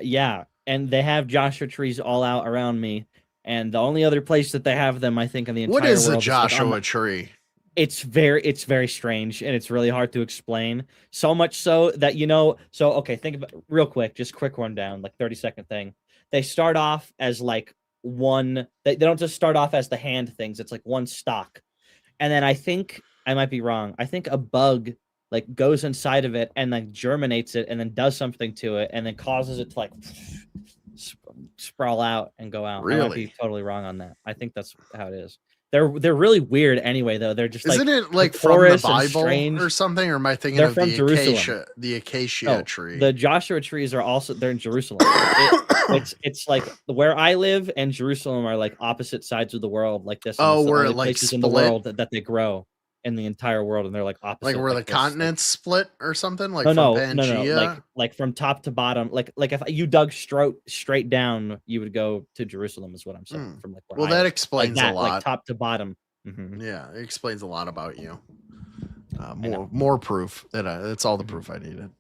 Yeah, and they have Joshua trees all out around me, and the only other place that they have them, I think, in the entire world. What is a Joshua Tree? It's very strange, and it's really hard to explain. So much so that okay, think about real quick, just quick rundown, like 30-second thing. They start off as like one. They don't just start off as the hand things. It's like one stock, and then I think I might be wrong. I think a bug like goes inside of it and like germinates it and then does something to it and then causes it to like sprawl out and go out. Really? I might be totally wrong on that. I think that's how it is. They're really weird anyway, though. They're just Isn't it like from the Bible or something? Or am I thinking of the acacia tree? The Joshua trees are also they're in Jerusalem. It's like where I live and Jerusalem are like opposite sides of the world, like this. Oh, where it like places in the world that they grow in the entire world, and they're like opposite. Like where like the continents split or something? Like no, Pangea? like from top to bottom. Like if you dug straight down, you would go to Jerusalem. Is what I'm saying. From like where that explains a lot. Like top to bottom. Yeah, it explains a lot about you. More proof that that's all the proof I needed.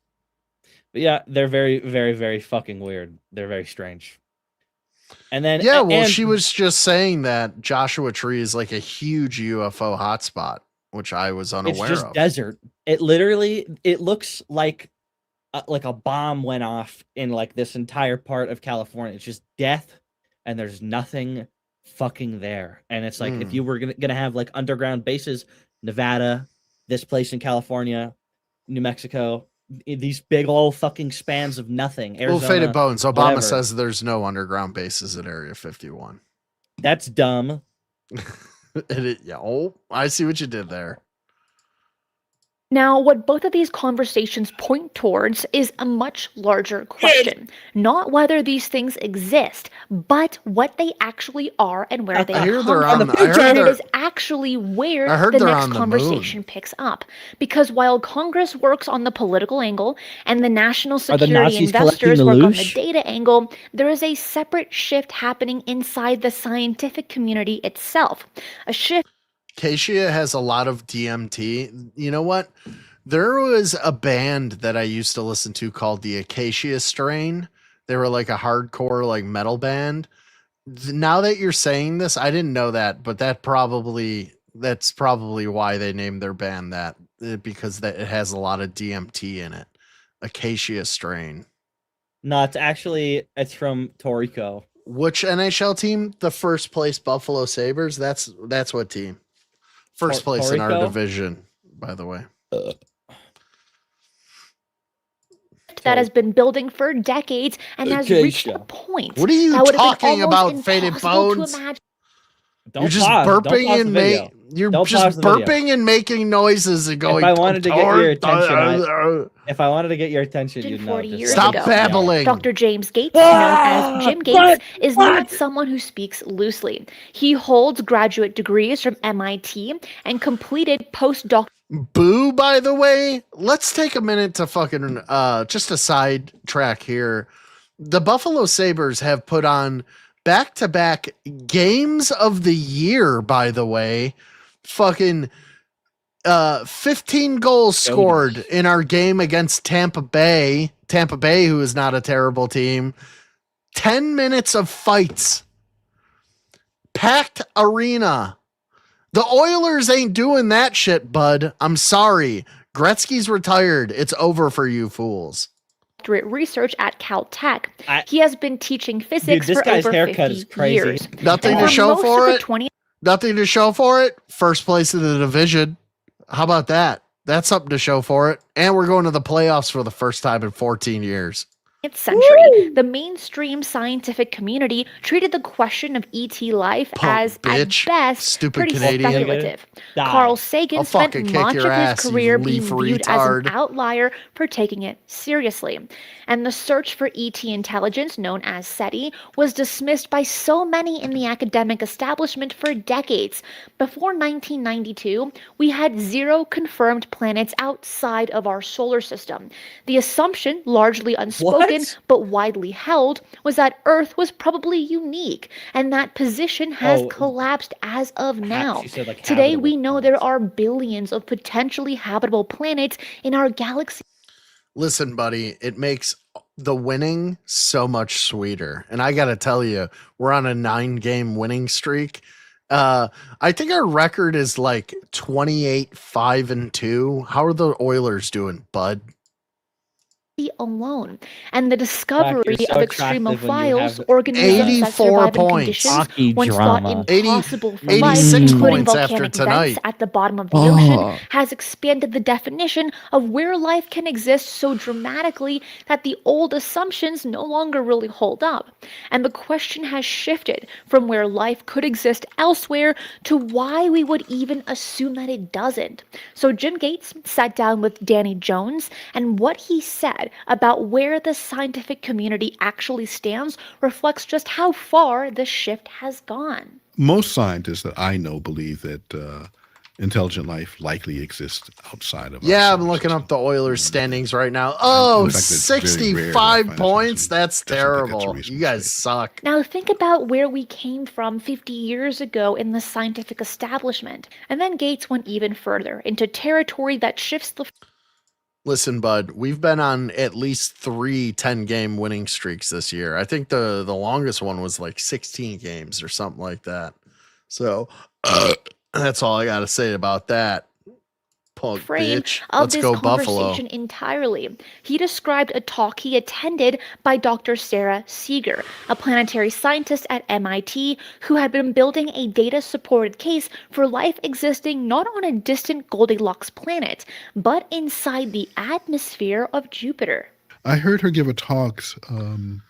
But yeah, they're very, very, very fucking weird. They're very strange. And then she was just saying that Joshua Tree is like a huge UFO hotspot, which I was unaware it's just of. Desert. It looks like a bomb went off in like this entire part of California. It's just death, and there's nothing fucking there. And it's like if you were gonna have like underground bases, Nevada, this place in California, New Mexico, these big old fucking spans of nothing. Arizona, Faded Bones. Obama whatever. says there's no underground bases at Area 51. That's dumb. I see what you did there. Now, what both of these conversations point towards is a much larger question. Not whether these things exist, but what they actually are and where they come from. And it is actually where the next conversation picks up. Because while Congress works on the political angle and the national security investors work on the data angle, there is a separate shift happening inside the scientific community itself. A shift. Acacia has a lot of DMT. You know what? There was a band that I used to listen to called the Acacia Strain. They were like a hardcore like metal band. Now that you're saying this, I didn't know that, but that's probably why they named their band that, because it has a lot of DMT in it. Acacia Strain. No, it's from Torrico. Which NHL team? The first place Buffalo Sabres. That's what team? First place in our division, by the way. That has been building for decades and has reached a point. What are you talking about, Faded Bones? You're just burping and making noises and going. If I wanted to get your attention, you'd know. Stop babbling. Dr. James Gates, known as Jim Gates, is not someone who speaks loosely. He holds graduate degrees from MIT and completed postdoctoral Boo, by the way, let's take a minute to fucking just a side track here. The Buffalo Sabres have put on back-to-back games of the year, by the way. Fucking 15 goals scored in our game against Tampa Bay. Tampa Bay, who is not a terrible team. 10 minutes of fights. Packed arena. The Oilers ain't doing that shit, bud. I'm sorry. Gretzky's retired. It's over for you fools. Research at Caltech. He has been teaching physics this for guy's over haircut 50 is crazy. years. Nothing And to for show most for of the it. 20 Nothing to show for it. First place in the division. How about that? That's something to show for it. And we're going to the playoffs for the first time in 14 years. century, the mainstream scientific community treated the question of ET life as, bitch. at best, Stupid pretty Canadian. speculative. Die. Carl Sagan I'll spent fucking kick much your of ass, his you career being leaf viewed as retard. an outlier for taking it seriously. And the search for ET intelligence, known as SETI, was dismissed by so many in the academic establishment for decades. Before 1992, we had 0 confirmed planets outside of our solar system. The assumption, largely unspoken but widely held, was that Earth was probably unique, and that position has collapsed as of now. she said, like, Today, habitable we know there are billions of potentially habitable planets in our galaxy. Listen, buddy, it makes the winning so much sweeter. And I got to tell you, we're on a 9-game winning streak. I think our record is like 28-5-2. How are the Oilers doing, bud? Alone, and the discovery you're so of attractive when you extremophiles, have organisms that 84 survive in points. conditions Hockey once drama. thought impossible for 86 life, including points after volcanic tonight. vents at the bottom of the ocean, has expanded the definition of where life can exist so dramatically that the old assumptions no longer really hold up. And the question has shifted from where life could exist elsewhere to why we would even assume that it doesn't. So Jim Gates sat down with Danny Jones, and what he said about where the scientific community actually stands reflects just how far the shift has gone. Most scientists that I know believe that intelligent life likely exists outside of Yeah, our I'm solar looking system. up the Oilers standings right now. Oh, In fact, it's very rare to 65 find points? something. That's I don't think that's a terrible. reasonable You guys suck. Now think about where we came from 50 years ago in the scientific establishment. And then Gates went even further into territory that shifts the Listen, bud, we've been on at least 3 10-game winning streaks this year. I think the longest one was like 16 games or something like that. So that's all I got to say about that. Punk frame bitch. of Let's this go Buffalo. conversation entirely. He described a talk he attended by Dr. Sarah Seeger, a planetary scientist at MIT who had been building a data-supported case for life existing not on a distant Goldilocks planet, but inside the atmosphere of Jupiter. I heard her give a talk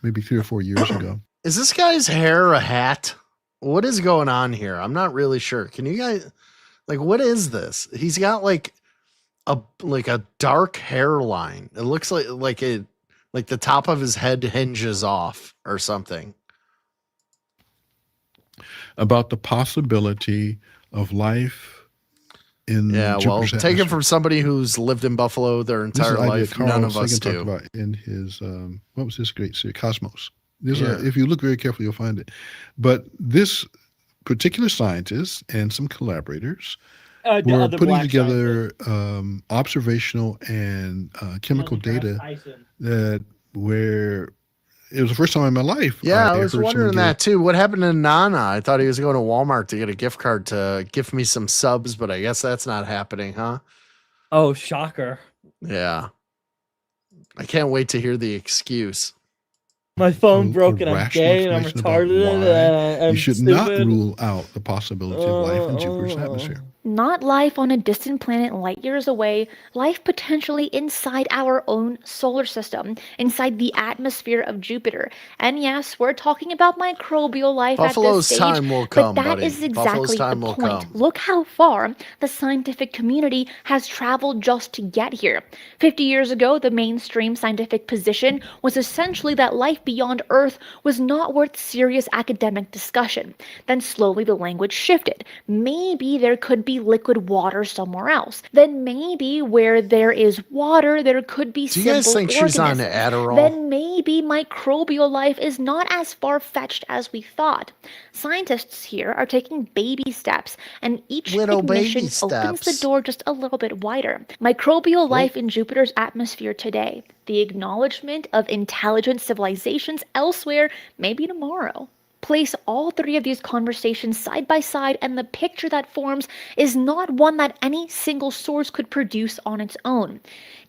maybe 3 or 4 years ago. Is this guy's hair a hat? What is going on here? I'm not really sure. Can you guys, like, what is this? He's got like a dark hairline. It looks like the top of his head hinges off or something. About the possibility of life in Jupiter's take it atmosphere. from somebody who's lived in Buffalo their This is entire an idea life. Carl None of us Sagan talked do. about in his what was this great series, Cosmos. Yeah. If you look very carefully, you'll find it. But this particular scientist and some collaborators were putting together observational and chemical data that where it was the first time in my life. Yeah, I was heard someone wondering give- that too. What happened to Nana? I thought he was going to Walmart to get a gift card to gift me some subs, but I guess that's not happening, huh? Oh, shocker. Yeah. I can't wait to hear the excuse. My phone a broke and I'm rational gay and I'm explanation about retarded why and I'm you should stupid. not rule out the possibility of life in Jupiter's atmosphere. Not life on a distant planet light years away, life potentially inside our own solar system, inside the atmosphere of Jupiter. And yes, we're talking about microbial life Buffalo's at this stage, time will come, but that buddy. is Buffalo's exactly time the will point. come. Look how far the scientific community has traveled just to get here. 50 years ago, the mainstream scientific position was essentially that life beyond Earth was not worth serious academic discussion. Then slowly the language shifted. Maybe there could be be liquid water somewhere else. Then maybe where there is water, there could be Do you guys think she's on Adderall? Then maybe microbial life is not as far-fetched as we thought. Scientists here are taking baby steps, and each Little ignition baby opens the steps. door just a little bit wider. Microbial life in Jupiter's atmosphere today. The acknowledgement of intelligent civilizations elsewhere, maybe tomorrow. Place all three of these conversations side by side, and the picture that forms is not one that any single source could produce on its own.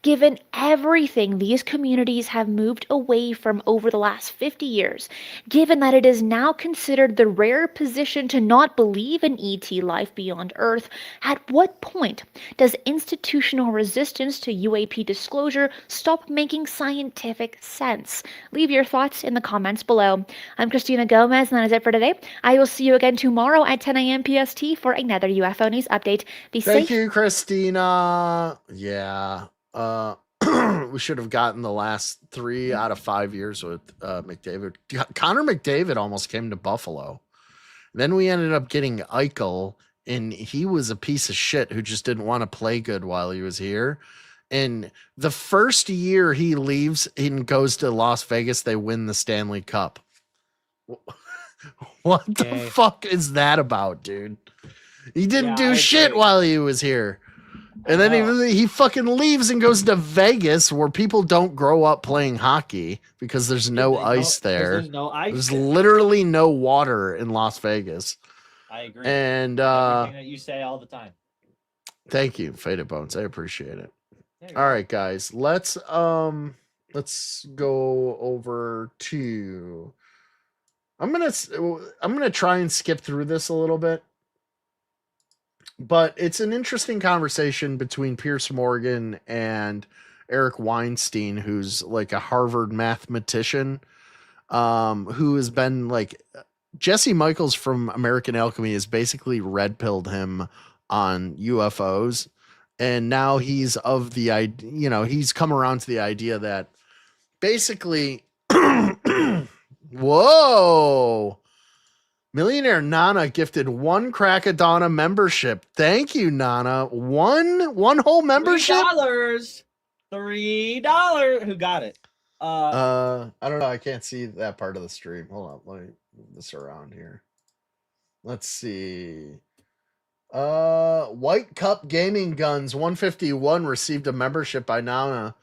Given everything these communities have moved away from over the last 50 years, given that it is now considered the rare position to not believe in ET life beyond Earth, at what point does institutional resistance to UAP disclosure stop making scientific sense? Leave your thoughts in the comments below. I'm Christina Gomez, and that is it for today. I will see you again tomorrow at 10 a.m. PST for another UFO news update. Be safe. Thank you, Christina. Yeah. We should have gotten the last 3 out of 5 years with McDavid. Connor McDavid almost came to Buffalo. Then we ended up getting Eichel, and he was a piece of shit who just didn't want to play good while he was here. And the first year he leaves and goes to Las Vegas, they win the Stanley Cup. What the fuck is that about, dude? He didn't do shit while he was here. And then he fucking leaves and goes to Vegas, where people don't grow up playing hockey because there's no ice there. There's no ice. There's literally no water in Las Vegas. I agree. And everything that you say all the time. Thank you, Faded Bones. I appreciate it. All right, guys. Let's go over to. I'm gonna try and skip through this a little bit. But it's an interesting conversation between Piers Morgan and Eric Weinstein, who's like a Harvard mathematician, who has been like Jesse Michaels from American Alchemy has basically red-pilled him on UFOs. And now he's of the idea, he's come around to the idea that basically, whoa. Millionaire Nana gifted 1 Crackadona membership. Thank you, Nana. One whole membership? $3. Who got it? I don't know. I can't see that part of the stream. Hold on. Let me move this around here. Let's see. White Cup Gaming Guns 151 received a membership by Nana.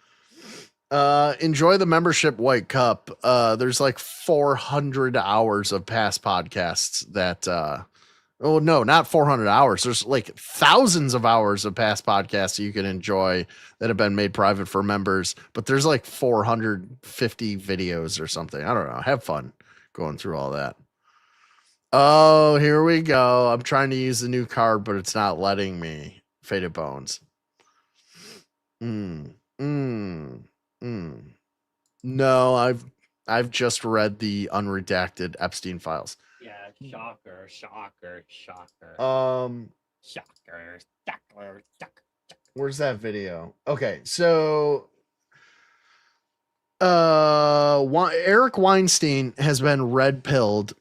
Enjoy the membership, White Cup. There's like 400 hours of past podcasts that oh no, not 400 hours. There's like thousands of hours of past podcasts you can enjoy that have been made private for members, but there's like 450 videos or something. I don't know. Have fun going through all that. Oh, here we go. I'm trying to use the new card, but it's not letting me. Faded Bones. No, I've just read the unredacted Epstein files. Yeah, shocker. Where's that video? Okay, so Eric Weinstein has been red-pilled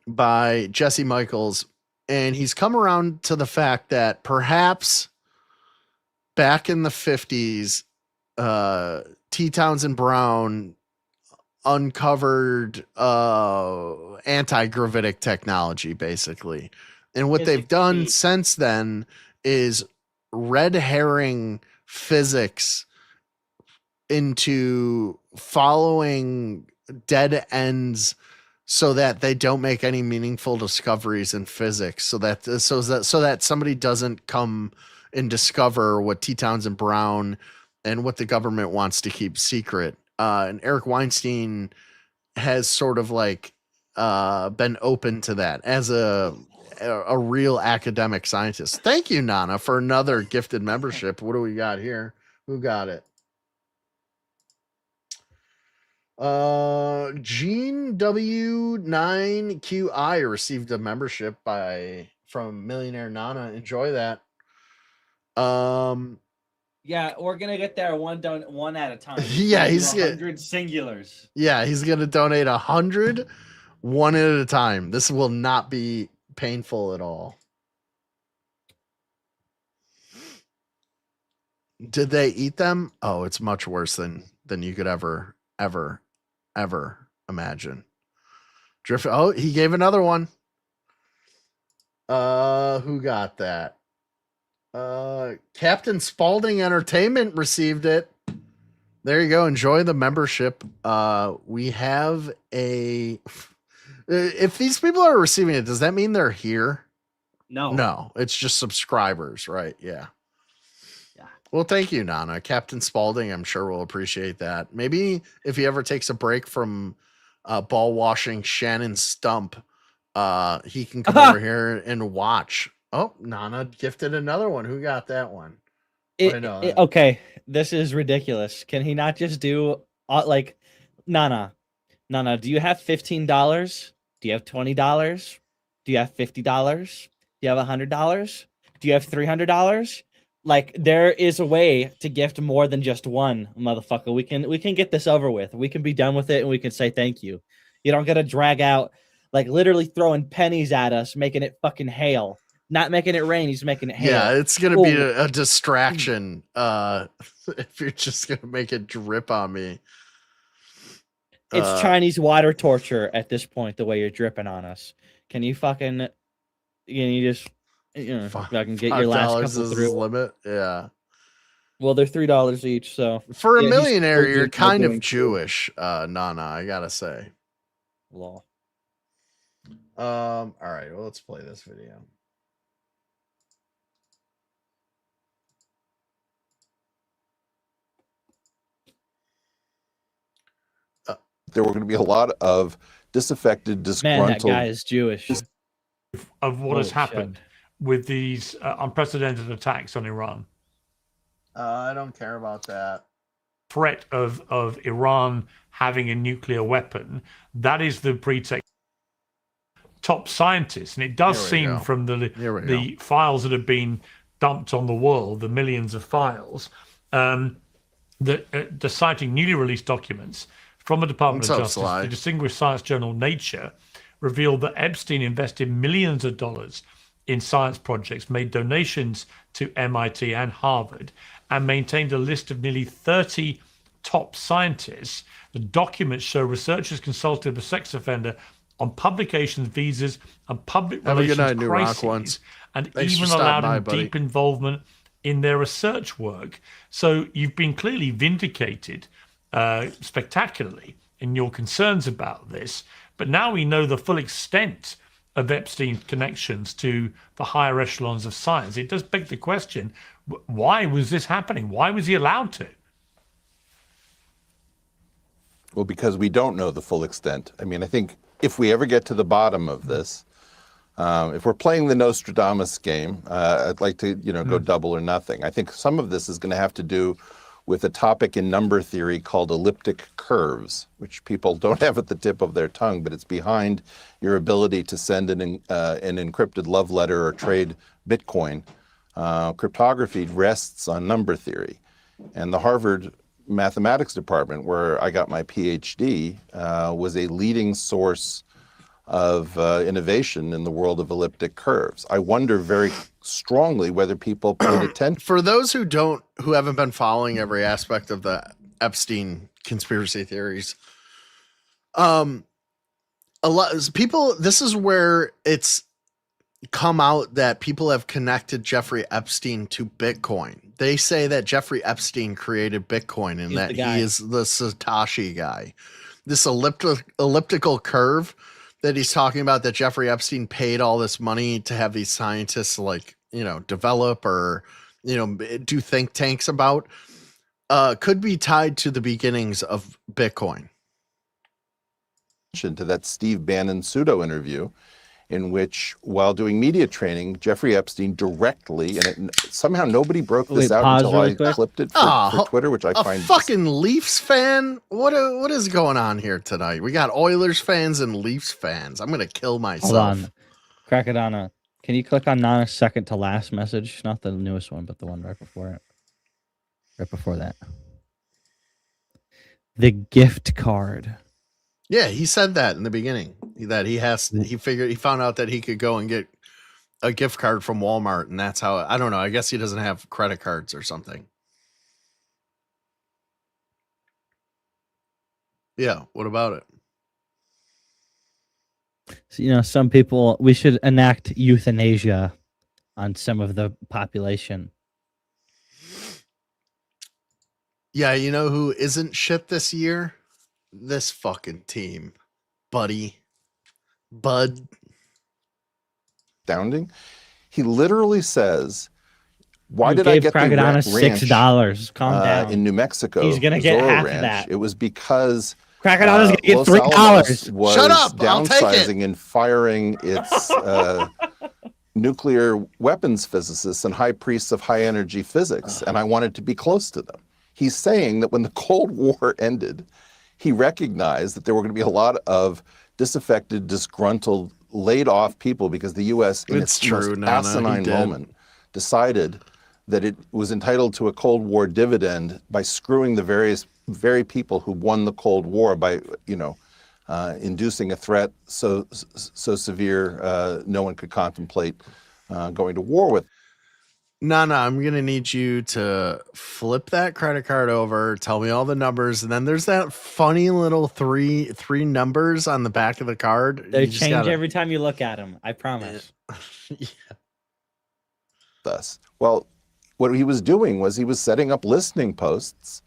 by Jesse Michaels, and he's come around to the fact that perhaps back in the 50s, T. Townsend Brown uncovered anti-gravitic technology, basically. And what they've done since then is red herring physics into following dead ends so that they don't make any meaningful discoveries in physics, so that somebody doesn't come and discover what T. Townsend Brown and what the government wants to keep secret. And Eric Weinstein has sort of like been open to that as a real academic scientist. Thank you, Nana, for another gifted membership. What do we got here? Who got it? Gene W9QI received a membership from Millionaire Nana. Enjoy that. Yeah, we're gonna get there one at a time. Yeah, he's 100 singulars. Yeah, he's gonna donate 100 one at a time. This will not be painful at all. Did they eat them? Oh, it's much worse than you could ever imagine. Drift. Oh, he gave another one. Who got that? Captain Spaulding Entertainment received it. There you go. Enjoy the membership. We have a. If these people are receiving it, does that mean they're here? No, it's just subscribers, right? Yeah. Well, thank you, Nana. Captain Spaulding, I'm sure will appreciate that. Maybe if he ever takes a break from ball washing Shannon Stump, he can come over here and watch. Oh, Nana gifted another one. Who got that one? Okay, this is ridiculous. Can he not just do like Nana? Do you have $15? Do you have $20? Do you have $50? Do you have $100? Do you have $300? Like, there is a way to gift more than just one, motherfucker. We can get this over with. We can be done with it, and we can say thank you. You don't got to drag out, like, literally throwing pennies at us, making it fucking hail. Not making it rain, he's making it hail. Yeah, it's going to be a distraction if you're just going to make it drip on me. It's Chinese water torture at this point, the way you're dripping on us. Can you fucking, you just... fucking get your last couple through. Limit, yeah. Well, they're $3 each, so for a millionaire, you're kind of Jewish, Nana. I gotta say. Law. All right. Well, let's play this video. There were going to be a lot of disaffected, disgruntled. Man, that guy is Jewish. Of what has happened with these unprecedented attacks on Iran. I don't care about that. Threat of Iran having a nuclear weapon, that is the pretext. Top scientists, and it does seem from the files that have been dumped on the world, the millions of files, that the citing newly released documents from the Department of Justice, the distinguished science journal Nature, revealed that Epstein invested millions of dollars in science projects, made donations to MIT and Harvard, and maintained a list of nearly 30 top scientists. The documents show researchers consulted the sex offender on publications, visas, and public relations crises, and even allowed him deep involvement in their research work. So you've been clearly vindicated spectacularly in your concerns about this, but now we know the full extent of Epstein's connections to the higher echelons of science. It does beg the question, why was this happening? Why was he allowed to? Well, because we don't know the full extent. I mean, I think if we ever get to the bottom of this, if we're playing the Nostradamus game, I'd like to, go double or nothing. I think some of this is going to have to do with a topic in number theory called elliptic curves, which people don't have at the tip of their tongue, but it's behind your ability to send an encrypted love letter or trade Bitcoin. Cryptography rests on number theory. And the Harvard mathematics department, where I got my PhD, was a leading source of innovation in the world of elliptic curves. I wonder very strongly whether people paid attention. For those who haven't been following every aspect of the Epstein conspiracy theories, a lot of people, this is where it's come out that people have connected Jeffrey Epstein to Bitcoin. They say that Jeffrey Epstein created Bitcoin and that he is the Satoshi guy. This elliptical curve that he's talking about, that Jeffrey Epstein paid all this money to have these scientists develop or, do think tanks about, could be tied to the beginnings of Bitcoin. To that Steve Bannon pseudo interview, in which, while doing media training, Jeffrey Epstein directly, and somehow nobody broke this out until I clipped it for Twitter, which I find fucking Leafs fan. What is going on here tonight? We got Oilers fans and Leafs fans. I'm gonna kill myself. Hold on, Crackadona. Can you click on Nana's second to last message? Not the newest one, but the one right before it. Right before that. The gift card. Yeah, he said that in the beginning, that he found out that he could go and get a gift card from Walmart, and that's how, I don't know, I guess he doesn't have credit cards or something. Yeah. What about it? So, some people, we should enact euthanasia on some of the population. Yeah, you know who isn't shit this year? This fucking team, Bud. Astounding. He literally says, "Why You did I gave get Crackadona the ranch $6? Calm down. in New Mexico? He's gonna get Zorro half of Ranch? that. It was because Crackadona's gonna get Los $3. Alamos was Shut up! I'll take it. downsizing and firing its nuclear weapons physicists and high priests of high energy physics, and I wanted to be close to them." He's saying that when the Cold War ended, he recognized that there were going to be a lot of disaffected, disgruntled, laid off people because the U.S. in its most asinine moment decided that it was entitled to a Cold War dividend by screwing the very people who won the Cold War by, inducing a threat so severe no one could contemplate going to war with. Nana, I'm going to need you to flip that credit card over, tell me all the numbers, and then there's that funny little three numbers on the back of the card. They change every time you look at them. I promise. Yeah. Thus, well, what he was doing was he was setting up listening posts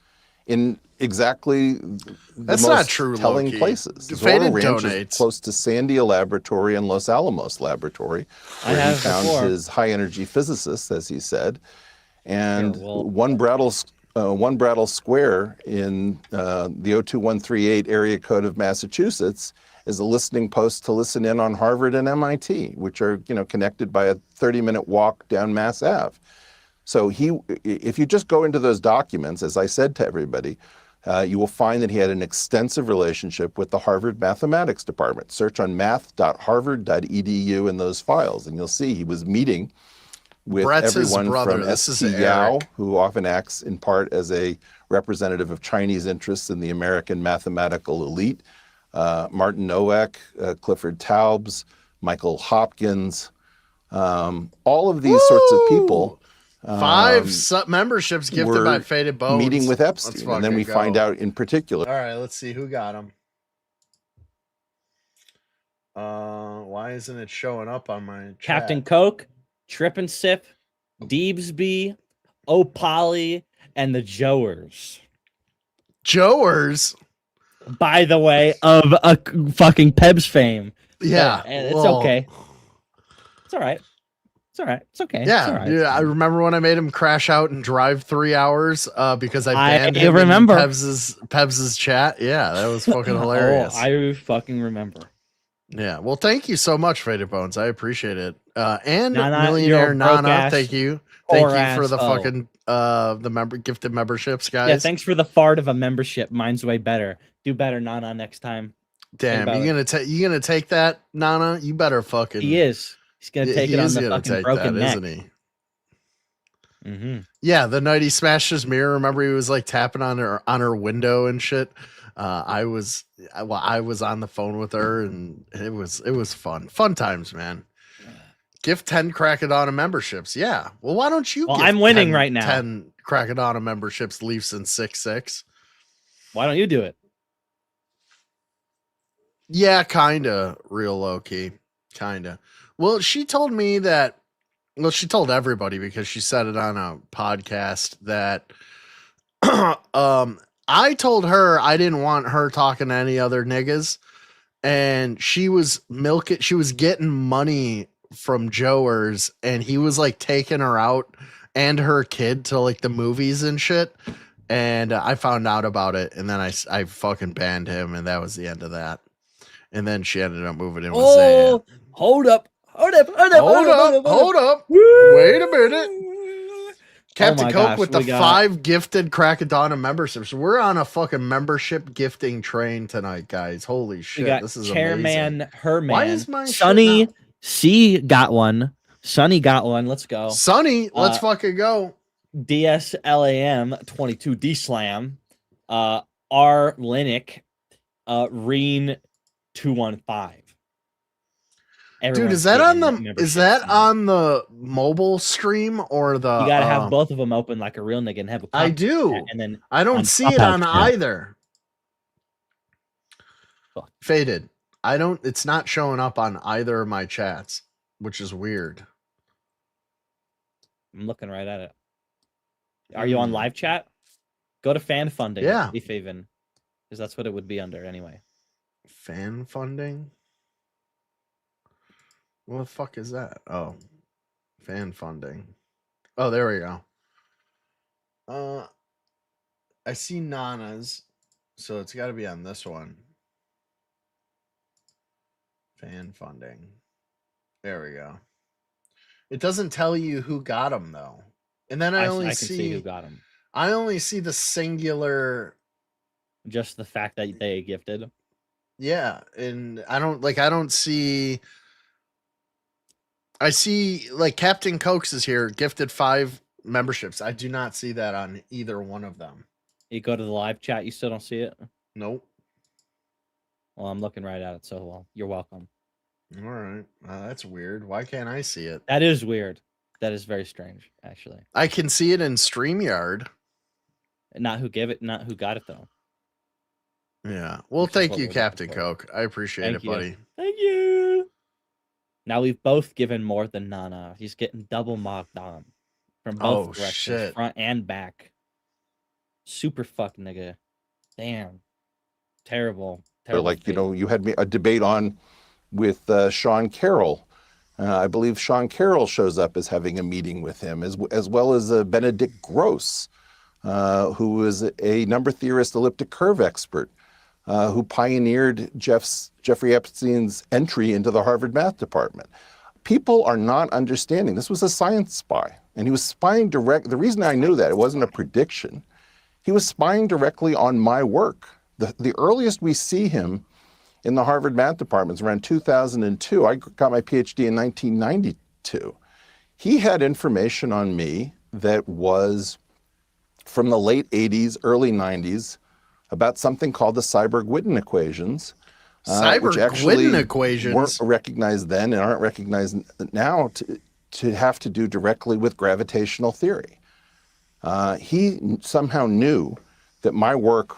in exactly That's the not most true, telling low-key. places. Faded Zorro Ranch donates. is close to Sandia Laboratory and Los Alamos Laboratory, I where he have found before. his high energy physicists, as he said. And Here, well- one Brattle Square in the 02138 area code of Massachusetts is a listening post to listen in on Harvard and MIT, which are connected by a 30-minute walk down Mass Ave. So if you just go into those documents, as I said to everybody, you will find that he had an extensive relationship with the Harvard Mathematics Department. Search on math.harvard.edu in those files, and you'll see he was meeting with Brett's his everyone brother. from This is S.T. Yao, Eric. who often acts in part as a representative of Chinese interests in the American mathematical elite, Martin Nowak, Clifford Taubes, Michael Hopkins, all of these sorts of people. 5 memberships gifted were by Faded Bones. meeting with Let's Epstein, and then fucking we find go. out in particular. All right, let's see who got him. Why isn't it showing up on my chat? Captain Coke, Trip and Sip, Deebsby, O'Polly, and the Joers. Joers? By the way, of a fucking Pebs fame. Yeah, And it's well- okay. It's all right. It's all right. It's okay. Yeah, it's all right. dude, I remember when I made him crash out and drive 3 hours because I banned I him remember. in Pebs's chat. Yeah, that was fucking hilarious. I fucking remember. Yeah, well, thank you so much, Faded Bones. I appreciate it. And Nana, Millionaire you're a broke Nana, ass thank you for the asshole. fucking gifted memberships, guys. Yeah, thanks for the fart of a membership. Mine's way better. Do better, Nana, next time. Damn, you gonna take that, Nana? You better fucking. He is. He's gonna take it on the gonna fucking take broken that, neck. isn't he? Mm-hmm. Yeah, the night he smashed his mirror. Remember, he was like tapping on her window and shit. I was on the phone with her, and it was fun times, man. Gift 10 Crackadona memberships. Yeah. Well, why don't you? Well, gift I'm winning 10 right now. 10 Crackadona memberships, Leafs in 6-6. Why don't you do it? Yeah, kinda. Real low key, kinda. Well, she told me that. Well, she told everybody because she said it on a podcast that. I told her I didn't want her talking to any other niggas, and she was getting money from Joers, and he was like taking her out and her kid to like the movies and shit. And I found out about it, and then I fucking banned him, and that was the end of that. And then she ended up moving in with Zaya. Hold up. Wait a minute. Captain my Coke gosh, with the we got- 5 gifted Crackadona memberships. We're on a fucking membership gifting train tonight, guys. Holy We shit, got this is Chairman amazing. Herman. Why is my shit Sonny not- C got one. Sonny got one. Let's go. Sonny, let's fucking go. DSLAM 22 D Slam. R Linick. Reen 215. Dude, Everyone's is that on getting the memberships is that now. on the mobile stream or the You gotta have both of them open like a real nigga and have a I copy do. of that, and then I don't on see it Clubhouse on chat. either. Faded. It's not showing up on either of my chats, which is weird. I'm looking right at it. Are you on live chat? Go to fan funding. Yeah. If even. Because that's what it would be under anyway. Fan funding? What the fuck is that? Oh. Fan funding. Oh, there we go. I see Nana's, so it's got to be on this one. Fan funding. There we go. It doesn't tell you who got them though, and then I can see who got them. I only see the singular. Just the fact that they gifted. Yeah, and I don't see. I see like Captain Cokes is here, gifted 5 memberships. I do not see that on either one of them. You go to the live chat, you still don't see it? Nope. Well, I'm looking right at it, so well, you're welcome. All right. That's weird. Why can't I see it? That is weird. That is very strange, actually. I can see it in StreamYard. Not who gave it, not who got it, though. Yeah. Well, thank you, Captain Coke. I appreciate it, buddy. Thank you. Now we've both given more than Nana. He's getting double mocked on from both directions, shit. front and back. Super fuck nigga. Damn. Terrible. Like, you had a debate on with Sean Carroll. I believe Sean Carroll shows up as having a meeting with him, as well as Benedict Gross, who is a number theorist, elliptic curve expert, who pioneered Jeffrey Epstein's entry into the Harvard math department. People are not understanding. This was a science spy, and he was spying direct. The reason I knew that, it wasn't a prediction. He was spying directly on my work. The earliest we see him in the Harvard math department is around 2002. I got my PhD in 1992. He had information on me that was from the late 80s, early 90s, about something called the Cyberpunk equations, which actually weren't recognized then and aren't recognized now to have to do directly with gravitational theory. He somehow knew that my work,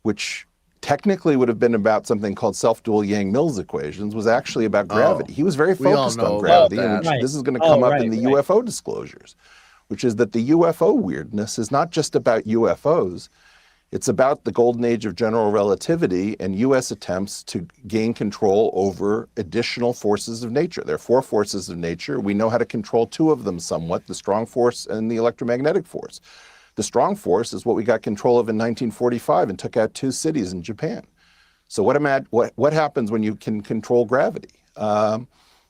which technically would have been about something called self-dual Yang-Mills equations, was actually about gravity. He was very focused on gravity, and this is going to come up in the UFO disclosures, which is that the UFO weirdness is not just about UFOs. It's about the golden age of general relativity and U.S. attempts to gain control over additional forces of nature. There are 4 forces of nature. We know how to control 2 of them somewhat, the strong force and the electromagnetic force. The strong force is what we got control of in 1945 and took out 2 cities in Japan. So what happens when you can control gravity?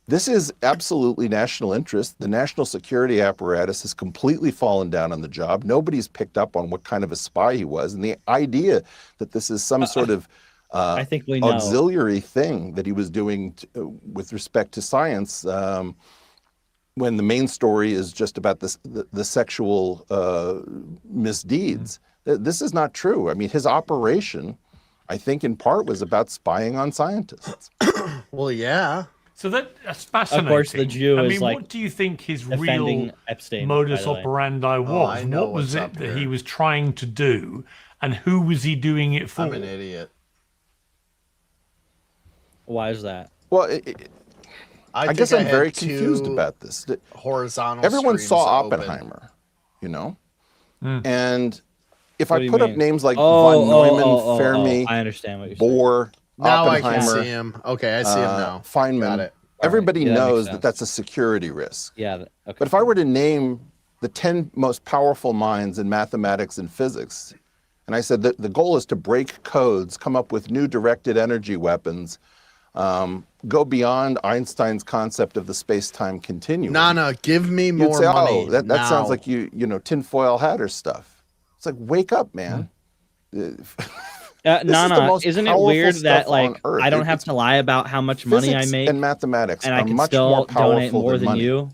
This is absolutely national interest. The national security apparatus has completely fallen down on the job. Nobody's picked up on what kind of a spy he was. And the idea that this is some sort of I think we know. auxiliary thing that he was doing with respect to science, when the main story is just about the sexual misdeeds, this is not true. I mean, his operation, I think in part, was about spying on scientists. Well, yeah. So that's fascinating. Of course, the Jew is like what do you think his defending real Epstein, modus operandi was? What was it that he was trying to do, and who was he doing it for? I'm an idiot. Why is that? Well, I guess I'm very confused about this. Horizontal. Everyone saw open. Oppenheimer, and if I put up names like von von Neumann, Fermi, I understand what you're Bohr, Now Oppenheimer, I can see him. Okay, I see him now. Feynman. Got it. Everybody Yeah, that knows makes that that's a security risk. Yeah. Okay. But if I were to name the 10 most powerful minds in mathematics and physics, and I said that the goal is to break codes, come up with new directed energy weapons, go beyond Einstein's concept of the space-time continuum. Nana, give me more You'd say, money. that now. sounds like tinfoil hatter stuff. It's like, wake up, man. Nana, isn't it weird that I don't have to lie about how much money I make and mathematics and I can much still more donate powerful more than money. you?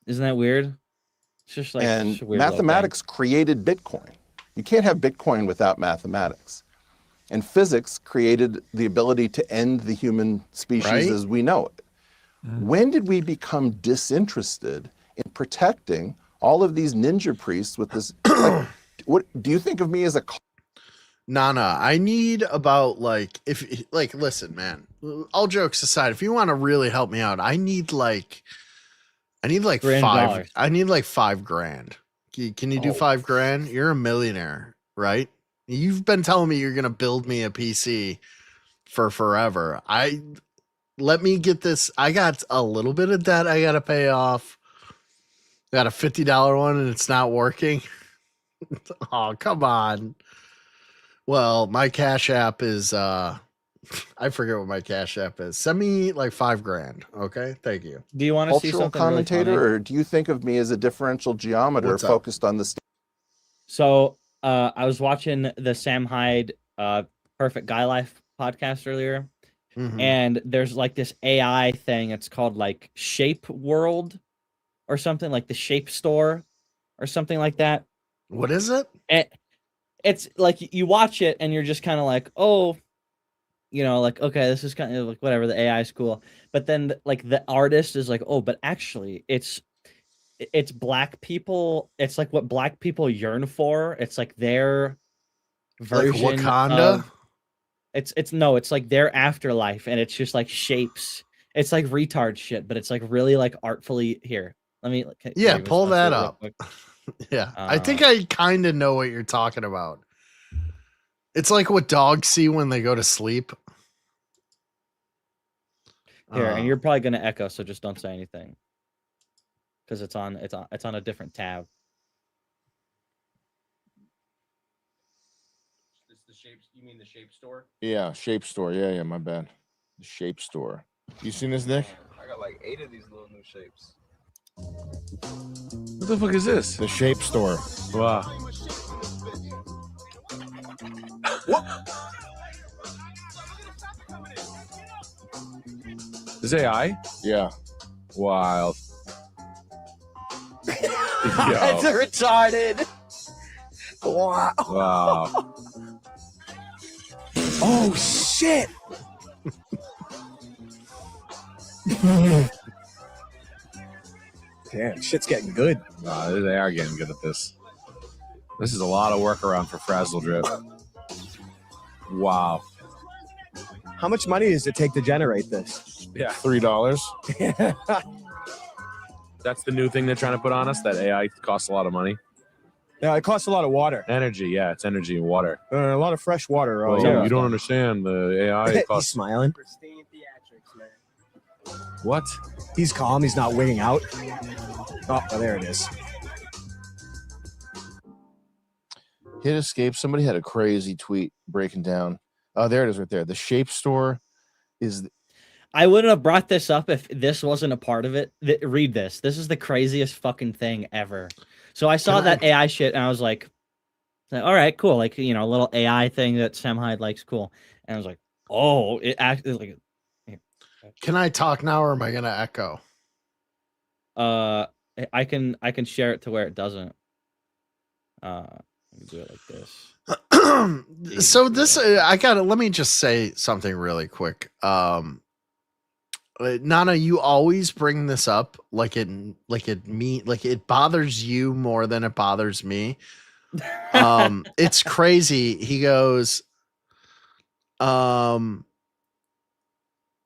Isn't that weird? It's just like And such a weird mathematics created Bitcoin. You can't have Bitcoin without mathematics. And physics created the ability to end the human species as we know it. When did we become disinterested in protecting all of these ninja priests with this? What do you think of me as a? Nana, I need about like listen, man. All jokes aside, if you want to really help me out, I need like $300. I need like $5,000. Can you do $5,000? You're a millionaire, right? You've been telling me you're gonna build me a PC for forever. Let me get this. I got a little bit of debt I gotta pay off. I got a $50 one and it's not working. Oh, come on. Well, my Cash App is I forget what my Cash App is. Send me like $5,000. Okay, thank you. Do you want to see Cultural something really commentator, funny? or do you think of me as a differential geometer What's up? focused on the? So I was watching the Sam Hyde Perfect Guy Life podcast earlier, and there's like this AI thing. It's called like Shape World or something, like the Shape Store or something like that. What is it? It's like you watch it and you're just kind of like, oh, you know, like, okay, this is kind of like whatever, the AI is cool. But then like the artist is like, oh, but actually it's black people. It's like what black people yearn for. It's like their version like Wakanda. of, it's like their afterlife, and it's just like shapes. It's like retard shit, but it's like really like artfully here. Let me Yeah, pull that up. Quick. Yeah, I think I kind of know what you're talking about. It's like what dogs see when they go to sleep. Here, and you're probably gonna echo, so just don't say anything, because it's on a different tab. It's the shapes. You mean the Shape Store? Yeah, Shape Store. Yeah, my bad. The Shape Store. You seen this, Nick? I got like 8 of these little new shapes. What the fuck is this? The Shape Store. Wow. What? Is AI? Yeah. Wild. That's retarded. Wow. Wow. Oh shit. Damn, shit's getting good. They are getting good at this. This is a lot of workaround for Frazzle Drip. Wow. How much money does it take to generate this? Yeah. $3. That's the new thing they're trying to put on us, that AI costs a lot of money. Yeah, it costs a lot of water. Energy, yeah, it's energy and water. A lot of fresh water. Well, you don't understand. The AI He's costs... smiling. What? He's calm. He's not wigging out. Oh, there it is. Hit escape. Somebody had a crazy tweet breaking down. Oh, there it is right there. The Shape Store is... I wouldn't have brought this up if this wasn't a part of it. Read this. This is the craziest fucking thing ever. So I saw that AI shit, and I was like, all right, cool. Like, you know, a little AI thing that Sam Hyde likes, cool. And I was like, oh, it actually like... Can I talk now, or am I gonna echo? I can share it to where it doesn't. Let me do it like this. So this, let me just say something really quick. Nana, you always bring this up like it bothers you more than it bothers me. It's crazy. He goes,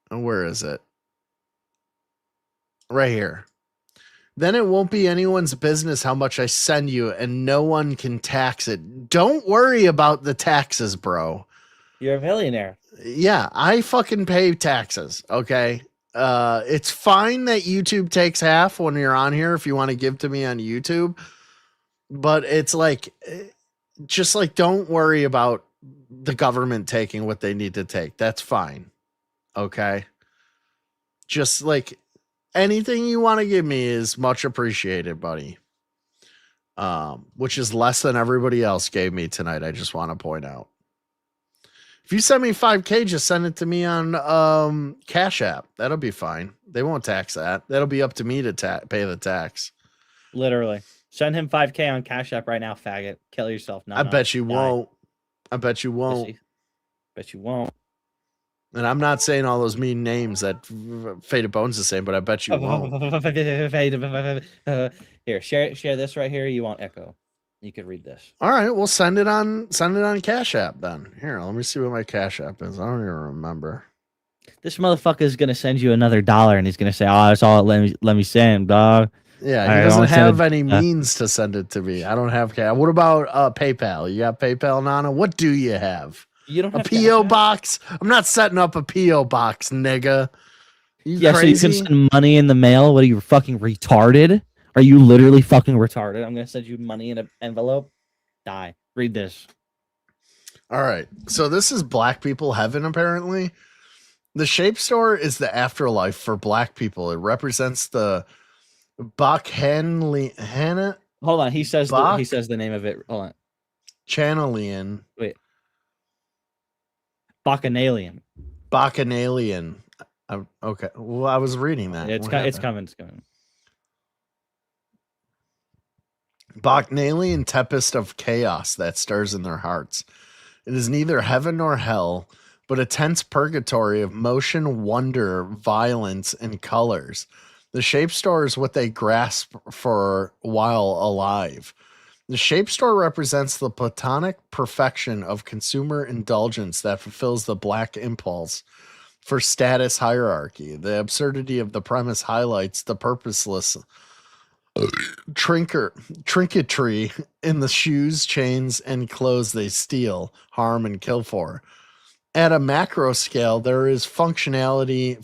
where is it? Right here. Then it won't be anyone's business how much I send you, and no one can tax it. Don't worry about the taxes, bro. You're a millionaire. Yeah, I fucking pay taxes, okay? It's fine that YouTube takes half when you're on here if you want to give to me on YouTube. But it's like, just like, don't worry about the government taking what they need to take. That's fine. Okay. Just like anything you want to give me is much appreciated, buddy. Which is less than everybody else gave me tonight. I just want to point out. If you send me $5,000, just send it to me on Cash App. That'll be fine. They won't tax that. That'll be up to me to pay the tax. Literally. Send him $5,000 on Cash App right now, faggot. Kill yourself. I bet you won't. I bet you won't. Bet you won't. And I'm not saying all those mean names that Faded Bones is saying, but I bet you won't. Here, share this right here. You won't echo. You could read this. All right, we'll send it on Cash App then. Here, let me see what my Cash App is. I don't even remember. This motherfucker is gonna send you another $1 and he's gonna say, "Oh, that's all. Let me send, dog." Yeah, he doesn't have any means to send it to me. I don't have cash. What about PayPal? You got PayPal, Nana? What do you have? You don't a have PO box? I'm not setting up a PO box, nigga. Yeah, crazy? so you can send money in the mail. What are you, fucking retarded? Are you literally fucking retarded? I'm gonna send you money in an envelope. Die. Read this. All right. So this is black people heaven, apparently. The Shape Store is the afterlife for black people. It represents the Hannah. Hold on. He says the name of it. Hold on. Chanelian. Wait. Bacchanalian. Okay. Well, I was reading that. It's coming. It's coming. Bacchanalian tempest of chaos that stirs in their hearts. It is neither heaven nor hell, but a tense purgatory of motion, wonder, violence, and colors. The Shape Store is what they grasp for while alive. The Shape Store represents the platonic perfection of consumer indulgence that fulfills the black impulse for status hierarchy. The absurdity of the premise highlights the purposeless trinketry in the shoes, chains, and clothes they steal, harm, and kill for. At a macro scale, there is functionally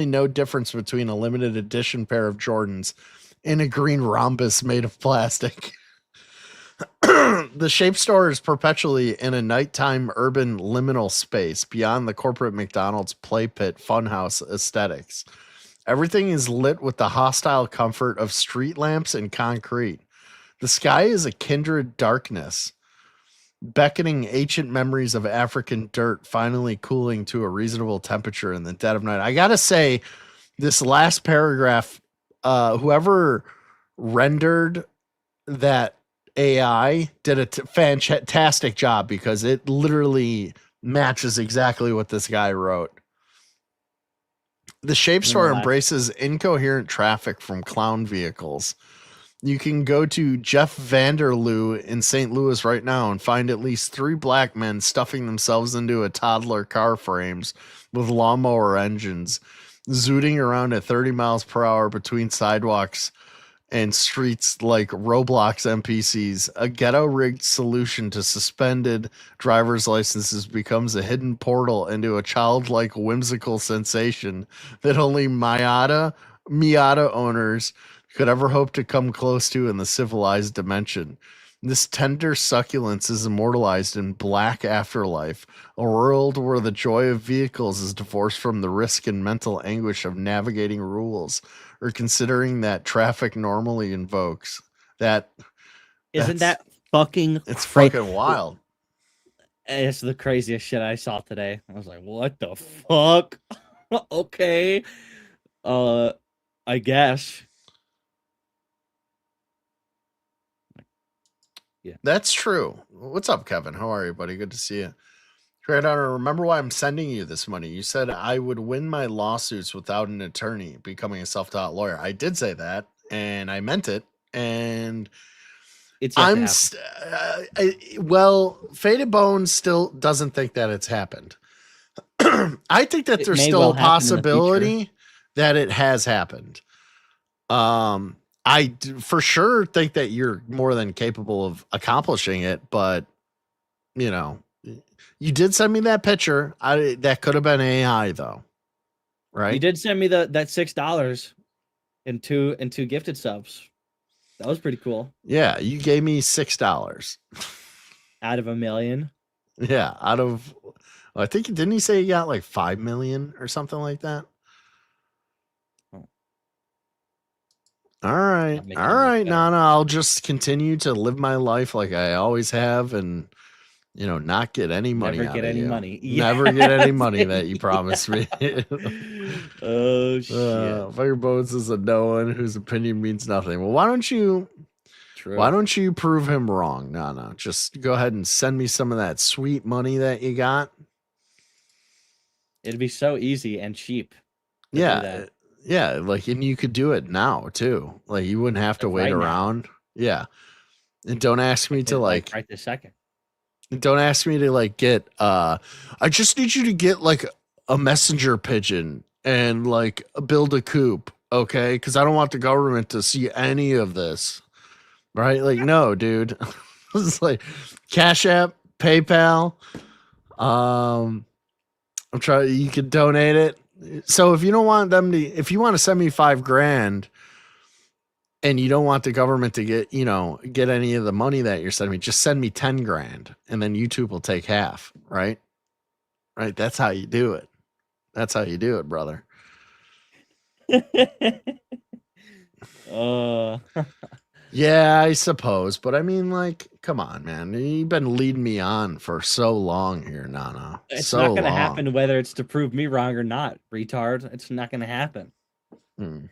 no difference between a limited edition pair of Jordans and a green rhombus made of plastic. The Shape Store is perpetually in a nighttime urban liminal space beyond the corporate McDonald's play pit funhouse aesthetics. Everything is lit with the hostile comfort of street lamps and concrete. The sky is a kindred darkness, beckoning ancient memories of African dirt finally cooling to a reasonable temperature in the dead of night. I gotta say, this last paragraph, whoever rendered that AI did a fantastic job, because it literally matches exactly what this guy wrote. The Shape Store embraces incoherent traffic from clown vehicles. You can go to Jeff Vanderloo in St. Louis right now and find at least 3 black men stuffing themselves into a toddler car frames with lawnmower engines, zooting around at 30 miles per hour between sidewalks and streets like Roblox NPCs. A ghetto-rigged solution to suspended driver's licenses becomes a hidden portal into a childlike whimsical sensation that only Miata owners could ever hope to come close to in the civilized dimension. This tender succulence is immortalized in Black Afterlife, a world where the joy of vehicles is divorced from the risk and mental anguish of navigating rules or considering that traffic normally invokes. Isn't that fucking it's fucking wild. It's the craziest shit I saw today. I was like, what the fuck? Okay. I guess. Yeah. That's true. What's up, Kevin? How are you, buddy? Good to see you. Crackadona, remember why I'm sending you this money. You said I would win my lawsuits without an attorney, becoming a self-taught lawyer. I did say that, and I meant it. And it's well, Faded Bones still doesn't think that it's happened. I think that there's still a possibility that it has happened. I for sure think that you're more than capable of accomplishing it, but you know, you did send me that picture. That could have been AI though, right? You did send me that $6 and two gifted subs. That was pretty cool. Yeah, you gave me $6 out of 1 million. Yeah, I think didn't he say he got like 5 million or something like that? All right, Nana. I'll just continue to live my life like I always have, and not get any money. Never get any money. Never get any money that you promised me. Oh shit! Fire Bones is a no one whose opinion means nothing. Well, why don't you prove him wrong, Nana? Just go ahead and send me some of that sweet money that you got. It'd be so easy and cheap. Yeah. Yeah, and you could do it now too. Like you wouldn't have to wait around. Yeah. And don't ask me to like right this second. Don't ask me to like get I just need you to get like a messenger pigeon and like build a coop, okay? Because I don't want the government to see any of this. Right? Like, no, dude. It's like Cash App, PayPal. I'm trying, you can donate it. So if you don't want them to, if you want to send me $5,000 and you don't want the government to get, get any of the money that you're sending me, just send me 10 grand and then YouTube will take half. Right. Right. That's how you do it. That's how you do it, brother. Yeah, I suppose. But I mean, like, come on, man. You've been leading me on for so long here, Nana. It's so not going to long. happen whether it's to prove me wrong or not, retard. It's not going to happen. Hmm.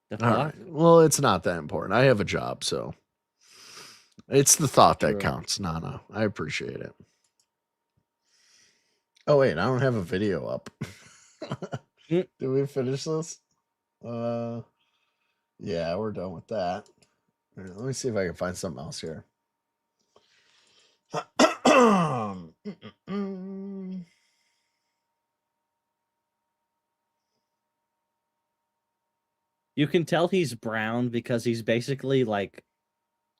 The All fuck? right. Well, it's not that important. I have a job, so it's the thought that counts, Nana. I appreciate it. Oh, wait, I don't have a video up. Did we finish this? Yeah, we're done with that. All right, let me see if I can find something else here. You can tell he's brown because he's basically like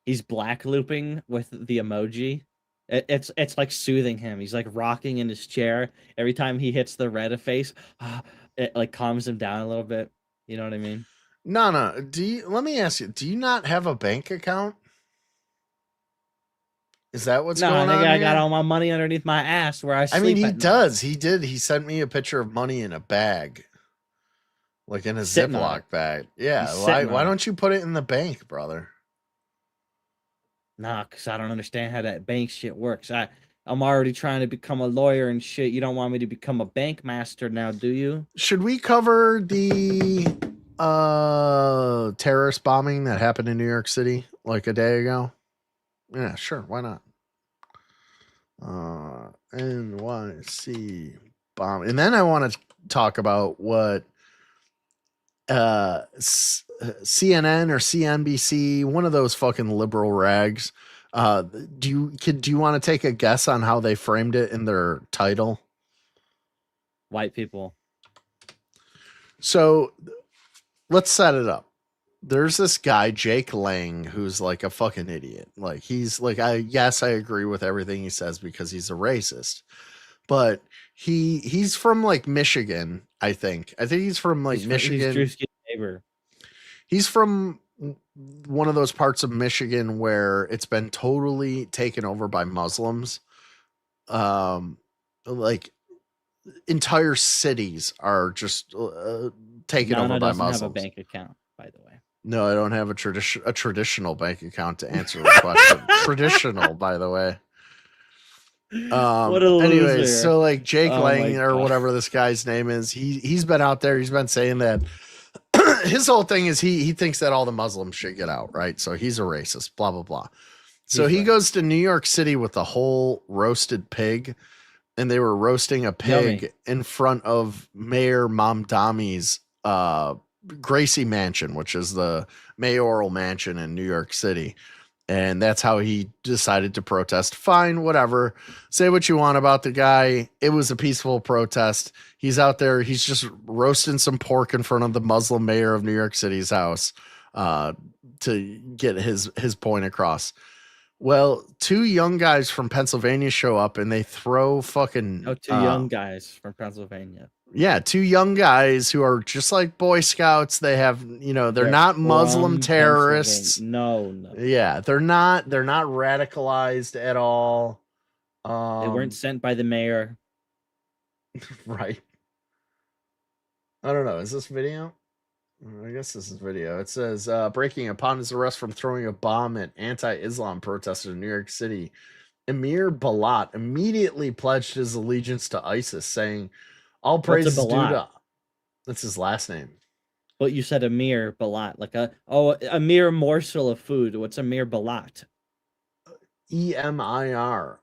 he's black looping with the emoji. It's like soothing him. He's like rocking in his chair every time he hits the red face. It like calms him down a little bit. You know what I mean? Nana, let me ask you, do you not have a bank account? Is that what's going on? I here? got all my money underneath my ass where I sleep. I mean, he at night. does. He did. He sent me a picture of money in a bag, like in a Sitting on Ziploc it. bag. Yeah. He's Why sitting on it. don't you put it in the bank, brother? Nah, because I don't understand how that bank shit works. I'm already trying to become a lawyer and shit. You don't want me to become a bank master now, do you? Should we cover the terrorist bombing that happened in New York City like a day ago? Yeah, sure. Why not? NYC bomb. And then I want to talk about what CNN or CNBC, one of those fucking liberal rags. Do you want to take a guess on how they framed it in their title? White people. So let's set it up. There's this guy, Jake Lang, who's like a fucking idiot. Like he's like, I agree with everything he says because he's a racist. But he's from like Michigan, I think. I think he's from like Michigan. He's Drewski's neighbor. He's from one of those parts of Michigan where it's been totally taken over by Muslims. Like entire cities are just taken over by Muslims. Have a bank account, by the way. No, I don't have a traditional bank account to answer the question. Traditional, by the way. What a loser. Anyways, so like Jake Lang or God. whatever this guy's name is, he's been out there. He's been saying that his whole thing is he thinks that all the Muslims should get out, right? So he's a racist, blah, blah, blah. So he goes to New York City with a whole roasted pig, and they were roasting a pig Yummy. in front of Mayor Mamdani's Gracie Mansion, which is the mayoral mansion in New York City. And that's how he decided to protest. Fine, whatever. Say what you want about the guy. It was a peaceful protest. He's out there. He's just roasting some pork in front of the Muslim mayor of New York City's house to get his point across. Well, two young guys from Pennsylvania show up and they throw fucking... two young guys from Pennsylvania. Yeah, two young guys who are just like Boy Scouts. They have, they're not Muslim from terrorists. No. Yeah, they're not radicalized at all. They weren't sent by the mayor. Right. I don't know. Is this video? I guess this is video. It says, breaking upon his arrest from throwing a bomb at anti-Islam protesters in New York City, Emir Balat immediately pledged his allegiance to ISIS, saying, all praise is due to... That's his last name. But you said Amir Balat, like a mere morsel of food. What's Amir Balat? EMIR.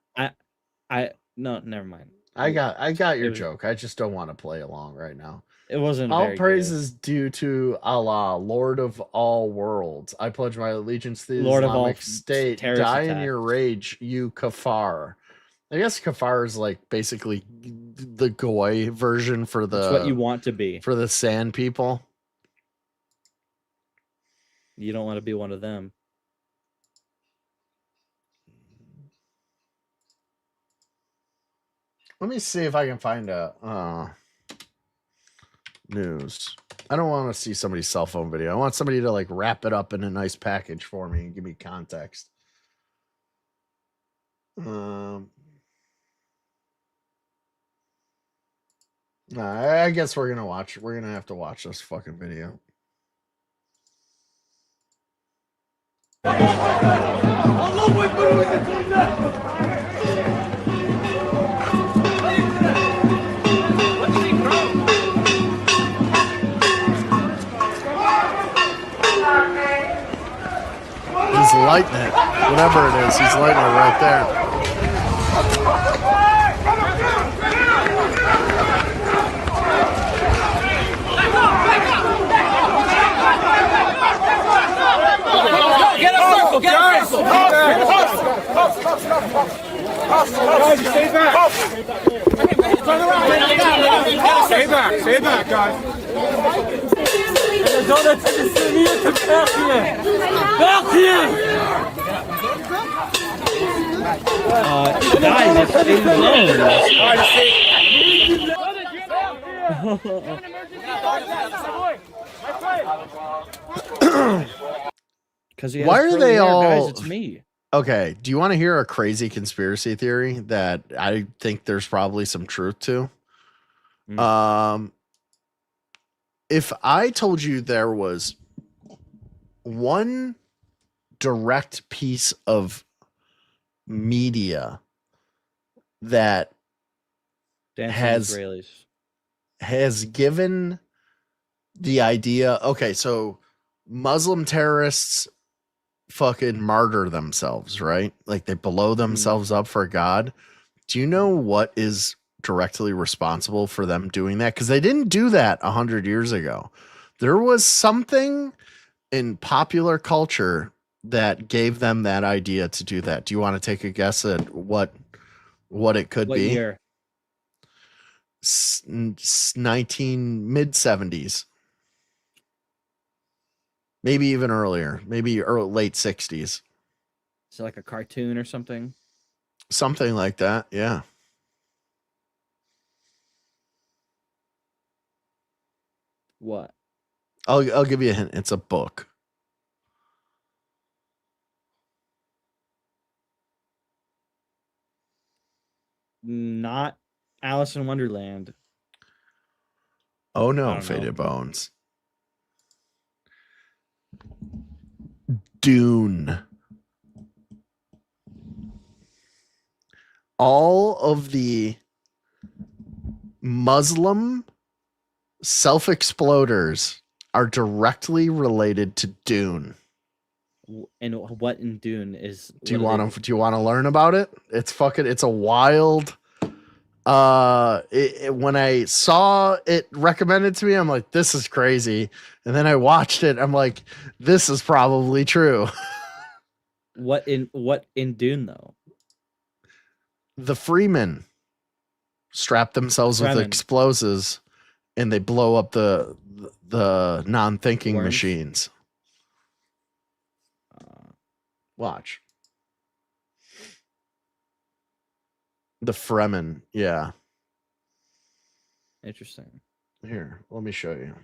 No, never mind. I got your joke. I just don't want to play along right now. It wasn't All very praise good. is due to Allah, Lord of all worlds. I pledge my allegiance to the Lord of all Islamic State. terrorist Die in attack. your rage, you kafar. I guess kafar is like basically the goy version for the. It's what you want to be. For the sand people. You don't want to be one of them. Let me see if I can find a news. I don't want to see somebody's cell phone video. I want somebody to like wrap it up in a nice package for me and give me context. I guess we're gonna watch. We're gonna have to watch this fucking video. He's lighting it. Whatever it is, he's lighting it right there. Get a circle! Get a circle! Guys, stay back! Turn around! Stay back! Stay back, guys! Guys, it's in Why are they all? Guys, it's me. Okay. Do you want to hear a crazy conspiracy theory that I think there's probably some truth to? If I told you there was one direct piece of media that has given the idea, okay, so Muslim terrorists fucking martyr themselves, right? Like they blow themselves up for God. Do you know what is directly responsible for them doing that? Because they didn't do that 100 years ago. There was something in popular culture that gave them that idea to do that. Do you want to take a guess at what it could be? Year? mid-70s. Maybe even earlier. Maybe late 60s. Is it like a cartoon or something? Something like that, yeah. What? I'll give you a hint. It's a book. Not Alice in Wonderland. Oh no, Faded Bones. Dune. All of the Muslim self-exploders are directly related to Dune. And what in Dune is? Do you want to learn about it? It's a wild. When I saw it recommended to me, I'm like, this is crazy. And then I watched it. I'm like, this is probably true. What in Dune though? The Freemen strap themselves with explosives and they blow up the non-thinking machines. Watch. The Fremen, yeah. Interesting. Here, let me show you.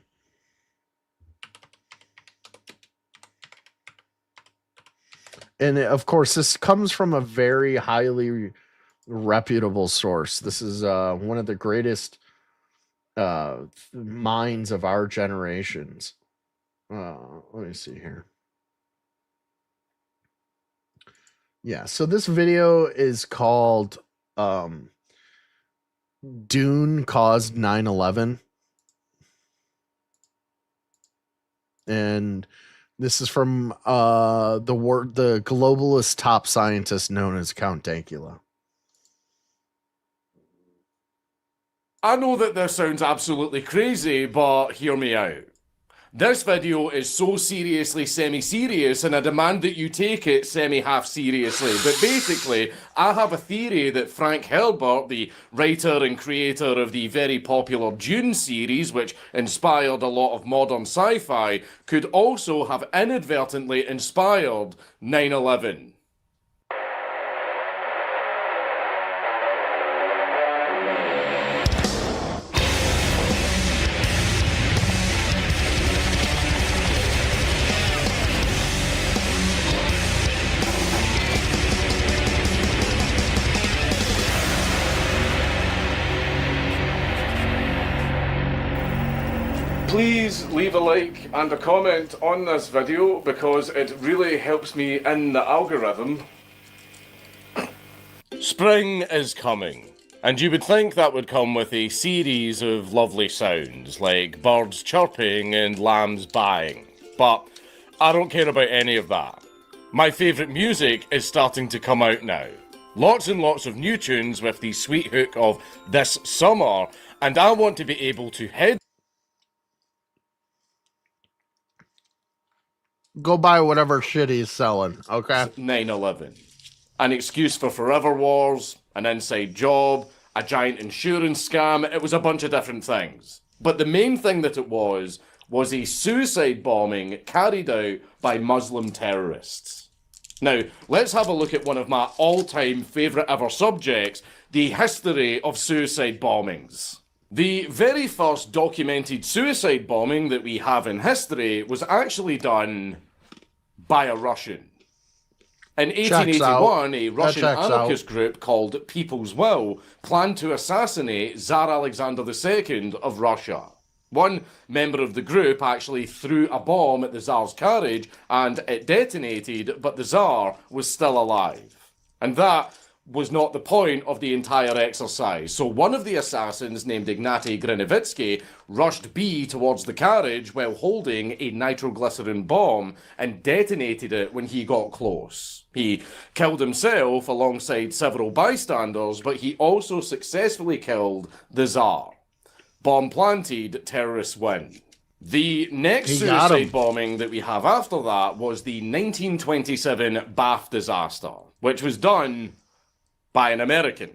And of course, this comes from a very highly reputable source. This is one of the greatest minds of our generations. Let me see here. Yeah, so this video is called Dune Caused 9/11. And this is from the globalist top scientist known as Count Dankula. I know that this sounds absolutely crazy, but hear me out. This video is so seriously semi-serious, and I demand that you take it semi-half seriously. But basically, I have a theory that Frank Herbert, the writer and creator of the very popular Dune series, which inspired a lot of modern sci-fi, could also have inadvertently inspired 9/11. Please leave a like and a comment on this video because it really helps me in the algorithm. Spring is coming, and you would think that would come with a series of lovely sounds like birds chirping and lambs baaing, but I don't care about any of that. My favourite music is starting to come out now. Lots and lots of new tunes with the sweet hook of This Summer, and I want to be able to head Go buy whatever shit he's selling, okay? 9/11. An excuse for forever wars, an inside job, a giant insurance scam. It was a bunch of different things. But the main thing that it was a suicide bombing carried out by Muslim terrorists. Now, let's have a look at one of my all-time favourite ever subjects, the history of suicide bombings. The very first documented suicide bombing that we have in history was actually done by a Russian. In 1881, a Russian anarchist group called People's Will planned to assassinate Tsar Alexander II of Russia. One member of the group actually threw a bomb at the Tsar's carriage and it detonated, but the Tsar was still alive. And that was not the point of the entire exercise. So one of the assassins, named Ignaty Grinovitsky, rushed B towards the carriage while holding a nitroglycerin bomb and detonated it when he got close. He killed himself alongside several bystanders, but he also successfully killed the Tsar. Bomb planted, terrorists win. The next suicide bombing that we have after that was the 1927 Bath disaster, which was done by an American.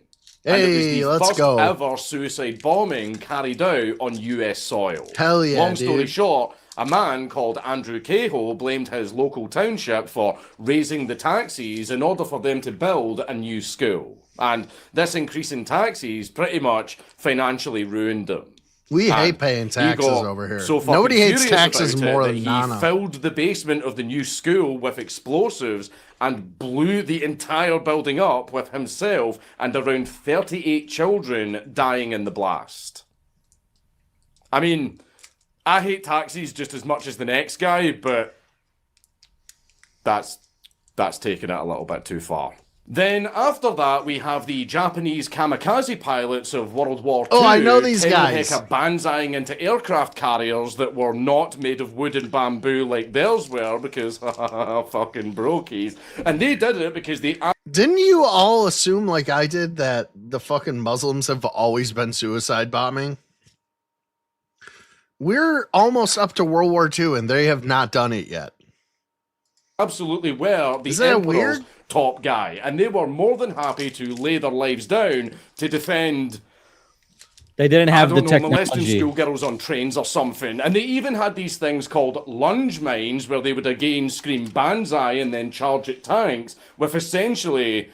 And it was the first ever suicide bombing carried out on US soil. Hell yeah, Long story short, a man called Andrew Cahill blamed his local township for raising the taxes in order for them to build a new school. And this increase in taxes pretty much financially ruined them. We hate paying taxes over here. Nobody hates taxes more than Nana. He filled the basement of the new school with explosives and blew the entire building up with himself and around 38 children dying in the blast. I mean, I hate taxis just as much as the next guy, but that's taking it a little bit too far. Then after that, we have the Japanese kamikaze pilots of World War II. Oh, I know these guys. Banzaiing into aircraft carriers that were not made of wood and bamboo like theirs were because fucking brokies. And they did it because they... Didn't you all assume, like I did, that the fucking Muslims have always been suicide bombing? We're almost up to World War II and they have not done it yet. Absolutely were the Emperor's top guy, and they were more than happy to lay their lives down to defend. They didn't have the technology. Molesting schoolgirls on trains or something, and they even had these things called lunge mines, where they would again scream banzai and then charge at tanks with essentially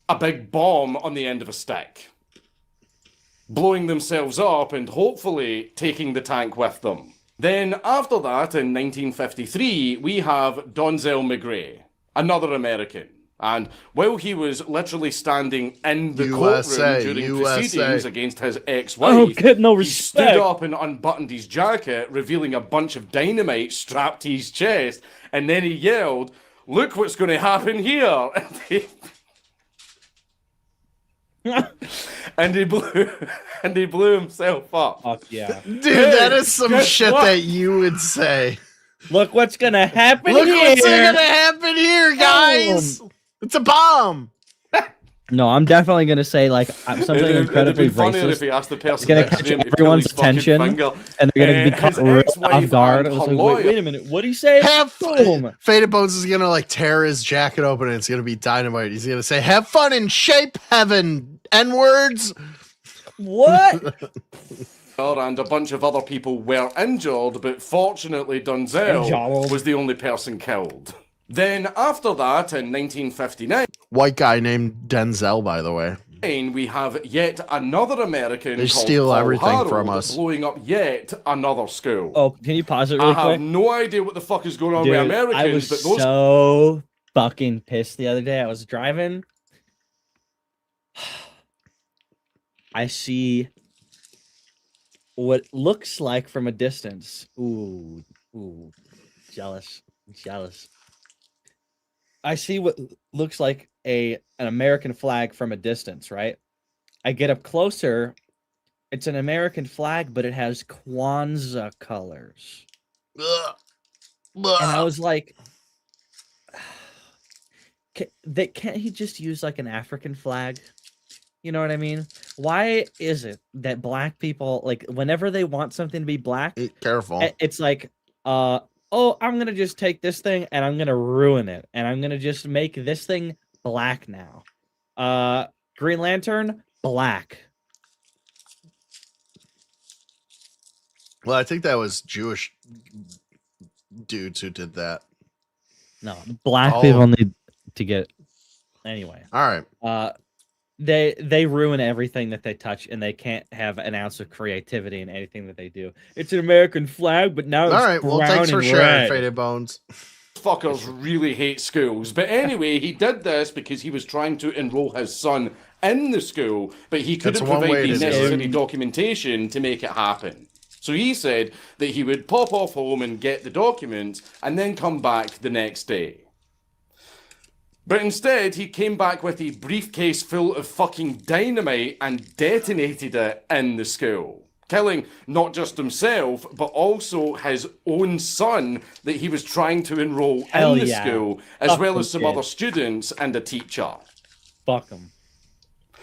a big bomb on the end of a stick, blowing themselves up and hopefully taking the tank with them. Then after that, in 1953, we have Donzel McGray, another American. And while he was literally standing in the courtroom during proceedings against his ex-wife, he stood up and unbuttoned his jacket, revealing a bunch of dynamite strapped to his chest, and then he yelled, "Look what's going to happen here!" and he blew himself up. Fuck yeah. Dude, that is some shit that you would say. Look what's gonna happen Look here. what's gonna happen here, guys. It's a bomb. No, I'm definitely gonna say like something incredibly it'd be funnier racist. if he asked the It's person gonna next catch to him to pull everyone's his fucking attention, finger. and they're gonna be caught His real ex-wife off guard. and It's her like, lawyer. wait a minute, what did he say? Boom. Faded Bones is gonna like tear his jacket open and it's gonna be dynamite. He's gonna say, "Have fun in shape heaven." N-words. What? And a bunch of other people were injured, but fortunately Denzel was the only person killed. Then after that, in 1959, White guy named Denzel, by the way. we have yet another American They called steal Paul everything Harold from us. blowing up yet another school. Oh, can you pause it really I have quick? no idea what the fuck is going on Dude, with Americans, I was but those so fucking pissed the other day. I was driving. I see what looks like from a distance. Ooh, jealous. I see what looks like an American flag from a distance, right? I get up closer. It's an American flag, but it has Kwanzaa colors. And I was like, can't he just use like an African flag? You know what I mean? Why is it that black people, like, whenever they want something to be black, careful, it's like, I'm gonna just take this thing and I'm gonna ruin it, and I'm gonna just make this thing black now. Green Lantern, black. Well, I think that was Jewish dudes who did that. No, black people need to get anyway. All right. They ruin everything that they touch, and they can't have an ounce of creativity in anything that they do. It's an American flag, but now it's All right. Well, brown thanks for and sharing, red. Faded Bones. fuckers really hate schools. But anyway, he did this because he was trying to enroll his son in the school, but he couldn't That's one way provide the to do it. necessary documentation to make it happen. So he said that he would pop off home and get the documents and then come back the next day. But instead, he came back with a briefcase full of fucking dynamite and detonated it in the school, killing not just himself, but also his own son that he was trying to enroll Hell in the yeah. school, as Fuck well them as some kids. other students and a teacher. Fuck them.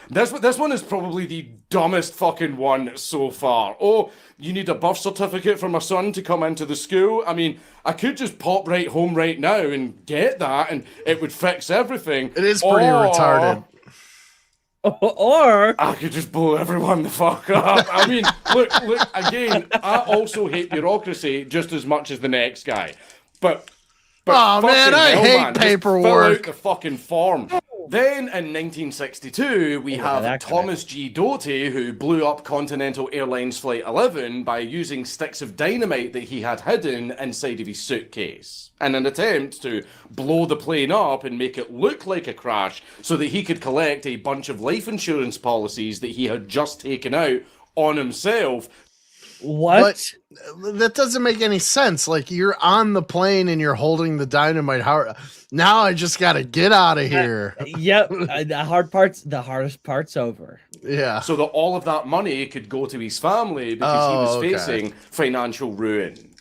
This one is probably the dumbest fucking one so far. Oh, you need a birth certificate for my son to come into the school? I mean, I could just pop right home right now and get that, and it would fix everything. It is pretty retarded. Or I could just blow everyone the fuck up. I mean, look, again, I also hate bureaucracy just as much as the next guy. But Oh, man, fucking I hell, hate man, just paperwork. Fill out the fucking form. Then in 1962, we have that Thomas G. Doty, who blew up Continental Airlines Flight 11 by using sticks of dynamite that he had hidden inside of his suitcase, in an attempt to blow the plane up and make it look like a crash so that he could collect a bunch of life insurance policies that he had just taken out on himself. What? But that doesn't make any sense. Like, you're on the plane and you're holding the dynamite. How now? I just got to get out of here. Yep. The hardest part's over. Yeah. So that all of that money could go to his family because he was facing financial ruin.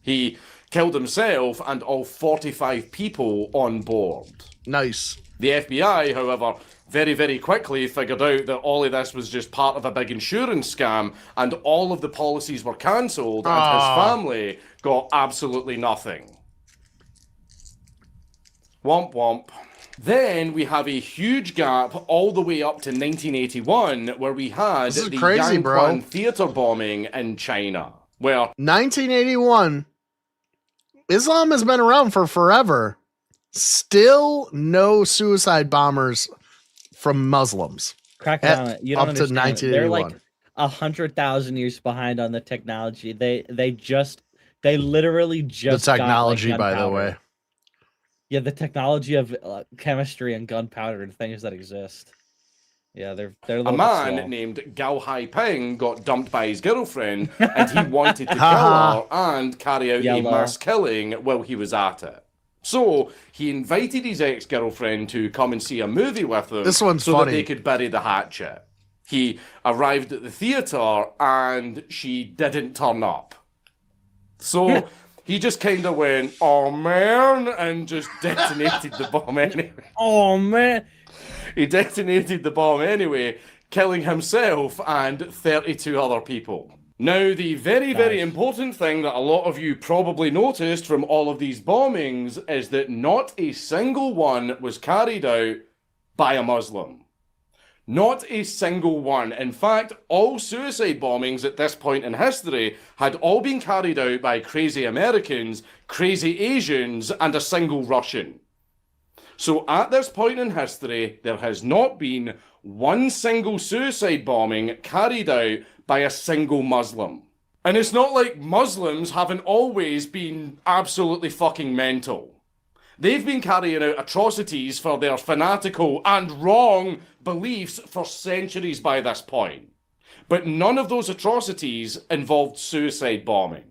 He killed himself and all 45 people on board. Nice. The FBI, however, very, very quickly figured out that all of this was just part of a big insurance scam, and all of the policies were cancelled, and his family got absolutely nothing. Womp womp. Then we have a huge gap all the way up to 1981, where we had This is the crazy, bro. Yanquan theater bombing in China, where 1981. Islam has been around for forever. Still no suicide bombers from Muslims. Crackadona, you don't up to understand. They're 1981. like 100,000 years behind on the technology. They literally The just got, like, technology, by the gunpowder. way. Yeah, the technology of chemistry and gunpowder and things that exist. Yeah, they're a a little man bit slow. named Gao Haiping got dumped by his girlfriend, and he wanted to kill her and carry out a Yellow. mass killing while he was at it. So he invited his ex-girlfriend to come and see a movie with him This one's so funny. that they could bury the hatchet. He arrived at the theater and she didn't turn up. So he just kind of went, oh man, and just detonated the bomb anyway. Oh man, He detonated the bomb anyway, killing himself and 32 other people. Now, the very important thing that a lot of you probably noticed from all of these bombings is that not a single one was carried out by a Muslim. Not a single one. In fact, all suicide bombings at this point in history had all been carried out by crazy Americans, crazy Asians, and a single Russian. So at this point in history, there has not been one single suicide bombing carried out by a single Muslim. And it's not like Muslims haven't always been absolutely fucking mental. They've been carrying out atrocities for their fanatical and wrong beliefs for centuries by this point. But none of those atrocities involved suicide bombing.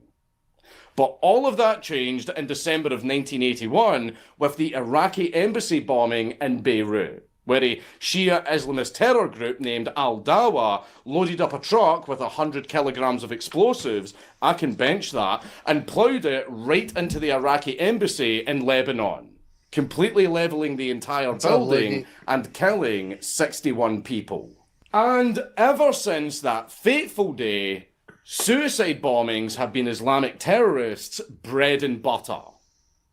But all of that changed in December of 1981 with the Iraqi embassy bombing in Beirut, where a Shia Islamist terror group named Al-Dawa loaded up a truck with 100 kilograms of explosives, I can bench that, and ploughed it right into the Iraqi embassy in Lebanon, completely levelling the entire building and killing 61 people. And ever since that fateful day, suicide bombings have been Islamic terrorists' bread and butter.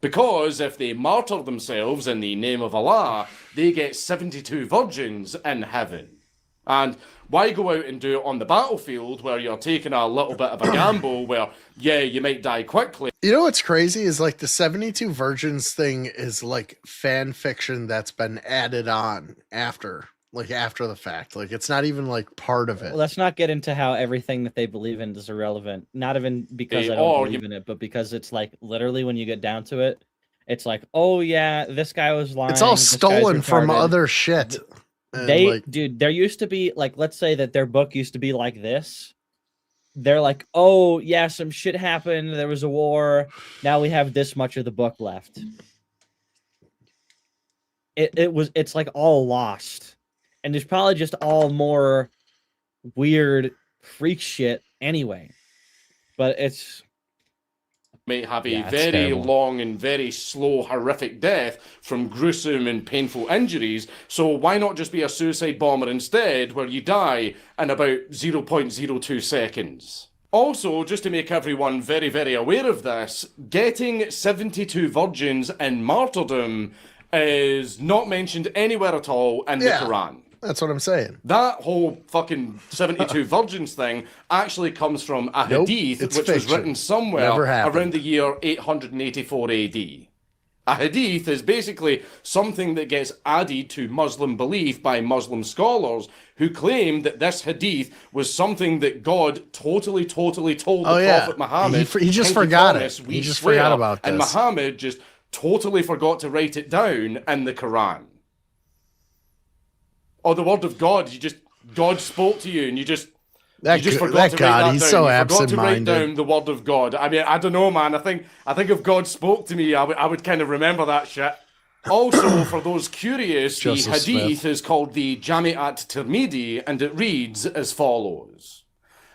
Because if they martyr themselves in the name of Allah, they get 72 virgins in heaven. And why go out and do it on the battlefield where you're taking a little bit of a gamble where, yeah, you might die quickly? You know what's crazy is like the 72 virgins thing is like fan fiction that's been added on after the fact. Like it's not even like part of it. Well, let's not get into how everything that they believe in is irrelevant. Not even because I don't believe in it, but because it's like literally when you get down to it, it's like, oh yeah, this guy was lying. It's all stolen from other shit. Dude, there used to be like, let's say that their book used to be like this. They're like, oh yeah, some shit happened. There was a war. Now we have this much of the book left. It's like all lost. And there's probably just all more weird freak shit anyway. But it's... May have a very long and very slow, horrific death from gruesome and painful injuries. So why not just be a suicide bomber instead, where you die in about 0.02 seconds? Also, just to make everyone very, very aware of this, getting 72 virgins in martyrdom is not mentioned anywhere at all in the Quran. That's what I'm saying. That whole fucking 72 virgins thing actually comes from a hadith, which was written somewhere around the year 884 AD. A hadith is basically something that gets added to Muslim belief by Muslim scholars who claim that this hadith was something that God totally told the Prophet Muhammad. He just forgot it. He just forgot about this. And Muhammad just totally forgot to write it down in the Quran. Or the word of God, God spoke to you and you just forgot to write that down. He's so absent-minded. You forgot to write down the word of God. I mean, I don't know, man. I think if God spoke to me, I would kind of remember that shit. Also, for those curious, the hadith is called the Jami'at Tirmidhi, and it reads as follows.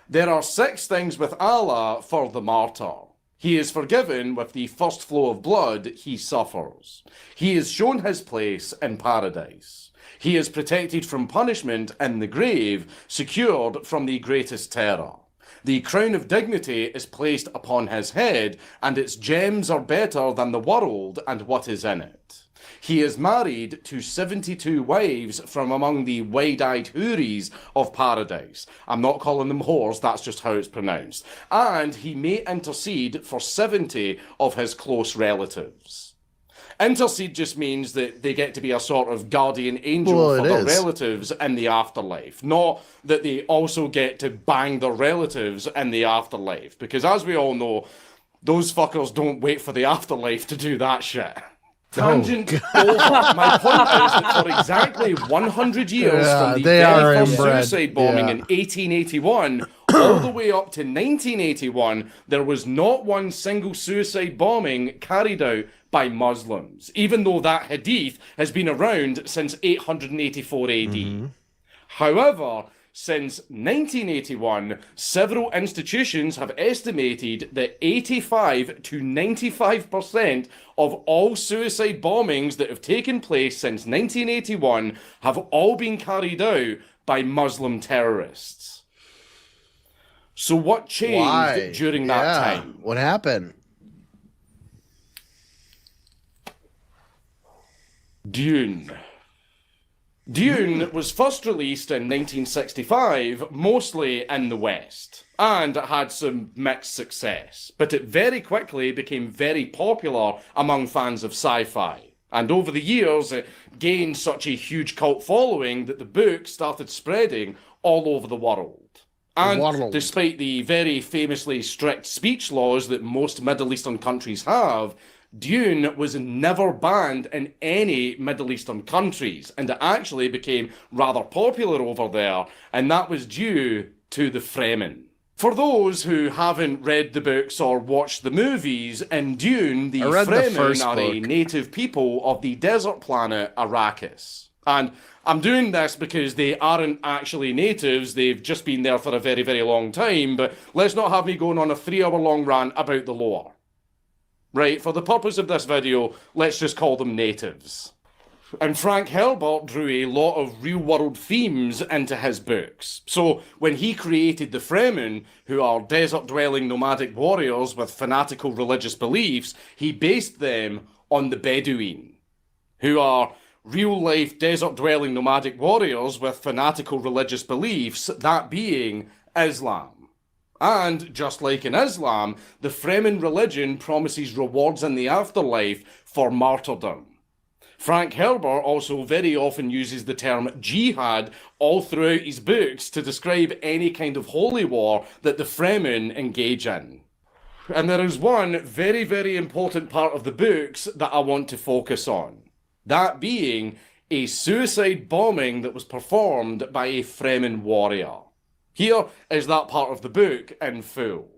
There are 6 things with Allah for the martyr. He is forgiven with the first flow of blood he suffers. He is shown his place in paradise. He is protected from punishment in the grave, secured from the greatest terror. The crown of dignity is placed upon his head, and its gems are better than the world and what is in it. He is married to 72 wives from among the wide-eyed houris of paradise. I'm not calling them whores, that's just how it's pronounced. And he may intercede for 70 of his close relatives. Intercede just means that they get to be a sort of guardian angel for their relatives in the afterlife, not that they also get to bang their relatives in the afterlife. Because as we all know, those fuckers don't wait for the afterlife to do that shit. Tangent over. My point is that for exactly 100 years from the very first suicide bombing in 1881 all the way up to 1981, there was not one single suicide bombing carried out by Muslims, even though that hadith has been around since 884 AD. However, since 1981, several institutions have estimated that 85 to 95% of all suicide bombings that have taken place since 1981 have all been carried out by Muslim terrorists. So what changed during that time? What happened? Dune. Dune was first released in 1965, mostly in the West, and it had some mixed success, but it very quickly became very popular among fans of sci-fi. And over the years, it gained such a huge cult following that the book started spreading all over the world. And despite the very famously strict speech laws that most Middle Eastern countries have, Dune was never banned in any Middle Eastern countries, and it actually became rather popular over there, and that was due to the Fremen. For those who haven't read the books or watched the movies, in Dune, the Fremen are a native people of the desert planet Arrakis. And I'm doing this because they aren't actually natives, they've just been there for a very, very long time, but let's not have me going on a 3-hour-long rant about the lore. Right, for the purpose of this video, let's just call them natives. And Frank Herbert drew a lot of real-world themes into his books. So when he created the Fremen, who are desert-dwelling nomadic warriors with fanatical religious beliefs, he based them on the Bedouin, who are real-life desert-dwelling nomadic warriors with fanatical religious beliefs, that being Islam. And, just like in Islam, the Fremen religion promises rewards in the afterlife for martyrdom. Frank Herbert also very often uses the term jihad all throughout his books to describe any kind of holy war that the Fremen engage in. And there is one very, very important part of the books that I want to focus on. That being a suicide bombing that was performed by a Fremen warrior. Here is that part of the book in full.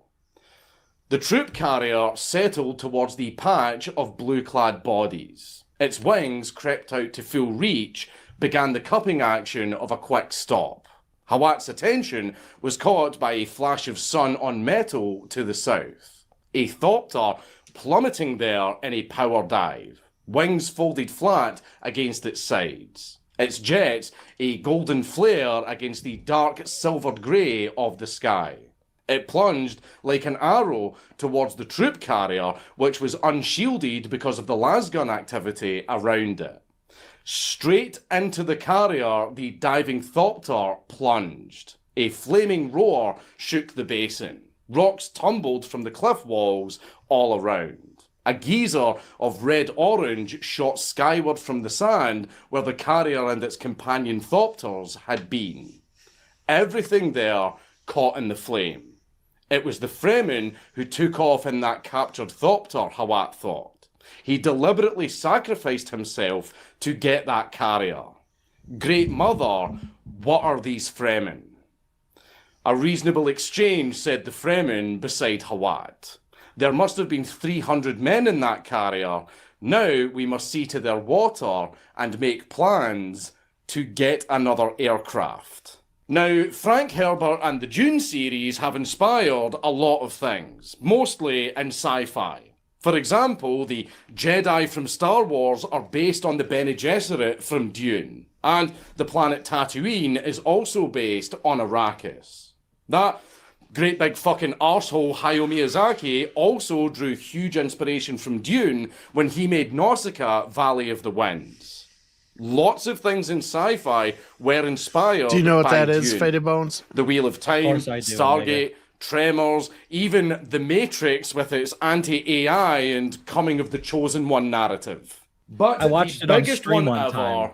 The troop carrier settled towards the patch of blue-clad bodies. Its wings, crept out to full reach, began the cupping action of a quick stop. Hawat's attention was caught by a flash of sun on metal to the south. A Thopter plummeting there in a power dive, wings folded flat against its sides. Its jets a golden flare against the dark silvered grey of the sky. It plunged like an arrow towards the troop carrier, which was unshielded because of the lasgun activity around it. Straight into the carrier, the diving Thopter plunged. A flaming roar shook the basin. Rocks tumbled from the cliff walls all around. A geyser of red-orange shot skyward from the sand where the carrier and its companion Thopters had been. Everything there caught in the flame. It was the Fremen who took off in that captured Thopter, Hawat thought. He deliberately sacrificed himself to get that carrier. Great Mother, what are these Fremen? A reasonable exchange, said the Fremen beside Hawat. There must have been 300 men in that carrier. Now we must see to their water and make plans to get another aircraft. Now, Frank Herbert and the Dune series have inspired a lot of things, mostly in sci-fi. For example, the Jedi from Star Wars are based on the Bene Gesserit from Dune, and the planet Tatooine is also based on Arrakis. That great big fucking arsehole Hayao Miyazaki also drew huge inspiration from Dune when he made Nausicaa Valley of the Winds. Lots of things in sci-fi were inspired. Do you know what by that is, Dune. Faded Bones? The Wheel of Time, Stargate, Tremors, even The Matrix with its anti-AI and Coming of the Chosen One narrative. But I watched the it on biggest stream one one ever time.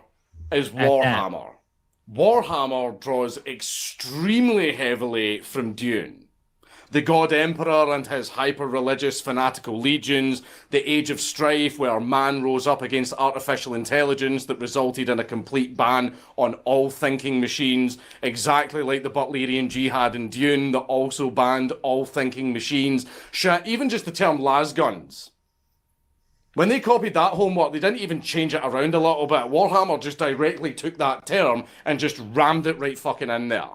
is At that. Warhammer. Warhammer draws extremely heavily from Dune. The God Emperor and his hyper-religious fanatical legions, the Age of Strife where man rose up against artificial intelligence that resulted in a complete ban on all thinking machines, exactly like the Butlerian Jihad in Dune that also banned all thinking machines. Shit, even just the term lasguns. When they copied that homework, they didn't even change it around a little bit. Warhammer just directly took that term and just rammed it right fucking in there.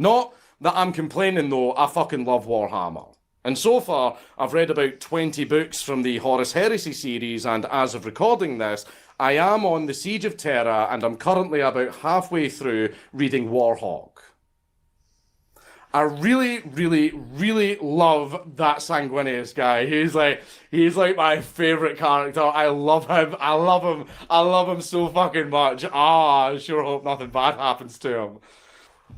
Not that I'm complaining though, I fucking love Warhammer. And so far, I've read about 20 books from the Horus Heresy series, and as of recording this, I am on the Siege of Terra, and I'm currently about halfway through reading Warhawk. I really, really, really love that Sanguinius guy. He's like my favorite character. I love him. I love him so fucking much. I sure hope nothing bad happens to him.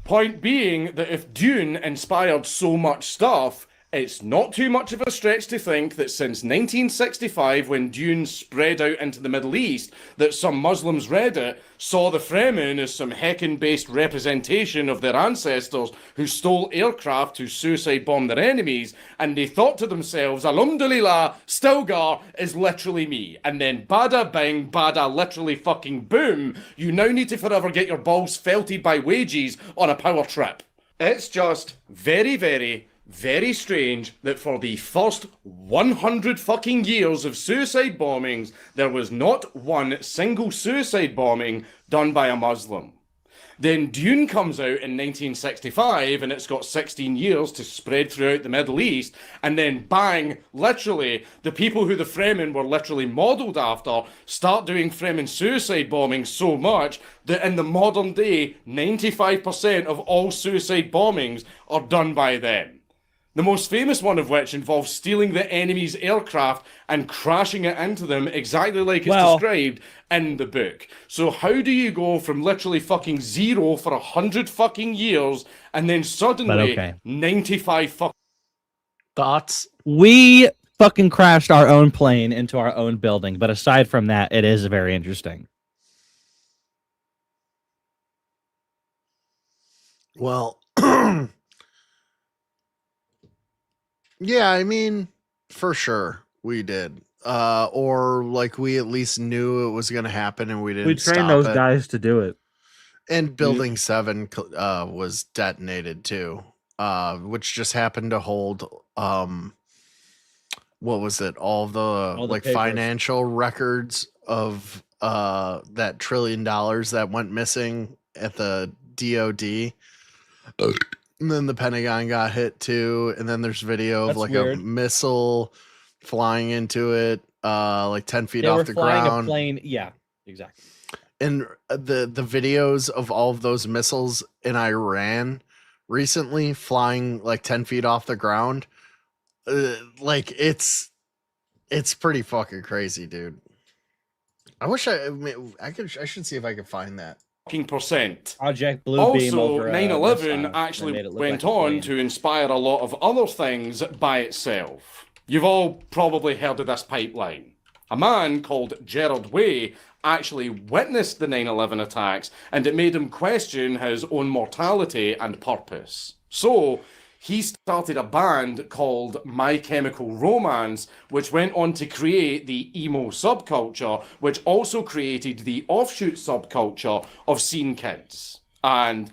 Point being that if Dune inspired so much stuff, it's not too much of a stretch to think that since 1965, when Dune spread out into the Middle East, that some Muslims read it, saw the Fremen as some Heckin-based representation of their ancestors who stole aircraft to suicide bomb their enemies, and they thought to themselves, Alhamdulillah, Stilgar is literally me. And then bada bing, bada literally fucking boom, you now need to forever get your balls felted by wages on a power trip. It's just very, very, very strange that for the first 100 fucking years of suicide bombings, there was not one single suicide bombing done by a Muslim. Then Dune comes out in 1965 and it's got 16 years to spread throughout the Middle East, and then bang, literally, the people who the Fremen were literally modelled after start doing Fremen suicide bombings so much that in the modern day, 95% of all suicide bombings are done by them. The most famous one of which involves stealing the enemy's aircraft and crashing it into them exactly like it's described in the book. So how do you go from literally fucking zero for 100 fucking years and then suddenly 95 fucking... Thoughts? We fucking crashed our own plane into our own building, but aside from that, it is very interesting. Well... Yeah, I mean, for sure we did. Or like we at least knew it was going to happen and we didn't. We trained those guys to do it. And Building 7 was detonated too, which just happened to hold what was it? All the like papers. Financial records of that $1 trillion that went missing at the DOD. And then the Pentagon got hit too, and then there's video of a missile flying into it, like 10 feet off the ground. A plane. Yeah, exactly. And the videos of all of those missiles in Iran recently flying like 10 feet off the ground, like it's pretty fucking crazy, dude. I wish I should see if I could find that. Percent. Project Bluebeam. Also, 9/11 actually went on to inspire a lot of other things by itself. You've all probably heard of this pipeline. A man called Gerard Way actually witnessed the 9/11 attacks, and it made him question his own mortality and purpose. So he started a band called My Chemical Romance, which went on to create the emo subculture, which also created the offshoot subculture of scene kids. And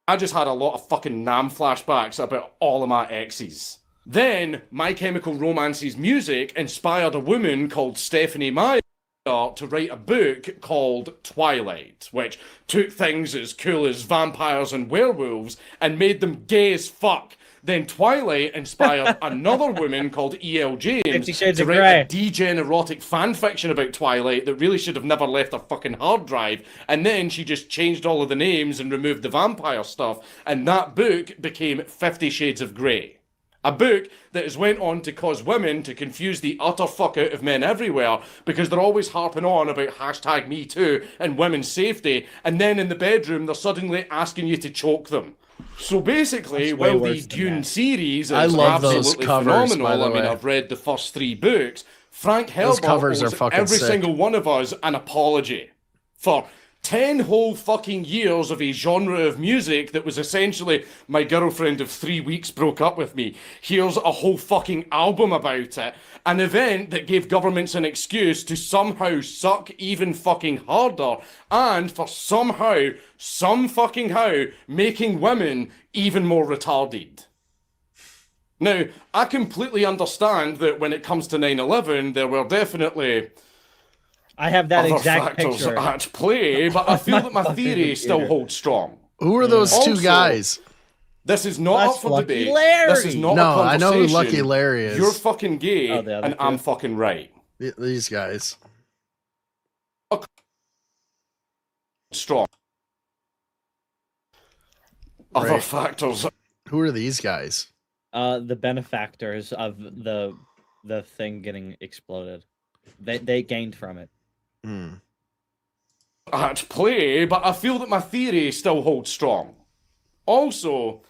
I just had a lot of fucking Nam flashbacks about all of my exes. Then My Chemical Romance's music inspired a woman called Stephanie Meyer to write a book called Twilight, which took things as cool as vampires and werewolves and made them gay as fuck. Then Twilight inspired another woman called E.L. James to write a degenerotic fanfiction about Twilight that really should have never left her fucking hard drive, and then she just changed all of the names and removed the vampire stuff, and that book became 50 Shades of Grey. A book that has went on to cause women to confuse the utter fuck out of men everywhere because they're always harping on about #MeToo and women's safety, and then in the bedroom they're suddenly asking you to choke them. So basically, while the Dune series is absolutely phenomenal, I mean, I've read the first 3 books, Frank Herbert owes every single one of us an apology for 10 whole fucking years of a genre of music that was essentially my girlfriend of 3 weeks broke up with me. Here's a whole fucking album about it. An event that gave governments an excuse to somehow suck even fucking harder, and for somehow, making women even more retarded. Now, I completely understand that when it comes to 9/11, there were definitely... I have that other exact factors picture at play, but I feel that my theory still holds strong. Who are those two Also, guys? This is not That's up for Lucky debate. Larry. This is not No, a conversation. I know who Lucky Larry is. You're fucking gay, Oh, the other and two? I'm fucking right. These guys. Strong. Other Right. factors. Who are these guys? The benefactors of the thing getting exploded. They gained from it. At play, but I feel that my theory still holds strong. Also,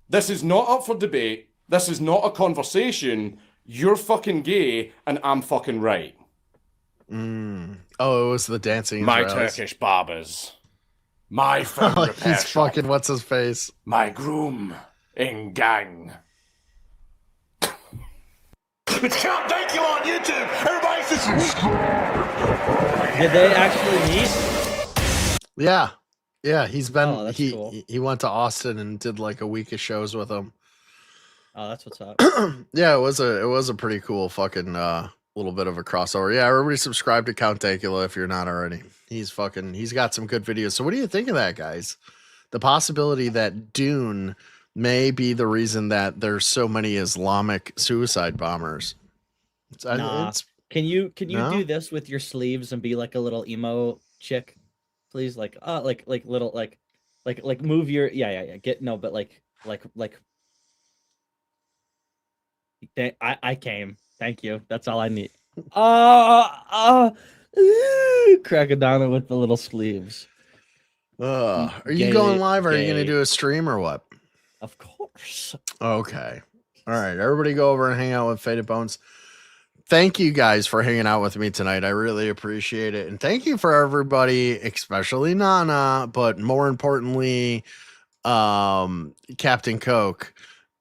this is not up for debate. This is not a conversation. You're fucking gay, and I'm fucking right. Oh, it was the dancing My Israelis. Turkish barbers. My phone Oh, repair he's shop. fucking what's his face? My groom in gang. It's Count Thank You on YouTube. Everybody Did they actually meet? Yeah, he's been Oh, that's he cool. he went to Austin and did like a week of shows with him. Oh, that's what's up. Yeah, it was a pretty cool fucking little bit of a crossover. Yeah, everybody subscribe to Count Dankula if you're not already. He's got some good videos. So what do you think of that, guys? The possibility that Dune may be the reason that there's so many Islamic suicide bombers. Nah. Can you No? do this with your sleeves and be like a little emo chick, please? Like little like move your get no, but like I came. Thank you. That's all I need. Crackadona with the little sleeves. Are you Gay- going live? Or are you going to gay. do a stream or what? Of course. Okay. All right. Everybody go over and hang out with Faded Bones. Thank you guys for hanging out with me tonight. I really appreciate it. And thank you for everybody, especially Nana, but more importantly, Captain Coke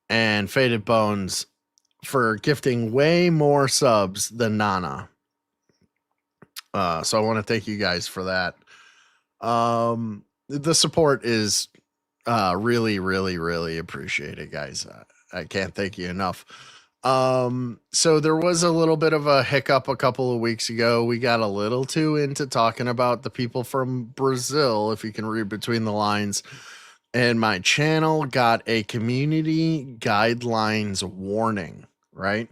and Faded Bones for gifting way more subs than Nana. So I want to thank you guys for that. The support is really, really, really appreciated, guys. I can't thank you enough. So there was a little bit of a hiccup a couple of weeks ago. We got a little too into talking about the people from Brazil, if you can read between the lines. And my channel got a community guidelines warning, right?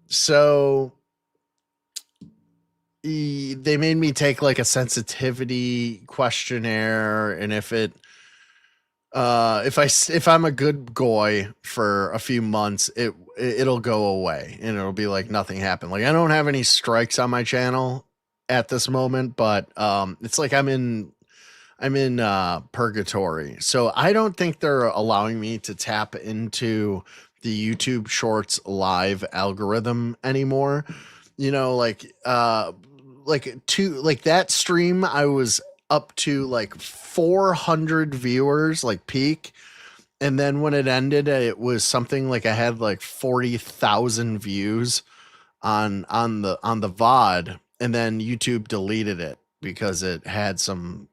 So they made me take like a sensitivity questionnaire, and if I'm a good goy for a few months, it'll go away and it'll be like nothing happened. Like I don't have any strikes on my channel at this moment, but it's like I'm in purgatory. So I don't think they're allowing me to tap into the YouTube Shorts live algorithm anymore. You know, like that stream, I was up to like 400 viewers, like peak. And then when it ended, it was something like I had like 40,000 views on the VOD, and then YouTube deleted it because it had some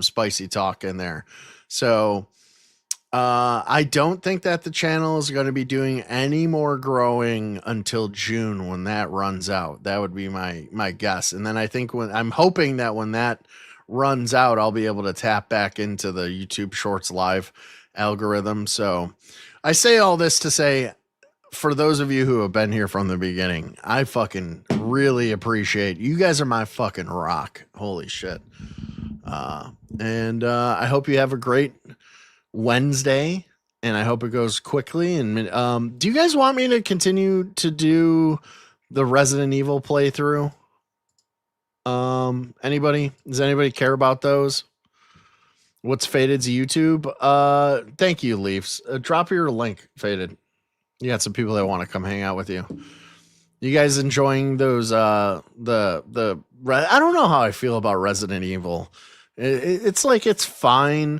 spicy talk in there. So I don't think that the channel is going to be doing any more growing until June when that runs out. That would be my guess. And then I think I'm hoping that when that runs out, I'll be able to tap back into the YouTube Shorts live algorithm. So I say all this to say, for those of you who have been here from the beginning, I fucking really appreciate you guys. Are my fucking rock. Holy shit. And I hope you have a great Wednesday, and I hope it goes quickly. And do you guys want me to continue to do the Resident Evil playthrough? Anybody? Does anybody care about those? What's Faded's YouTube? Thank you, Leafs. Drop your link, Faded. You got some people that want to come hang out with you. You guys enjoying those? I don't know how I feel about Resident Evil. It's like it's fine.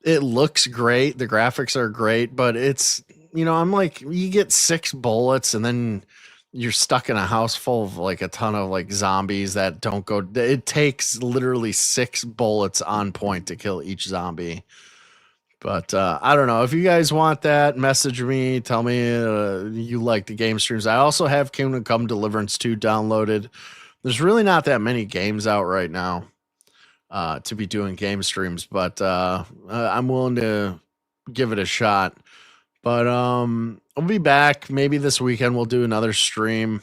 It looks great. The graphics are great, but it's, I'm like, you get 6 bullets and then you're stuck in a house full of like a ton of like zombies that don't go. It takes literally 6 bullets on point to kill each zombie. But I don't know. If you guys want that, message me. Tell me you like the game streams. I also have Kingdom Come Deliverance 2 downloaded. There's really not that many games out right now. to be doing game streams, but I'm willing to give it a shot. But I'll be back maybe this weekend. We'll do another stream.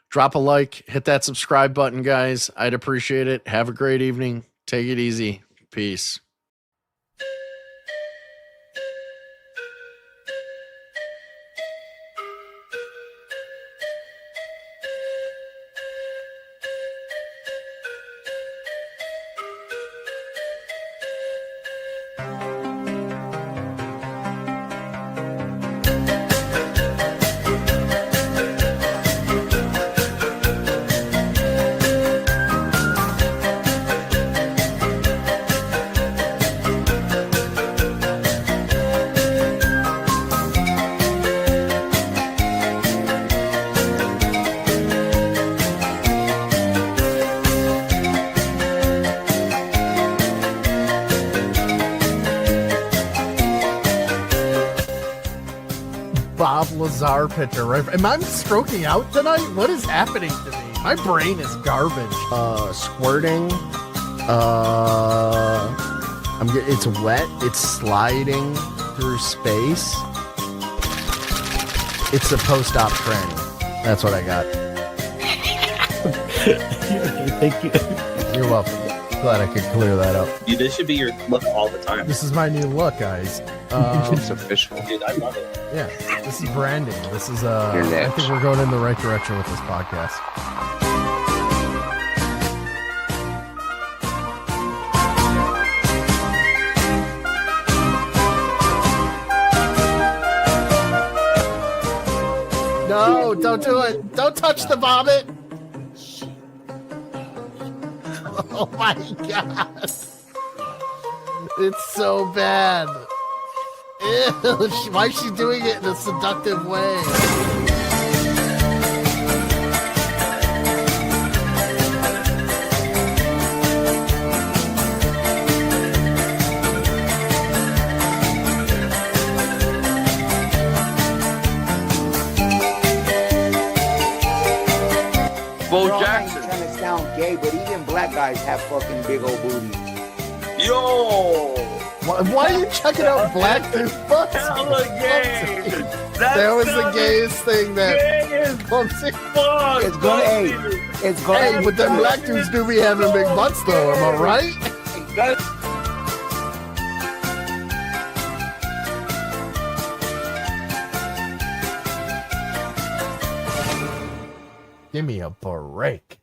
Drop a like, hit that subscribe button, guys. I'd appreciate it. Have a great evening. Take it easy. Peace. Bob Lazar picture, right? Am I stroking out tonight? What is happening to me? My brain is garbage. Squirting. It's wet. It's sliding through space. It's a post-op training. That's what I got. Thank you. You're welcome. Glad I could clear that up. Dude, this should be your look all the time. This is my new look, guys. It's official. Dude, I love it. Yeah, this is branding. This is I think we're going in the right direction with this podcast. No, don't do it. Don't touch the vomit. Oh my god. It's so bad. Ew, why is she doing it in a seductive way? Bo Jackson. Trying to sound gay, but even black guys have fucking big old booties. Yo! Why are you checking out black dude butts? Hella gay! That was the gayest thing that. It's gonna, it's gonna. Hey, but them black dudes do be having big butts, though. Am I right? Give me a break.